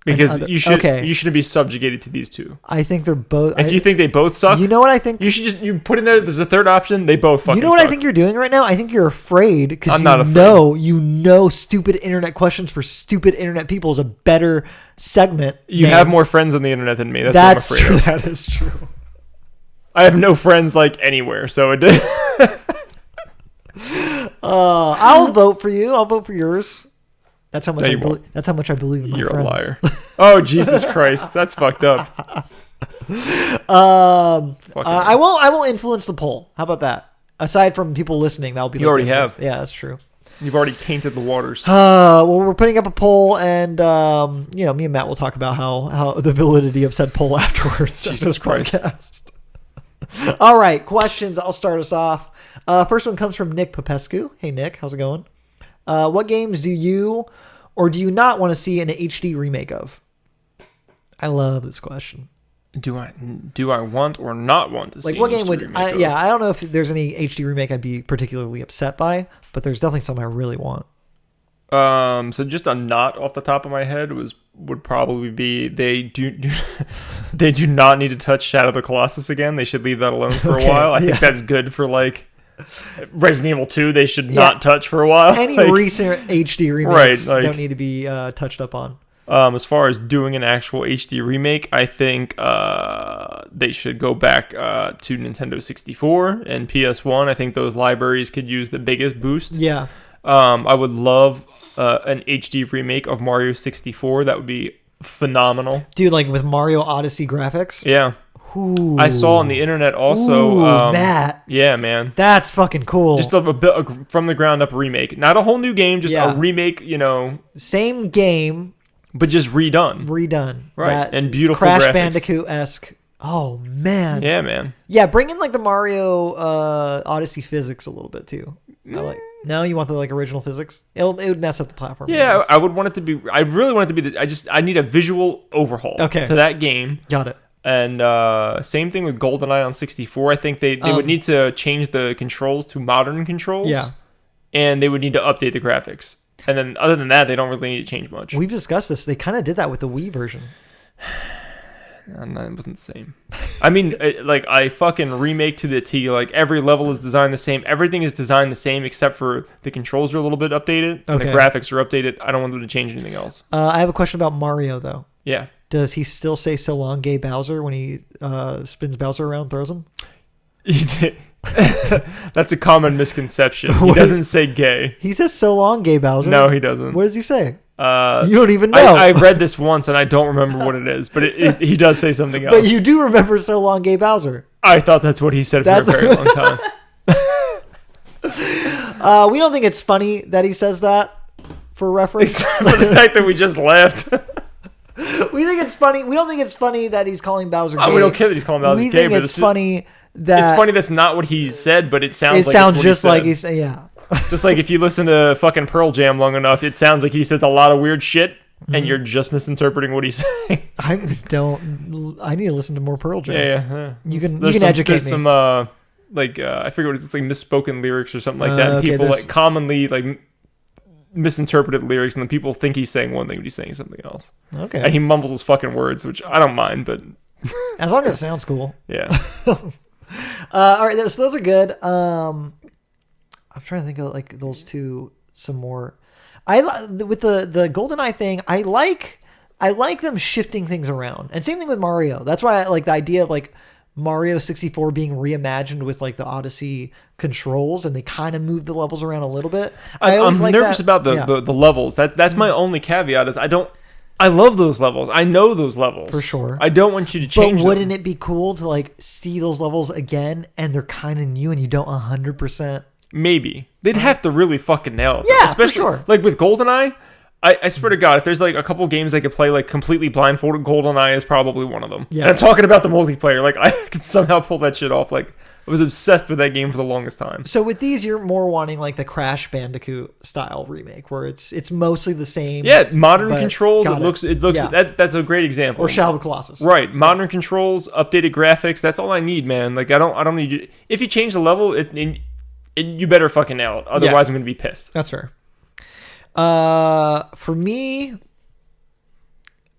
because you shouldn't be subjugated to these two. I think they're both. If you think they both suck, you know what I think. You should just put in there. There's a third option. They both fucking. You know what suck. I think you're doing right now? I think you're afraid because I'm not afraid. You know, stupid internet questions for stupid internet people is a better segment. You have more friends on the internet than me. That's what I'm afraid of. That is true. I have no friends like anywhere, so it. I'll vote for you. I'll vote for yours. That's how much that's how much I believe in my friends. You're a liar. Oh, Jesus Christ. That's fucked up. I will influence the poll. How about that? Aside from people listening, that'll be You already have. Yeah, that's true. You've already tainted the waters. Well, we're putting up a poll, and me and Matt will talk about how the validity of said poll afterwards. Jesus Christ. Podcast. All right, questions. I'll start us off. First one comes from Nick Popescu. Hey, Nick, how's it going? What games do you or do you not want to see an HD remake of? I love this question. Do I want or not want to see? Like, what game would I? Yeah, I don't know if there's any HD remake I'd be particularly upset by, but there's definitely some I really want. So just a not off the top of my head would probably be they do not need to touch Shadow of the Colossus again. They should leave that alone for a while. I think that's good for like Resident Evil 2. They should not touch for a while. Any recent HD remakes don't need to be touched up on. As far as doing an actual HD remake, I think they should go back to Nintendo 64 and PS1. I think those libraries could use the biggest boost. Yeah. I would love an HD remake of Mario 64. That would be phenomenal. Dude, like with Mario Odyssey graphics? Yeah. Ooh. I saw on the internet also. Matt. Yeah, man. That's fucking cool. Just a bit from the ground up remake. Not a whole new game, just a remake, Same game. But just redone. Right. And beautiful Crash graphics. Bandicoot-esque. Oh, man. Yeah, man. Yeah, bring in like the Mario Odyssey physics a little bit too. No, you want the like original physics? It would mess up the platform. Yeah, I would want it to be. I really want it to be. I need a visual overhaul to that game. Got it. And same thing with GoldenEye on 64. I think they would need to change the controls to modern controls. Yeah. And they would need to update the graphics. And then other than that, they don't really need to change much. We've discussed this. They kind of did that with the Wii version. And that wasn't the same. I mean, like, I fucking remake to the T. Like, every level is designed the same. Everything is designed the same except for the controls are a little bit updated. And the graphics are updated. I don't want them to change anything else. I have a question about Mario, though. Yeah. Does he still say "so long, gay Bowser" when he spins Bowser around, and throws him? That's a common misconception. He doesn't say gay. He says "so long, gay Bowser." No, he doesn't. What does he say? You don't even know. I read this once and I don't remember what it is, but he does say something else. But you do remember "so long, gay Bowser." I thought that's what he said for a very long time. We don't think it's funny that he says that for reference. Except for the fact that we just laughed. We think it's funny. We don't think it's funny that he's calling Bowser gay. We don't care that he's calling Bowser gay. We think it's funny that... It's funny that's not what he said, but it sounds like sounds just like he said. Yeah. Just like if you listen to fucking Pearl Jam long enough, it sounds like he says a lot of weird shit, and you're just misinterpreting what he's saying. I need to listen to more Pearl Jam. Yeah. You can educate me. There's some I forget what it's like, misspoken lyrics or something like that. And people like commonly like misinterpreted lyrics, and then people think he's saying one thing, but he's saying something else. Okay. And he mumbles his fucking words, which I don't mind, but as long as it sounds cool. Yeah. All right, so those are good. I'm trying to think of like those two some more. With the GoldenEye thing, I like them shifting things around, and same thing with Mario. That's why I like the idea of like Mario 64 being reimagined with like the Odyssey controls, and they kind of moved the levels around a little bit. I'm nervous about the levels. That's my only caveat is I love those levels. I know those levels. For sure. I don't want you to change them. But wouldn't it be cool to like see those levels again and they're kind of new and you don't 100%? Maybe. They'd have to really fucking nail it. Yeah, especially, for sure. Like with GoldenEye, I swear to God, if there's like a couple games I could play like completely blindfolded, GoldenEye is probably one of them. Yeah. And I'm talking about the multiplayer. Like I could somehow pull that shit off. Like I was obsessed with that game for the longest time. So with these, you're more wanting like the Crash Bandicoot style remake, where it's mostly the same. Yeah, modern controls. It looks. Yeah. That's a great example. Or Shadow of the Colossus. Right, modern controls, updated graphics. That's all I need, man. Like I don't need you. If you change the level, you better fucking nail it. Otherwise, I'm gonna be pissed. That's fair. For me,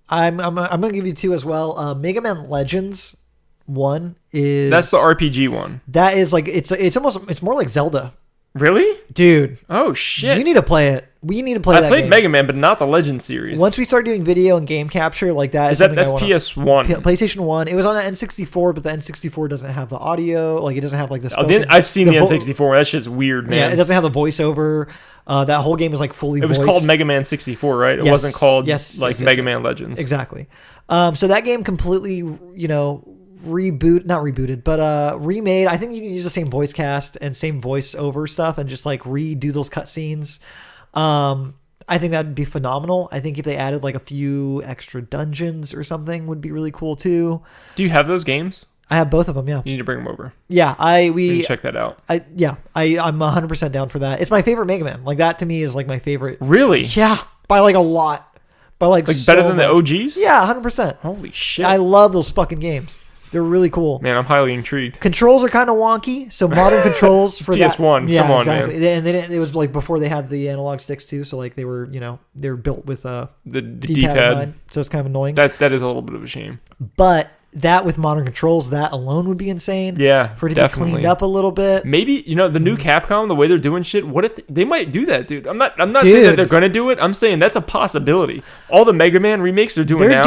I'm gonna give you two as well. Mega Man Legends. One is that's the RPG one. That is like it's more like Zelda. Really, dude? Oh shit! You need to play it. We need to play. I played Mega Man, but not the Legend series. Once we start doing video and game capture like that, that's PS1, PlayStation 1. It was on the N64, but the N64 doesn't have the audio. Like it doesn't have like the. I've seen the N64. That shit's weird, man. Yeah, it doesn't have the voiceover. That whole game is like fully. It was voiced. called Mega Man 64, right? It wasn't called Mega Man Legends. Exactly. So that game completely, remade. I think you can use the same voice cast and same voiceover stuff and just like redo those cutscenes. I think that'd be phenomenal. I think if they added like a few extra dungeons or something would be really cool too. Do you have those games? I have both of them. Yeah. You need to bring them over. Yeah. We can check that out. I'm 100% down for that. It's my favorite Mega Man. Like that to me is like my favorite. Really? Yeah. By like a lot. By like so better than much. The OGs? Yeah. 100%. Holy shit. I love those fucking games. They're really cool. Man, I'm highly intrigued. Controls are kind of wonky, so modern controls for PS1. That. Yeah, come on, exactly. man. And it was like before they had the analog sticks too, so like they were, they're built with the D-pad. So it's kind of annoying. That is a little bit of a shame. But that with modern controls, that alone would be insane. Yeah, for it to be cleaned up a little bit. Maybe the new Capcom, the way they're doing shit. What if they might do that, dude? I'm not saying that they're gonna do it. I'm saying that's a possibility. All the Mega Man remakes they're doing now.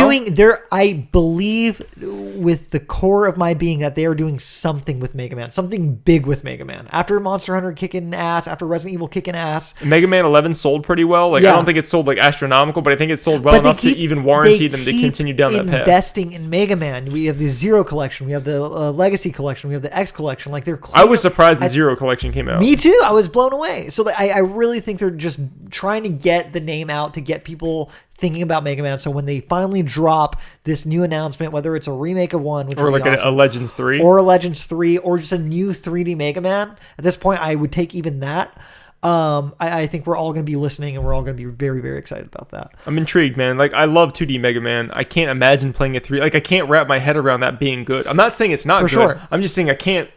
I believe with the core of my being that they are doing something with Mega Man, something big with Mega Man. After Monster Hunter kicking ass, after Resident Evil kicking ass, Mega Man 11 sold pretty well. I don't think it sold like astronomical, but I think it sold well enough to even warranty them to continue down that path. Investing in Mega Man. We have the Zero collection, we have the Legacy collection, we have the X collection. Like they're. I was surprised the Zero collection came out. Me too. I was blown away. So I really think they're just trying to get the name out to get people thinking about Mega Man. So when they finally drop this new announcement, whether it's a remake of one, which or like a Legends 3, or a Legends 3, or just a new 3D Mega Man, at this point I would take even that. I think we're all going to be listening and we're all going to be very, very excited about that. I'm intrigued, man. Like I love 2D Mega Man. I can't imagine playing a 3. Like I can't wrap my head around that being good. I'm not saying it's not good. Sure. I'm just saying I can't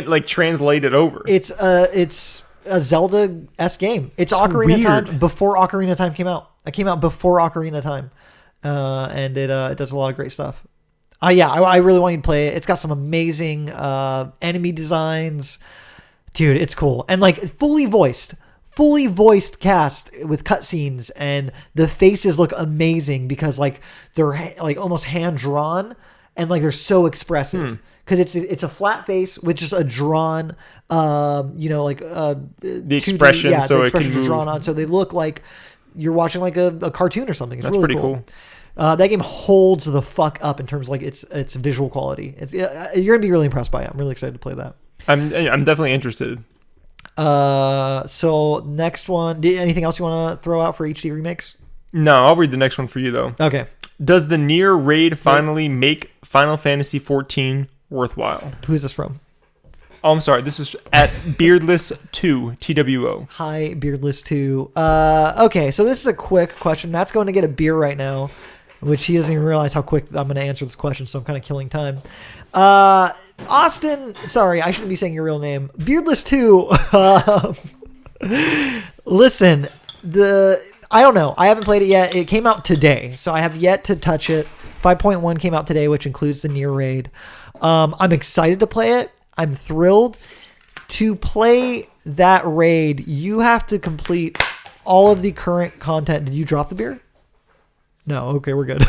like translate it over. It's a Zelda-esque game. It's Ocarina of Time before Ocarina of Time came out. It came out before Ocarina of Time. And it does a lot of great stuff. I really want you to play it. It's got some amazing enemy designs. Dude, it's cool. And like fully voiced. fully voiced cast with cutscenes, and the faces look amazing because like they're like almost hand drawn and like they're so expressive. Because it's a flat face with just a drawn, the expression, the so expressions it can are drawn move. on, so they look like you're watching like a cartoon or something. It's That's really pretty cool. That game holds the fuck up in terms of like its visual quality. You're gonna be really impressed by it. I'm really excited to play that. I'm definitely interested. So next one. Anything else you want to throw out for HD remakes? No, I'll read the next one for you though. Okay. Does the Nier raid finally make Final Fantasy XIV worthwhile? Who's this from? Oh, I'm sorry. This is at Beardless2 TWO. Hi, Beardless2. Okay, so this is a quick question. That's going to get a beer right now, which he doesn't even realize how quick I'm going to answer this question, so I'm kind of killing time. Austin, sorry, I shouldn't be saying your real name. Beardless2. Listen, I don't know. I haven't played it yet. It came out today, so I have yet to touch it. 5.1 came out today, which includes the Nier raid. I'm excited to play it. I'm thrilled. To play that raid, you have to complete all of the current content. Did you drop the beer? No. Okay, we're good.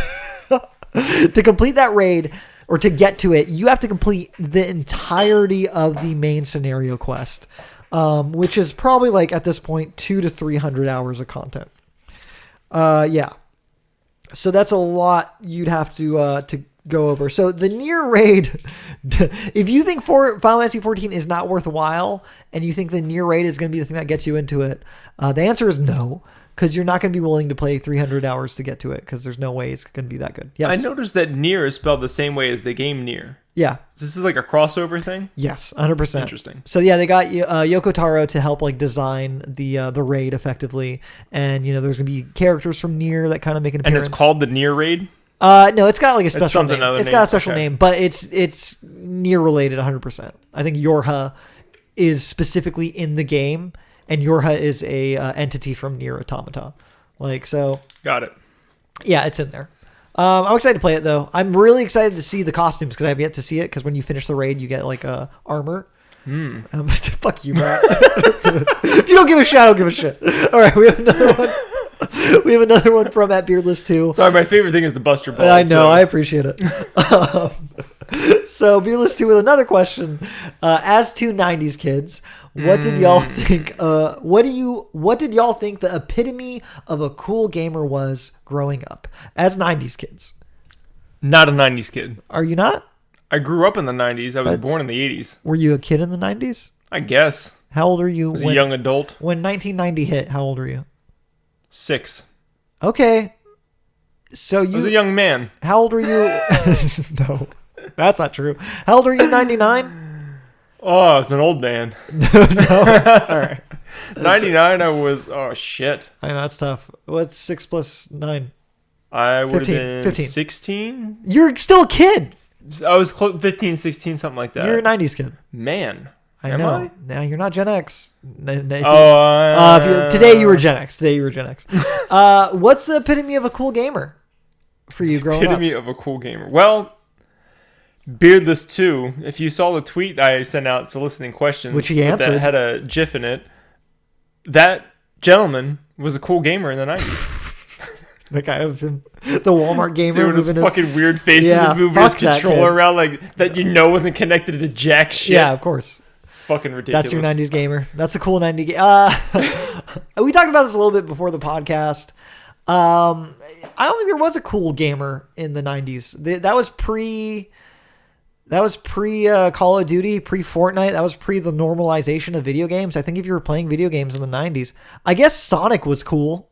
To complete that raid, or to get to it, you have to complete the entirety of the main scenario quest, which is probably like at this point 200 to 300 hours of content. Yeah. So that's a lot you'd have to go over. So the Nier raid, if you think Final Fantasy XIV is not worthwhile and you think the Nier raid is going to be the thing that gets you into it, the answer is no, because you're not going to be willing to play 300 hours to get to it, because there's no way it's going to be that good. Yes. I noticed that Nier is spelled the same way as the game Nier. Yeah. So this is like a crossover thing? Yes, 100%. Interesting. So yeah, they got Yoko Taro to help like design the raid effectively, and there's gonna be characters from Nier that kind of make an appearance. And it's called the Nier raid? No, it's got like a special name. It's got a special okay. name, but it's Nier related 100%. I think Yorha is specifically in the game, and Yorha is a entity from Nier Automata. Like, so. Got it. Yeah, it's in there. I'm excited to play it though. I'm really excited to see the costumes because I have yet to see it. Because when you finish the raid, you get like armor. Fuck you, Matt. If you don't give a shit, I don't give a shit. All right, we have another one. We have another one from at Beardless2. Sorry, my favorite thing is the Buster Ball. I know, I appreciate it. So Beardless2 with another question. As two 90s kids, what did y'all think? What did y'all think the epitome of a cool gamer was growing up as 90s kids? Not a 90s kid. Are you not? I grew up in the 90s. I was born in the 80s. Were you a kid in the 90s? I guess. How old are you? I was a young adult. When 1990 hit, how old were you? 6. Okay. So you... I was a young man. How old were you? No, that's not true. How old were you in 99? Oh, I was an old man. No. All right. 99, I was... Oh, shit. I know, that's tough. What's 6 plus 9? I would have been 15. 16? You're still a kid. I was 15, 16, something like that. You're a 90s kid. Man. I Am know. I? Now you're not Gen X. Today you were Gen X. What's the epitome of a cool gamer for you growing up? Epitome of a cool gamer. Well, Beardless2, if you saw the tweet I sent out soliciting questions, which he answered, that had a GIF in it, that gentleman was a cool gamer in the 90s. The guy of him, the Walmart gamer, dude, with his fucking weird faces and moving his controller around like that, wasn't connected to jack shit. Yeah, of course. Fucking ridiculous. That's your 90s gamer. That's a cool 90s gamer. We talked about this a little bit before the podcast. I don't think there was a cool gamer in the 90s. That was pre Call of Duty, pre Fortnite. That was pre the normalization of video games. I think if you were playing video games in the 90s, I guess Sonic was cool.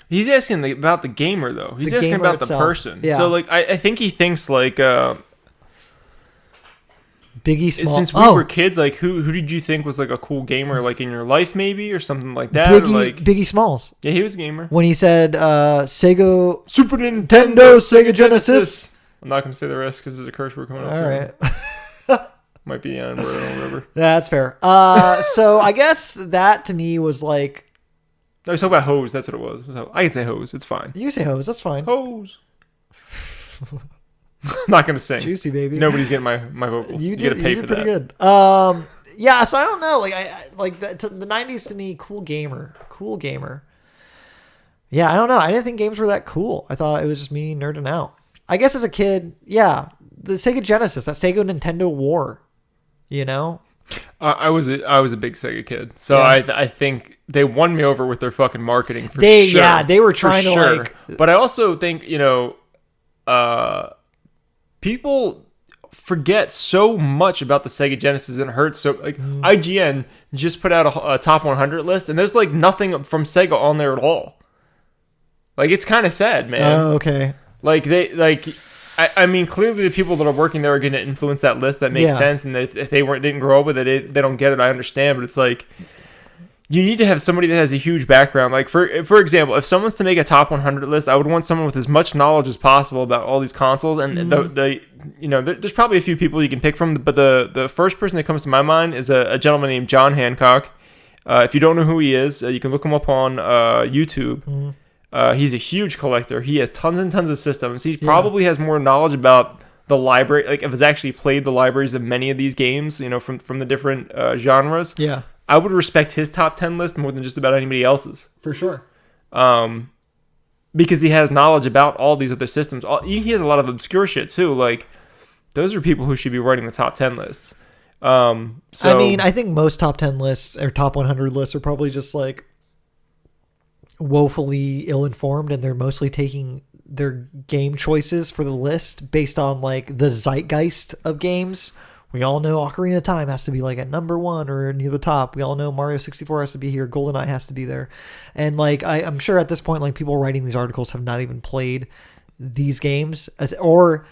He's asking about the gamer though. He's asking about the person. Yeah. So like, I think he thinks like Biggie Small. Since we were kids, like who did you think was like a cool gamer like in your life maybe or something like that? Biggie Smalls. Yeah, he was a gamer. When he said Sega, Super Nintendo, Sega Genesis. I'm not gonna say the rest because there's a curse word coming out. All right. Might be the N word, I don't remember. Yeah, that's fair. So I guess that to me was like. I was talking about hose. That's what it was. I can say hose. It's fine. You say hose. That's fine. Hose. I'm not gonna sing. Juicy baby. Nobody's getting my vocals. You gotta pay for that. Pretty good. Yeah, so I don't know. Like I like the 90s to me, cool gamer. Yeah, I don't know. I didn't think games were that cool. I thought it was just me nerding out. I guess as a kid, yeah, the Sega Genesis, that Sega Nintendo war, you know. I was a big Sega kid, so yeah. I think they won me over with their fucking marketing for sure. Yeah, they were trying to like. But I also think people forget so much about the Sega Genesis, and it hurts. So like IGN just put out a top 100 list, and there's like nothing from Sega on there at all. Like it's kind of sad, man. Oh, okay. I mean, clearly the people that are working there are going to influence that list. That makes sense. And if they didn't grow up with it, they don't get it. I understand, but it's like you need to have somebody that has a huge background. Like for example, if someone's to make a top 100 list, I would want someone with as much knowledge as possible about all these consoles. And there's probably a few people you can pick from, but the first person that comes to my mind is a gentleman named John Hancock. If you don't know who he is, you can look him up on YouTube. Mm-hmm. He's a huge collector. He has tons and tons of systems. He probably has more knowledge about the library, like if it's actually played the libraries of many of these games, from the different genres. Yeah. I would respect his top 10 list more than just about anybody else's. For sure. Because he has knowledge about all these other systems. He has a lot of obscure shit too. Like, those are people who should be writing the top 10 lists. I mean, I think most top 10 lists or top 100 lists are probably just like woefully ill-informed, and they're mostly taking their game choices for the list based on like the zeitgeist of games. We all know Ocarina of Time has to be like at number 1 or near the top. We all know Mario 64 has to be here. GoldenEye has to be there. And like I'm sure at this point, like people writing these articles have not even played these games, or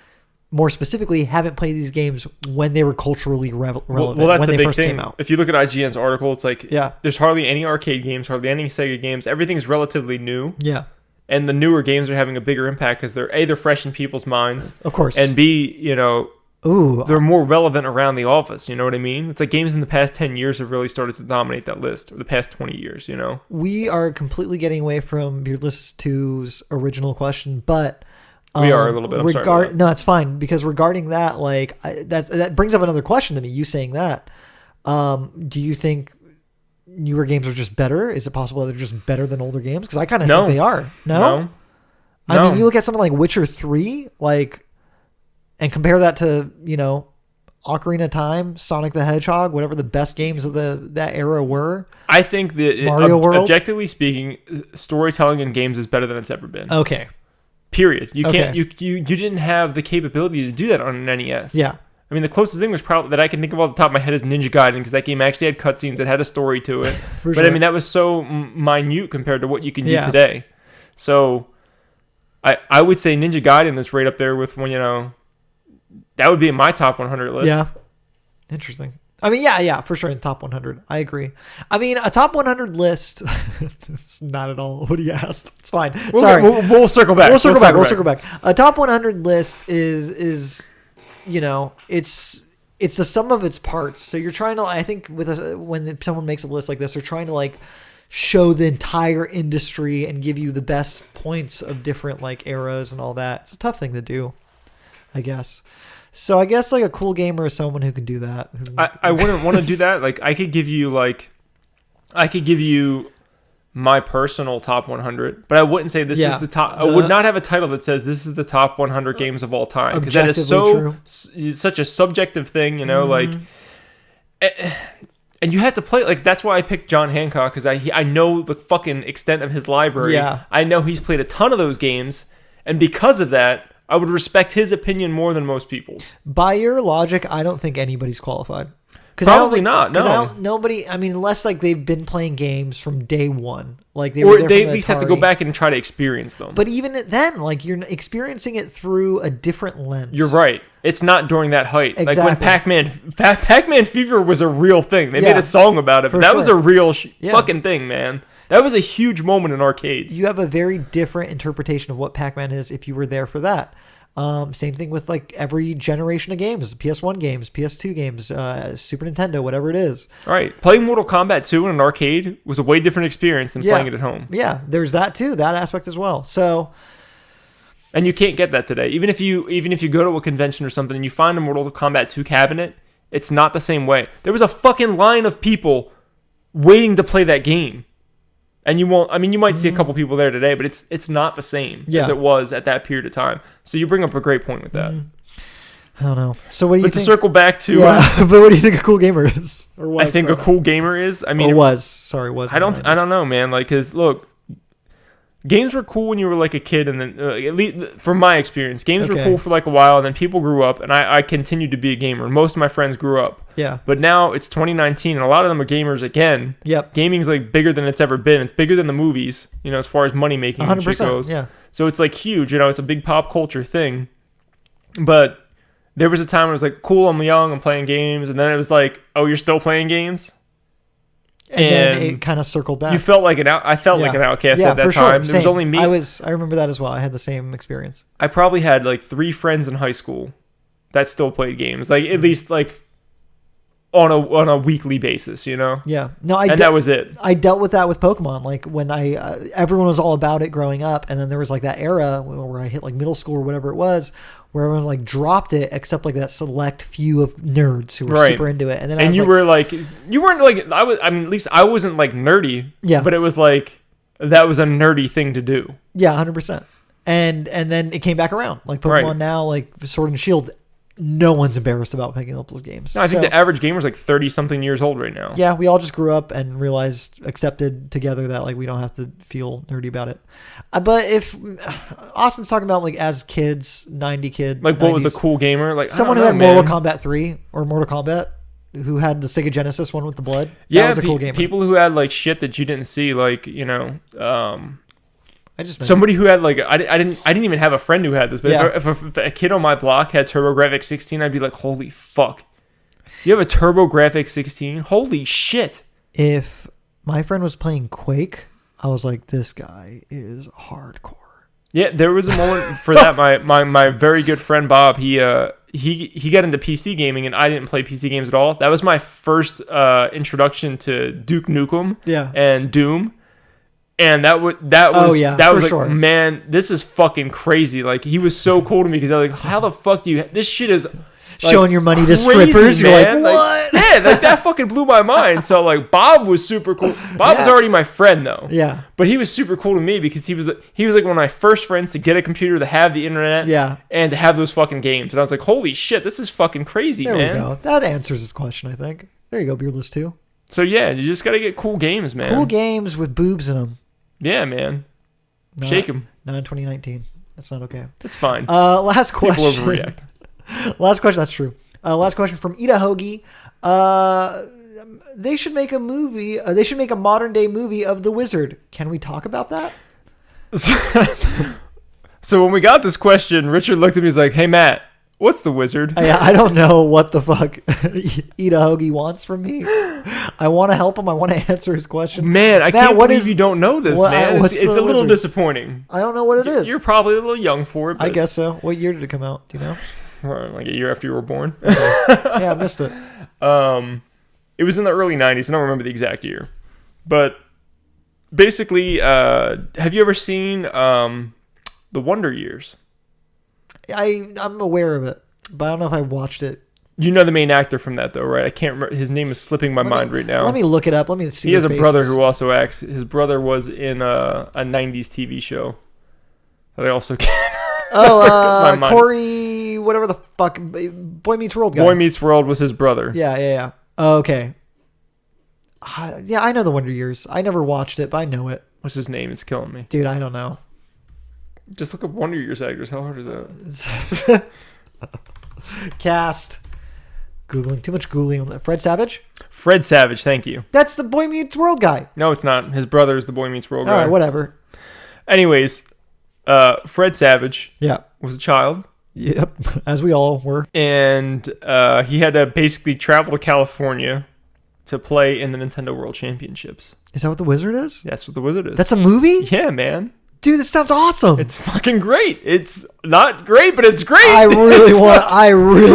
more specifically, haven't played these games when they were culturally relevant. Well, that's when the big thing. If you look at IGN's article, it's like there's hardly any arcade games, hardly any Sega games. Everything's relatively new. Yeah. And the newer games are having a bigger impact because they're fresh in people's minds. Of course. And B, they're more relevant around the office. You know what I mean? It's like games in the past 10 years have really started to dominate that list, or the past 20 years, We are completely getting away from Beardless 2's original question, but we are a little bit. I'm sorry. No, it's fine, because regarding that, like that brings up another question to me. You saying that, do you think newer games are just better? Is it possible that they're just better than older games? Because I kind of think they are. No. I mean, you look at something like Witcher 3, like, and compare that to Ocarina of Time, Sonic the Hedgehog, whatever the best games of that era were. I think that Mario World, objectively speaking, storytelling in games is better than it's ever been. Okay. Period. You can't. You didn't have the capability to do that on an NES. Yeah. I mean, the closest thing was probably that I can think of off the top of my head is Ninja Gaiden, because that game actually had cutscenes. It had a story to it. But sure. I mean, that was so minute compared to what you can do today. So, I would say Ninja Gaiden is right up there with when that would be in my top 100 list. Yeah. Interesting. I mean, yeah, for sure in top 100. I agree. I mean, a top 100 list. It's not at all what he asked. It's fine. Sorry. We'll circle back. We'll circle back. A top 100 list is it's the sum of its parts. So you're trying to, I think, when someone makes a list like this, they're trying to like show the entire industry and give you the best points of different like eras and all that. It's a tough thing to do, I guess. So I guess like a cool gamer is someone who can do that. I wouldn't want to do that. Like I could give you my personal top 100, but I wouldn't say this is the top. I would not have a title that says this is the top 100 games of all time, because that is such a subjective thing, like. And you have to play, like, that's why I picked John Hancock, because I know the fucking extent of his library. Yeah. I know he's played a ton of those games, and because of that, I would respect his opinion more than most people's. By your logic, I don't think anybody's qualified. Probably not. No. Nobody. I mean, unless like they've been playing games from day one, like they at least have to go back and try to experience them. But even then, like you're experiencing it through a different lens. You're right. It's not during that height. Exactly. Like when Pac-Man Fever was a real thing. They made a song about it, but that was a real fucking thing, man. That was a huge moment in arcades. You have a very different interpretation of what Pac-Man is if you were there for that. Same thing with like every generation of games, PS1 games, PS2 games, Super Nintendo, whatever it is. All right. Playing Mortal Kombat 2 in an arcade was a way different experience than playing it at home. Yeah, there's that too, that aspect as well. So, and you can't get that today. Even if you go to a convention or something and you find a Mortal Kombat 2 cabinet, It's not the same way. There was a fucking line of people waiting to play that game. And you might see a couple people there today, but it's not the same as it was at that period of time. So you bring up a great point with that. I don't know. So what do you think? But to circle back to... but what do you think a cool gamer is? Or was, I think a cool gamer is... I mean... was. I don't know, man. Like, because, look... Games were cool when you were like a kid, and then at least from my experience, games were cool for like a while, and then people grew up, and I continued to be a gamer. Most of my friends grew up. Yeah. But now it's 2019, and a lot of them are gamers again. Yep. Gaming's like bigger than it's ever been. It's bigger than the movies, as far as money making 100%, goes. yeah. So it's like huge, it's a big pop culture thing. But there was a time when it was like, cool, I'm young, I'm playing games, and then it was like, oh, you're still playing games? And then it kind of circled back. You felt like I felt like an outcast at that time. There was only me. I remember that as well. I had the same experience. I probably had like 3 friends in high school that still played games, like at least like on a weekly basis, Yeah. No, that was it. I dealt with that with Pokemon. Like when everyone was all about it growing up, and then there was like that era where I hit like middle school or whatever it was, where everyone like dropped it, except like that select few of nerds who were super into it. And then you weren't like at least I wasn't like nerdy. Yeah. But it was like that was a nerdy thing to do. Yeah, 100%. And then it came back around. Like Pokemon now, like Sword and Shield. No one's embarrassed about picking up those games. No, I think the average gamer is like 30-something years old right now. Yeah, we all just grew up and accepted together that like we don't have to feel nerdy about it. But if Austin's talking about like as kids, 90 kid, like what 90s, was a cool gamer? Like someone who had Mortal Kombat 3 or Mortal Kombat, who had the Sega Genesis one with the blood. Yeah, that was a cool gamer. People who had like shit that you didn't see, like somebody who had like I didn't even have a friend who had this, but if a kid on my block had TurboGrafx 16, I'd be like, holy fuck, you have a TurboGrafx 16? Holy shit! If my friend was playing Quake, I was like, this guy is hardcore. Yeah, there was a moment for that. My very good friend Bob, he got into PC gaming, and I didn't play PC games at all. That was my first introduction to Duke Nukem and Doom. And that was like, sure. Man, this is fucking crazy. Like, he was so cool to me because I was like, how the fuck do you? This shit is like, showing your money to strippers. Man. You're like, what? Like that fucking blew my mind. So like, Bob was super cool. Bob was already my friend though. Yeah. But he was super cool to me because he was like one of my first friends to get a computer, to have the internet, and to have those fucking games. And I was like, holy shit, this is fucking crazy, man. There we go. That answers his question, I think. There you go, Beardless 2. So yeah, you just gotta get cool games, man. Cool games with boobs in them. Yeah, man. Shake them. Not in 2019. That's not okay. It's fine. Last question. People overreact. Last question. That's true. Last question from Ida Hoagie. They should make a movie. They should make a modern day movie of The Wizard. Can we talk about that? So when we got this question, Richard looked at me and was like, hey, Matt, what's The Wizard? I don't know what the fuck Ida Hoagie wants from me. I want to help him. I want to answer his question. Man, I can't believe you don't know this, man. It's a little disappointing. I don't know what it is. You're probably a little young for it. I guess so. What year did it come out? Do you know? Like a year after you were born. Yeah, I missed it. It was in the early 90s. I don't remember the exact year. But basically, have you ever seen The Wonder Years? I'm aware of it, but I don't know if I watched it. You know the main actor from that, though, right? I can't remember. His name is slipping my mind right now. Let me look it up. Let me see. He has a brother who also acts. His brother was in a 90s TV show that I also can't. Oh, Corey, whatever the fuck. Boy Meets World guy. Boy Meets World was his brother. Yeah. Oh, okay. Yeah, I know The Wonder Years. I never watched it, but I know it. What's his name? It's killing me. Dude, I don't know. Just look up Wonder Years actors. How hard is that? Cast. Googling. Too much Googling on that. Fred Savage? Fred Savage, thank you. That's the Boy Meets World guy. No, it's not. His brother is the Boy Meets World guy. All right, whatever. Anyways, Fred Savage was a child. Yep, as we all were. And he had to basically travel to California to play in the Nintendo World Championships. Is that what The Wizard is? That's what The Wizard is. That's a movie? Yeah, man. Dude, this sounds awesome. It's fucking great. It's not great, but it's great. I really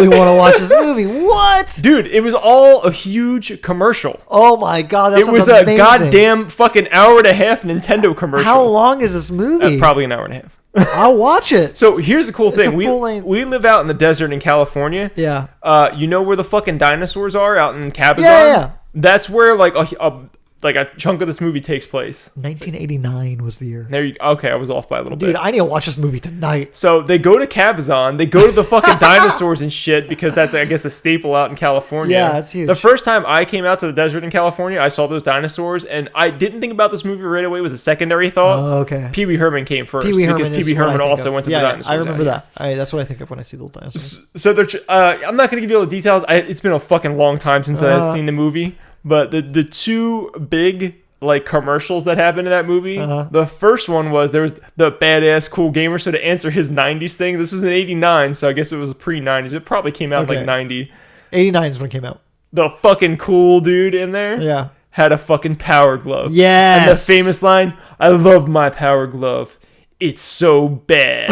want to watch this movie. What? Dude, it was all a huge commercial. Oh my god, that sounds amazing. It was a goddamn fucking hour and a half Nintendo commercial. How long is this movie? Probably an hour and a half. I'll watch it. So here's the cool thing. We live out in the desert in California. Yeah. You know where the fucking dinosaurs are out in Cabazon? Yeah. That's where like a chunk of this movie takes place. 1989 was the year. Okay, I was off by a little bit. Dude, I need to watch this movie tonight. So they go to Cabazon, they go to the fucking dinosaurs and shit because that's, I guess, a staple out in California. Yeah, that's huge. The first time I came out to the desert in California, I saw those dinosaurs, and I didn't think about this movie right away. It was a secondary thought. Oh, okay. Pee Wee Herman came first because Pee Wee Herman also went to the dinosaurs. I remember that. That's what I think of when I see the little dinosaurs. So I'm not going to give you all the details. It's been a fucking long time since I've seen the movie, but the two big like commercials that happened in that movie. The first one was there was the badass cool gamer. So to answer his 90s thing, this was in 89, so I guess it was pre-90s. It probably came out like 90. 89 is when it came out. The fucking cool dude in there had a fucking power glove. Yes. And the famous line, "I love my power glove. It's so bad."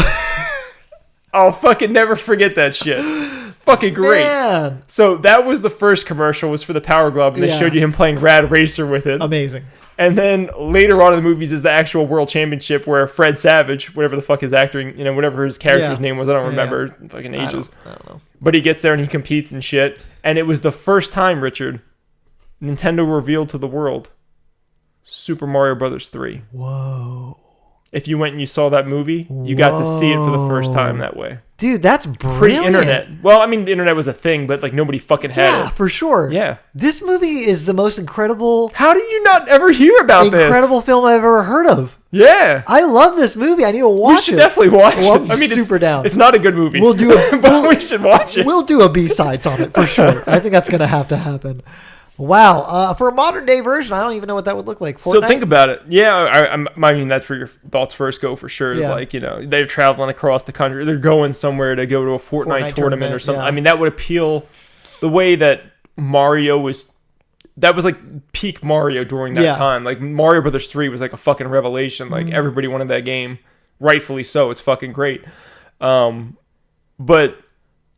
I'll fucking never forget that shit. It's fucking great. Man. So that was the first commercial, was for the power glove, and they showed you him playing Rad Racer with it. Amazing. And then later on in the movies is the actual World Championship where Fred Savage, whatever the fuck his acting, whatever his character's name was, I don't remember fucking ages. I don't know. But he gets there and he competes and shit. And it was the first time, Richard, Nintendo revealed to the world Super Mario Brothers 3. Whoa. If you went and you saw that movie, you got to see it for the first time that way. Dude, that's brilliant. Pre-internet. Well, I mean, the internet was a thing, but like nobody fucking had it. Yeah, for sure. Yeah. This movie is the most incredible... How did you not ever hear about this? Incredible film I've ever heard of. Yeah. I love this movie. I need to watch it. We should definitely watch it. I mean, super down. It's not a good movie. We'll do it. But we should watch it. We'll do a B-sides on it for sure. I think that's going to happen. Wow. For a modern day version, I don't even know what that would look like. Fortnite? So think about it. Yeah, I mean, that's where your thoughts first go for sure. Is like, they're traveling across the country. They're going somewhere to go to a Fortnite tournament or something. Yeah. I mean, that would appeal the way that Mario was. That was like peak Mario during that time. Like Mario Brothers 3 was like a fucking revelation. Like everybody wanted that game. Rightfully so. It's fucking great. But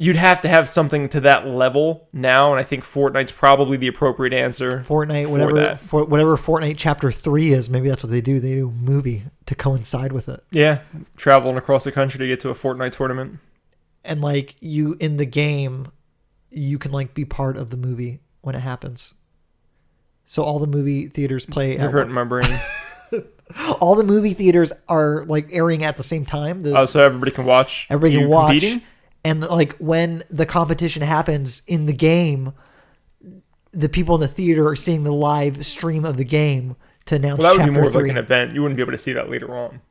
you'd have to have something to that level now, and I think Fortnite's probably the appropriate answer. Fortnite, whatever Fortnite Chapter 3 is, maybe that's what they do. They do a movie to coincide with it. Yeah, traveling across the country to get to a Fortnite tournament. And like you in the game, you can like be part of the movie when it happens. So all the movie theaters play. You're hurting my brain. All the movie theaters are like airing at the same time. So everybody can watch. Everybody can watch. Competing? And like when the competition happens in the game, the people in the theater are seeing the live stream of the game to announce. Well, that would be more 3. like an event. You wouldn't be able to see that later on.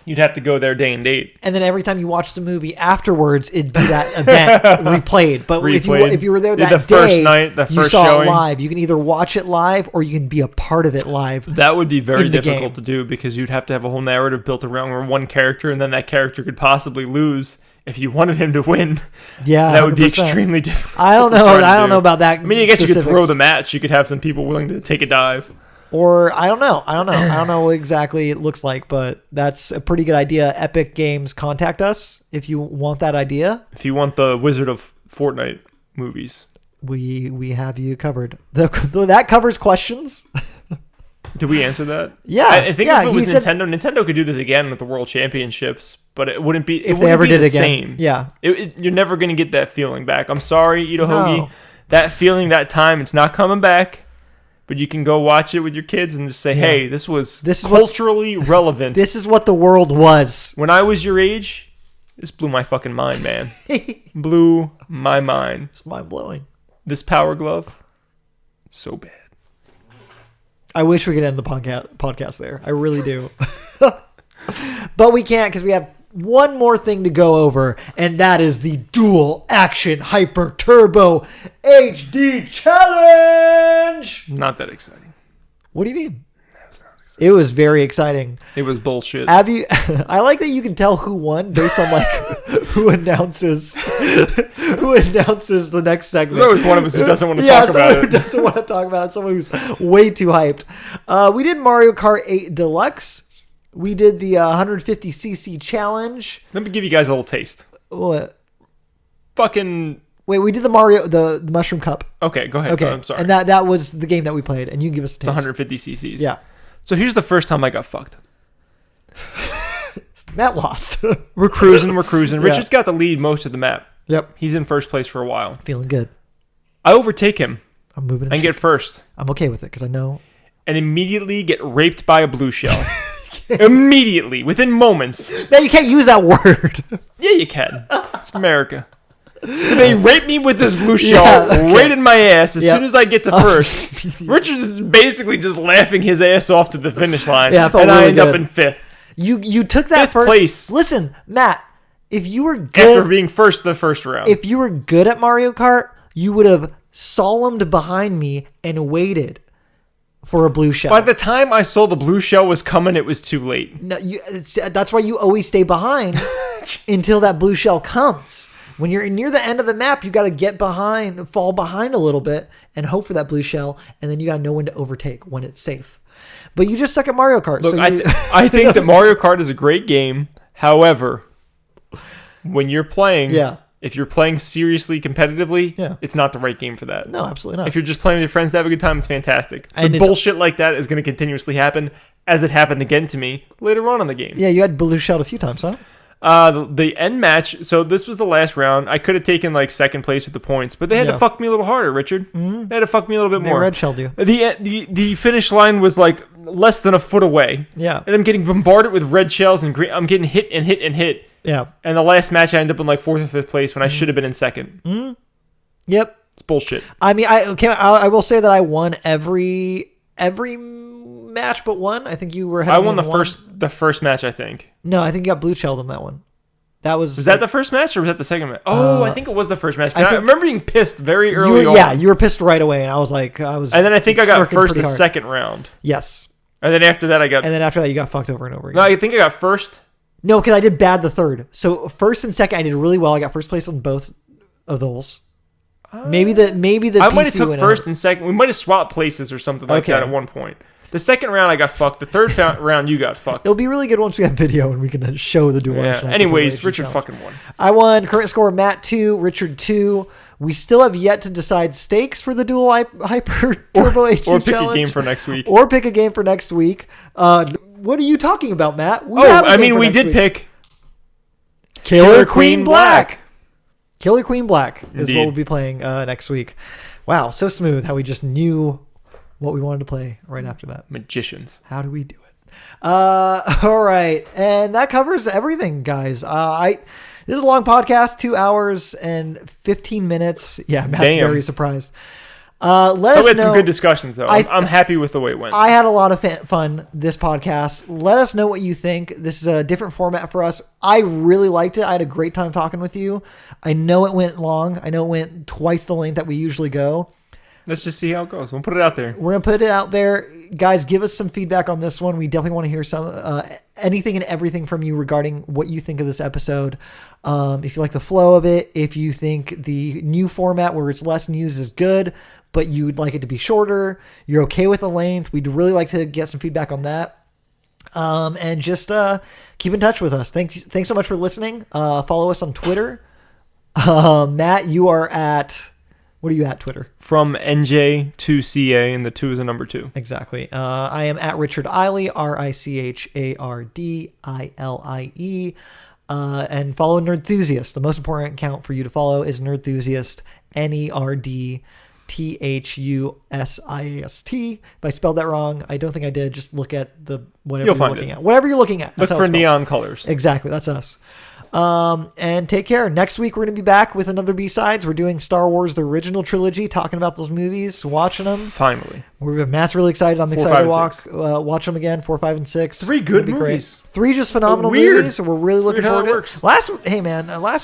You'd have to go there day and date. And then every time you watch the movie afterwards, it'd be that event replayed. But if you were there that first night, the you first saw showing. it live. You can either watch it live or you can be a part of it live. That would be very difficult to do because you'd have to have a whole narrative built around one character, and then that character could possibly lose. If you wanted him to win, that would 100%. Be extremely difficult. I don't know. I don't know about that. I mean, I guess you could throw the match. You could have some people willing to take a dive. Or I don't know. I don't know what exactly it looks like, but that's a pretty good idea. Epic Games, contact us if you want that idea. If you want the Wizard of Fortnite movies, we have you covered. That covers questions. Did we answer that? Yeah. I think if it was Nintendo, Nintendo could do this again with the World Championships, but it wouldn't be. If they ever did it again, same. Yeah. You're never going to get that feeling back. I'm sorry, Ito Hoagie. No. That feeling, that time, it's not coming back. But you can go watch it with your kids and just say, "Hey, this was culturally relevant. This is what the world was when I was your age." This blew my fucking mind, man. Blew my mind. It's mind blowing. This power glove, so bad. I wish we could end the podcast there. I really do. But we can't because we have one more thing to go over, and that is the Dual Action Hyper Turbo HD Challenge! Not that exciting. What do you mean? It was very exciting. It was bullshit. I like that you can tell who won based on like who announces the next segment. There's always one of us who doesn't want to talk about it. Who doesn't want to talk about it. Someone who's way too hyped. We did Mario Kart 8 Deluxe. We did the 150cc challenge. Let me give you guys a little taste. What? Fucking. Wait, we did the Mushroom Cup. Okay, go ahead. Okay, I'm sorry. And that was the game that we played, and you can give us a taste. It's 150 cc's. Yeah. So here's the first time I got fucked. Matt lost. We're cruising. Yeah. Richard's got the lead most of the map. Yep. He's in first place for a while. Feeling good. I overtake him. I'm moving and get first. I'm okay with it because I know. And immediately get raped by a blue shell. Immediately, within moments. No, you can't use that word. Yeah, you can. It's America. So they rape me with this blue shell right in my ass as soon as I get to first. Richard is basically just laughing his ass off to the finish line. Yeah, and I end up in fifth. You took that fifth place. Listen, Matt, if you were good after being first the first round, if you were good at Mario Kart, you would have solomed behind me and waited for a blue shell. By the time I saw the blue shell was coming, it was too late. No, that's why you always stay behind until that blue shell comes. When you're near the end of the map, you got to get behind, fall behind a little bit, and hope for that blue shell, and then you got to know when to overtake, when it's safe. But you just suck at Mario Kart. Look, I think that Mario Kart is a great game. However, when you're playing, if you're playing seriously competitively, it's not the right game for that. No, absolutely not. If you're just playing with your friends to have a good time, it's fantastic. But bullshit like that is going to continuously happen, as it happened again to me later on in the game. Yeah, you had blue shell a few times, huh? The end match, so this was the last round. I could have taken like second place with the points, but they had to fuck me a little harder, Richard. Mm-hmm. They had to fuck me a little bit more. They red shelled you. The finish line was like less than a foot away. Yeah. And I'm getting bombarded with red shells and green. I'm getting hit and hit and hit. Yeah. And the last match I ended up in like fourth or fifth place when I should have been in second. Mm-hmm. Yep. It's bullshit. I mean, I will say that I won every match but one. I think you were ahead I of me won in the first match, I think. No, I think you got blue shelled on that one. Was that the first match or was that the second match? I think it was the first match. I remember being pissed very early on. Yeah, you were pissed right away, and I was like, And then I think I got first the second round. Yes. And then after that, you got fucked over and over again. No, I think I got first. No, because I did bad the third. So first and second, I did really well. I got first place on both of those. Maybe the I might have took first and second. We might have swapped places or something like that at one point. The second round, I got fucked. The third round, you got fucked. It'll be really good once we have video and we can show the duel. Yeah. Anyways, Richard fucking won. I won. Current score, Matt 2, Richard 2. We still have yet to decide stakes for the dual hyper turbo HD or pick challenge. A game for next week. What are you talking about, Matt? We did pick Killer Queen Black. Killer Queen Black is what we'll be playing next week. Wow, so smooth how we just knew what we wanted to play right after that. Magicians. How do we do it? All right. And that covers everything, guys. This is a long podcast, 2 hours and 15 minutes. Yeah, Matt's very surprised. Let us know. We had some good discussions, though. I'm happy with the way it went. I had a lot of fun this podcast. Let us know what you think. This is a different format for us. I really liked it. I had a great time talking with you. I know it went long. I know it went twice the length that we usually go. Let's just see how it goes. We'll put it out there. We're going to put it out there. Guys, give us some feedback on this one. We definitely want to hear some anything and everything from you regarding what you think of this episode. If you like the flow of it, if you think the new format where it's less news is good, but you'd like it to be shorter, you're okay with the length, we'd really like to get some feedback on that. And just keep in touch with us. Thanks so much for listening. Follow us on Twitter. Matt, you are at... What are you at, Twitter? From NJ2CA, and the 2 is a number 2. Exactly. I am at Richard Eiley, RichardIlie. And follow Nerdthusiast. The most important account for you to follow is Nerdthusiast, Nerdthusiast. If I spelled that wrong, I don't think I did. Just look at whatever you're looking at. Whatever you're looking at. Look for neon colors. Exactly. That's us. And take care. Next week, we're going to be back with another B-Sides. We're doing Star Wars, the original trilogy, talking about those movies, watching them. Finally. Matt's really excited. I'm excited to watch them again, 4, 5, and 6. 3 good movies. Great. 3 just phenomenal movies. We're really looking forward to it. Last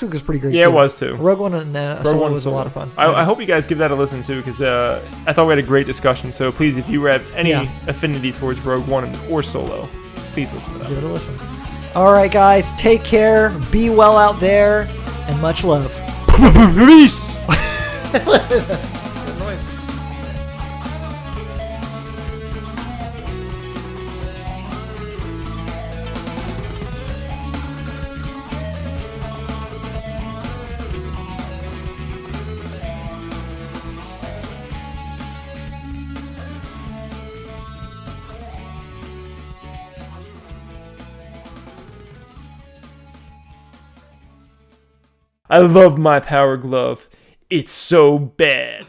week was pretty great. Yeah, it was too. Rogue One and Solo was a lot of fun. I hope you guys give that a listen too, because I thought we had a great discussion. So please, if you have any affinity towards Rogue One or Solo, please listen to that. Give it a listen. All right, guys, take care. Be well out there, and much love. Peace. I love my Power Glove. It's so bad.